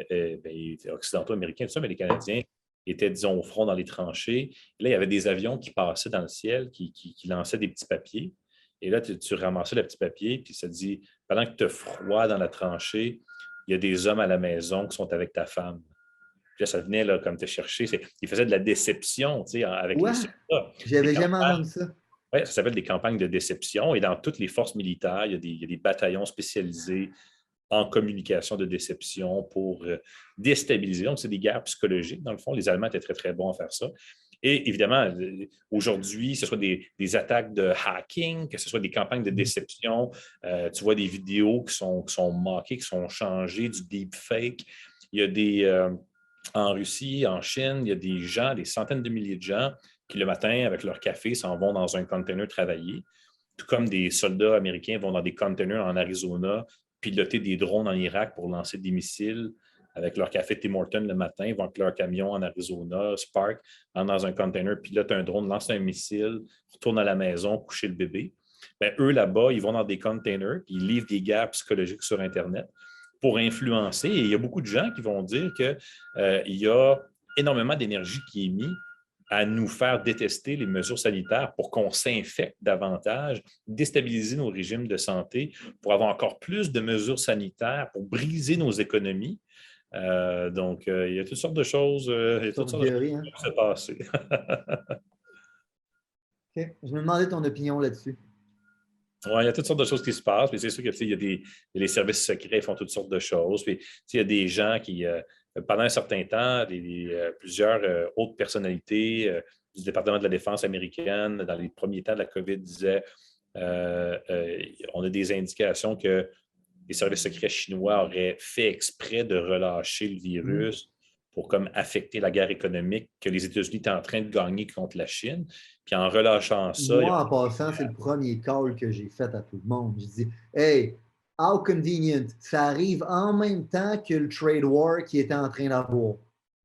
occidentaux, américains, tout ça, mais les Canadiens étaient, disons, au front dans les tranchées. Et là, il y avait des avions qui passaient dans le ciel, qui lançaient des petits papiers. Et là, tu ramassais le petit papier, puis ça dit, pendant que tu as froid dans la tranchée, il y a des hommes à la maison qui sont avec ta femme. Puis là, ça venait là, comme te chercher. Il faisait de la déception, tu sais, avec les soldats. J'avais jamais entendu ça. Oui, ça s'appelle des campagnes de déception. Et dans toutes les forces militaires, il y a des bataillons spécialisés en communication de déception pour déstabiliser. Donc, c'est des guerres psychologiques. Dans le fond, les Allemands étaient très, très bons à faire ça. Et évidemment, aujourd'hui, que ce soit des attaques de hacking, que ce soit des campagnes de déception, tu vois des vidéos qui sont mockées, qui sont changées, du deepfake. Il y a en Russie, en Chine, il y a des gens, des centaines de milliers de gens qui, le matin, avec leur café, s'en vont dans un container travailler, tout comme des soldats américains vont dans des containers en Arizona piloter des drones en Irak pour lancer des missiles avec leur café Tim Hortons le matin, ils vont avec leur camion en Arizona, Spark, dans un container, pilotent un drone, lancent un missile, retournent à la maison, coucher le bébé. Bien, eux, là-bas, ils vont dans des containers, ils livrent des guerres psychologiques sur Internet pour influencer. Et il y a beaucoup de gens qui vont dire qu'il y a énormément d'énergie qui est mise à nous faire détester les mesures sanitaires pour qu'on s'infecte davantage, déstabiliser nos régimes de santé, pour avoir encore plus de mesures sanitaires, pour briser nos économies. Donc, il y a toutes sortes de choses, il y a toutes sortes de choses qui peuvent se passer. Okay. Je me demandais ton opinion là-dessus. Oui, il y a toutes sortes de choses qui se passent, mais c'est sûr qu'il y a les services secrets qui font toutes sortes de choses. Puis, il y a des gens qui, pendant un certain temps, plusieurs hautes personnalités du département de la Défense américaine, dans les premiers temps de la COVID, disaient on a des indications que les services secrets chinois auraient fait exprès de relâcher le virus pour comme affecter la guerre économique que les États-Unis étaient en train de gagner contre la Chine. Puis en relâchant ça... Moi, en passant, c'est le premier call que j'ai fait à tout le monde. Je dis « Hey, how convenient! Ça arrive en même temps que le trade war qui était en train d'avoir. »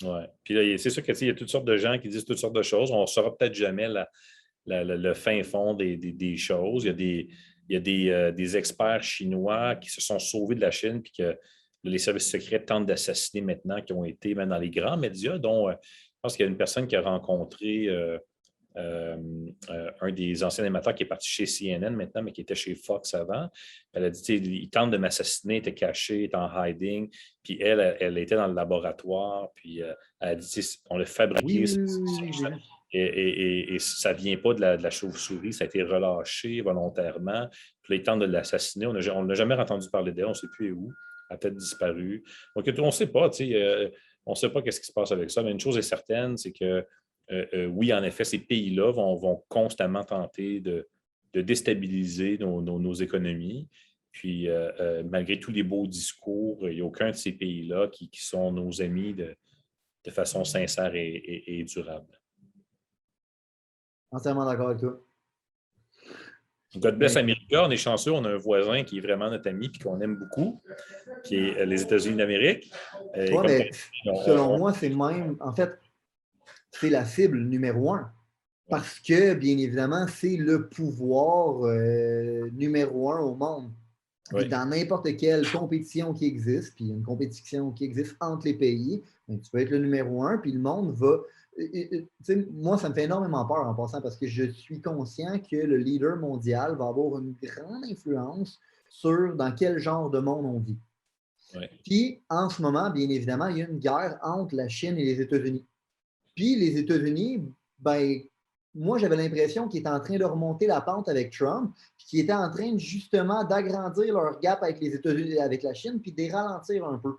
Oui. Puis là, c'est sûr qu'il y a toutes sortes de gens qui disent toutes sortes de choses. On ne saura peut-être jamais le fin fond des choses. Il y a des experts chinois qui se sont sauvés de la Chine puis que les services secrets tentent d'assassiner maintenant, qui ont été même dans les grands médias, dont je pense qu'il y a une personne qui a rencontré un des anciens animateurs qui est parti chez CNN maintenant, mais qui était chez Fox avant. Elle a dit, il tente de m'assassiner, il était caché, il était en hiding. Puis elle était dans le laboratoire, puis elle a dit, on l'a fabriqué. Oui, oui, oui, oui, j'ai vu. Et ça ne vient pas de la chauve-souris, ça a été relâché volontairement. Puis là, ils tentent de l'assassiner. On ne l'a jamais entendu parler d'elle, on ne sait plus où. Elle a peut-être disparu. Donc, on ne sait pas, on ne sait pas qu'est-ce qui se passe avec ça, mais une chose est certaine, c'est que oui, en effet, ces pays-là vont constamment tenter de déstabiliser nos économies. Puis, malgré tous les beaux discours, il n'y a aucun de ces pays-là qui sont nos amis de façon sincère et durable. Entièrement d'accord avec toi. God bless America, on est chanceux, on a un voisin qui est vraiment notre ami et qu'on aime beaucoup, qui est les États-Unis d'Amérique. Ouais, mais selon moi, c'est même, en fait, c'est la cible numéro 1. Parce que, bien évidemment, c'est le pouvoir numéro 1 au monde. Oui. Dans n'importe quelle compétition qui existe, puis une compétition qui existe entre les pays, tu peux être le numéro 1, puis le monde va... moi, ça me fait énormément peur en passant parce que je suis conscient que le leader mondial va avoir une grande influence sur dans quel genre de monde on vit. Oui. Puis, en ce moment, bien évidemment, il y a une guerre entre la Chine et les États-Unis. Puis, les États-Unis, ben, moi, j'avais l'impression qu'ils étaient en train de remonter la pente avec Trump, puis qu'ils étaient en train justement d'agrandir leur gap avec les États-Unis, avec la Chine, puis de les ralentir un peu.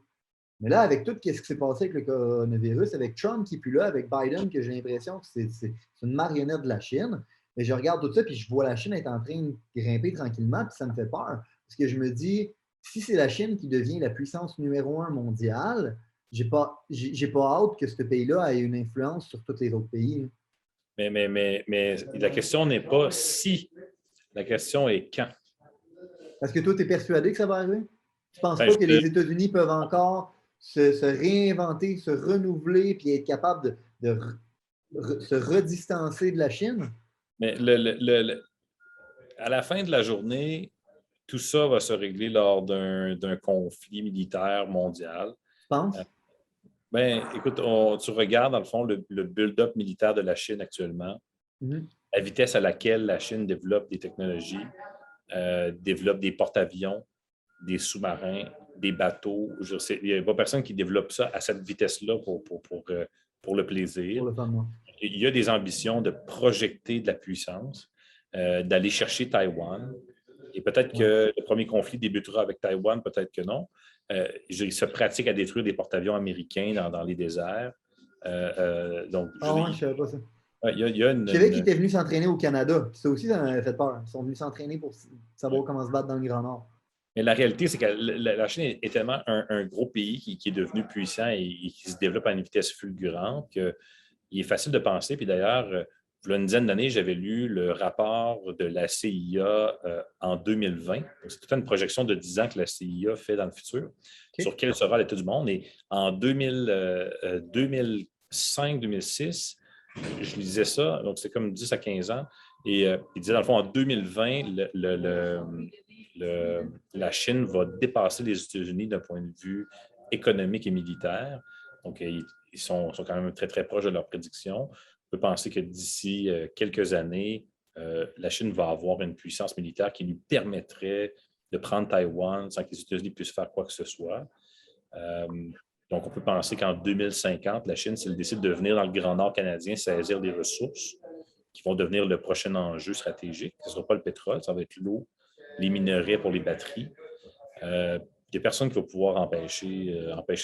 Mais là, avec tout ce qui s'est passé avec le coronavirus, avec Trump qui est plus là, avec Biden, que j'ai l'impression que c'est une marionnette de la Chine, mais je regarde tout ça, puis je vois la Chine être en train de grimper tranquillement, puis ça me fait peur. Parce que je me dis, si c'est la Chine qui devient la puissance numéro 1 mondiale, j'ai pas hâte que ce pays-là ait une influence sur tous les autres pays. Mais la question n'est pas si, la question est quand. Est-ce que toi, tu es persuadé que ça va arriver? Tu ne penses pas que les États-Unis peuvent encore se réinventer, se renouveler, puis être capables de se redistancer de la Chine? Mais à la fin de la journée, tout ça va se régler lors d'un conflit militaire mondial. Tu penses? Écoute, tu regardes, dans le fond, le build-up militaire de la Chine actuellement, la vitesse à laquelle la Chine développe des technologies, développe des porte-avions, des sous-marins, des bateaux. Il n'y a pas personne qui développe ça à cette vitesse-là pour le plaisir. Pour le fun, moi. Il y a des ambitions de projeter de la puissance, d'aller chercher Taïwan. Et peut-être que le premier conflit débutera avec Taïwan, peut-être que non. Il se pratique à détruire des porte-avions américains dans les déserts. Donc, je ne savais pas ça. Je savais qu'ils étaient venus s'entraîner au Canada. Ça aussi, ça m'avait fait peur. Ils sont venus s'entraîner pour savoir comment se battre dans le Grand Nord. Mais la réalité, c'est que la Chine est tellement un gros pays qui est devenu puissant et qui se développe à une vitesse fulgurante qu'il est facile de penser. Puis d'ailleurs, il y a une dizaine d'années, j'avais lu le rapport de la CIA en 2020. C'est toute une projection de 10 ans que la CIA fait dans le futur sur quel sera l'état du monde. Et en 2005-2006, je lisais ça, donc c'est comme 10 à 15 ans. Et il disait, dans le fond, en 2020, la Chine va dépasser les États-Unis d'un point de vue économique et militaire. Donc, ils sont quand même très, très proches de leurs prédictions. On peut penser que d'ici quelques années, la Chine va avoir une puissance militaire qui lui permettrait de prendre Taïwan sans que les États-Unis puissent faire quoi que ce soit. Donc, on peut penser qu'en 2050, la Chine, si elle décide de venir dans le Grand Nord canadien, saisir des ressources qui vont devenir le prochain enjeu stratégique. Ce ne sera pas le pétrole, ça va être l'eau, les minerais pour les batteries. Il y a personne qui va pouvoir empêcher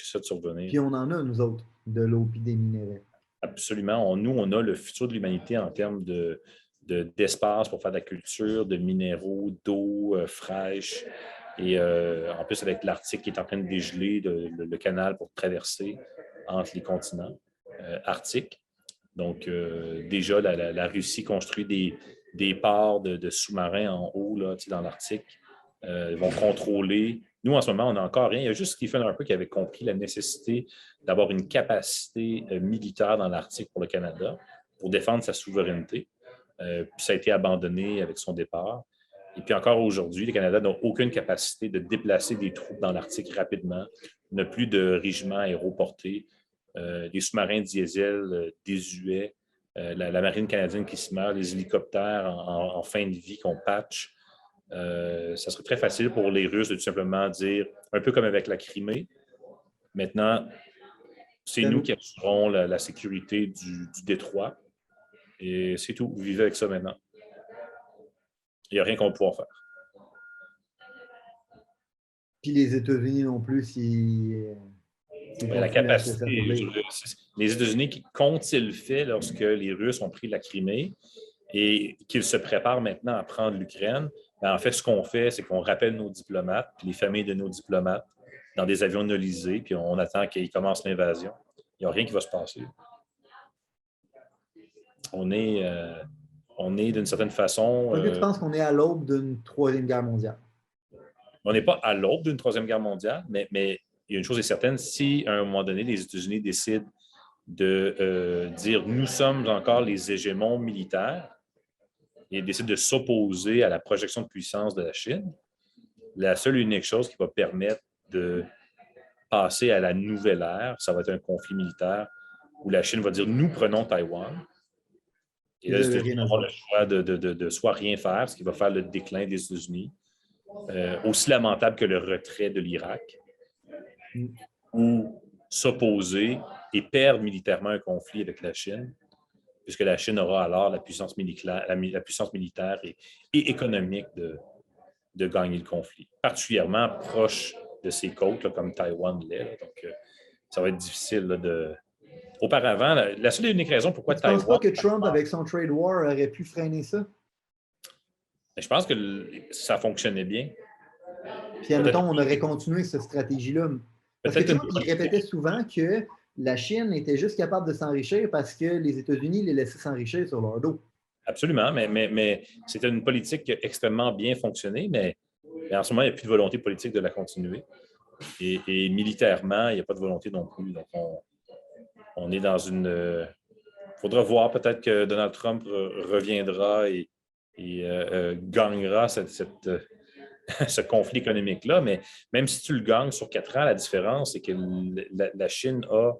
ça de survenir. Puis on en a, nous autres, de l'eau et des minerais. Absolument. Nous, on a le futur de l'humanité en termes d'espace pour faire de la culture, de minéraux, d'eau fraîche. Et en plus, avec l'Arctique qui est en train de dégeler, le canal pour traverser entre les continents arctiques. Donc, déjà, la Russie construit des ports de sous-marins en haut là, dans l'Arctique. Ils vont contrôler. Nous, en ce moment, on n'a encore rien. Il y a juste Stephen Harper qui avait compris la nécessité d'avoir une capacité militaire dans l'Arctique pour le Canada pour défendre sa souveraineté. Puis ça a été abandonné avec son départ. Et puis encore aujourd'hui, le Canada n'a aucune capacité de déplacer des troupes dans l'Arctique rapidement, n'a plus de régiments aéroportés, des sous-marins diesel désuets, la marine canadienne qui se meurt, les hélicoptères en fin de vie qu'on patch. Ça serait très facile pour les Russes de tout simplement dire, un peu comme avec la Crimée, maintenant, c'est nous qui assurons la sécurité du détroit. Et c'est tout. Vous vivez avec ça maintenant. Il n'y a rien qu'on pourra faire. Puis les États-Unis non plus, s'ils la capacité. Les États-Unis, qu'ont-ils fait lorsque les Russes ont pris la Crimée et qu'ils se préparent maintenant à prendre l'Ukraine? En fait, ce qu'on fait, c'est qu'on rappelle nos diplomates, puis les familles de nos diplomates, dans des avions nolisés, puis on attend qu'ils commencent l'invasion. Il n'y a rien qui va se passer. On est d'une certaine façon... Est-ce que tu penses qu'on est à l'aube d'une troisième guerre mondiale? On n'est pas à l'aube d'une troisième guerre mondiale, mais il y a une chose est certaine, si à un moment donné, les États-Unis décident de dire « nous sommes encore les hégémons militaires » et décident de s'opposer à la projection de puissance de la Chine, la seule et unique chose qui va permettre de passer à la nouvelle ère, ça va être un conflit militaire où la Chine va dire « nous prenons Taïwan ». Et là, les États-Unis auront le choix de soit rien faire, ce qui va faire le déclin des États-Unis, aussi lamentable que le retrait de l'Irak, ou s'opposer et perdre militairement un conflit avec la Chine, puisque la Chine aura alors la puissance militaire, et économique de gagner le conflit, particulièrement proche de ses côtes, là, comme Taïwan l'est. Donc, ça va être difficile là, de... Auparavant, la seule et unique raison pourquoi Taïwan... Tu ne penses pas que Trump, avec son trade war, aurait pu freiner ça? Je pense que ça fonctionnait bien. Puis, admettons, on aurait continué cette stratégie-là. Parce que Trump, il répétait souvent que la Chine était juste capable de s'enrichir parce que les États-Unis les laissaient s'enrichir sur leur dos. Absolument, mais c'était une politique qui a extrêmement bien fonctionné, mais en ce moment, il n'y a plus de volonté politique de la continuer. Et militairement, il n'y a pas de volonté non plus. Donc, on est dans une... Il faudra voir peut-être que Donald Trump reviendra et gagnera ce conflit économique-là, mais même si tu le gagnes sur 4 ans, la différence, c'est que la Chine a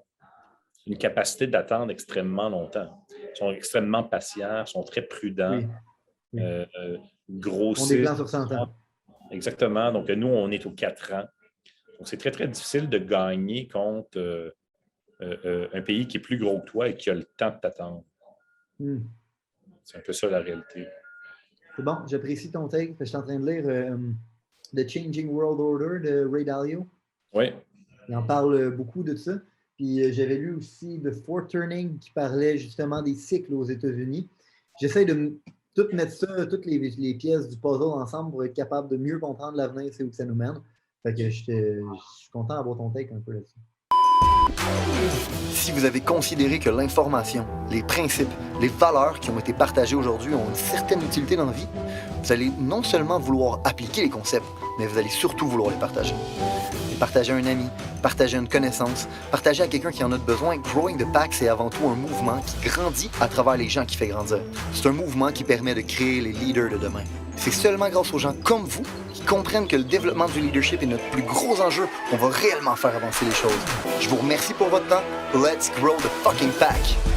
une capacité d'attendre extrêmement longtemps. Ils sont extrêmement patients, sont très prudents, grossissent. On des plans sur 100 ans. Exactement. Donc, nous, on est aux 4 ans. Donc, c'est très, très difficile de gagner contre un pays qui est plus gros que toi et qui a le temps de t'attendre. C'est un peu ça la réalité. C'est bon, j'apprécie ton take. Je suis en train de lire The Changing World Order de Ray Dalio. Oui. Il en parle beaucoup de ça. Puis j'avais lu aussi The Fourth Turning qui parlait justement des cycles aux États-Unis. J'essaie de tout mettre ça, toutes les pièces du puzzle ensemble pour être capable de mieux comprendre l'avenir, c'est où que ça nous mène. Fait que je suis content d'avoir ton take un peu là-dessus. Si vous avez considéré que l'information, les principes, les valeurs qui ont été partagées aujourd'hui ont une certaine utilité dans la vie, vous allez non seulement vouloir appliquer les concepts, mais vous allez surtout vouloir les partager. Les partager à un ami, partager à une connaissance, partager à quelqu'un qui en a besoin. Growing the Pack, c'est avant tout un mouvement qui grandit à travers les gens qui fait grandir. C'est un mouvement qui permet de créer les leaders de demain. C'est seulement grâce aux gens comme vous qui comprennent que le développement du leadership est notre plus gros enjeu qu'on va réellement faire avancer les choses. Je vous remercie pour votre temps. Let's grow the fucking pack!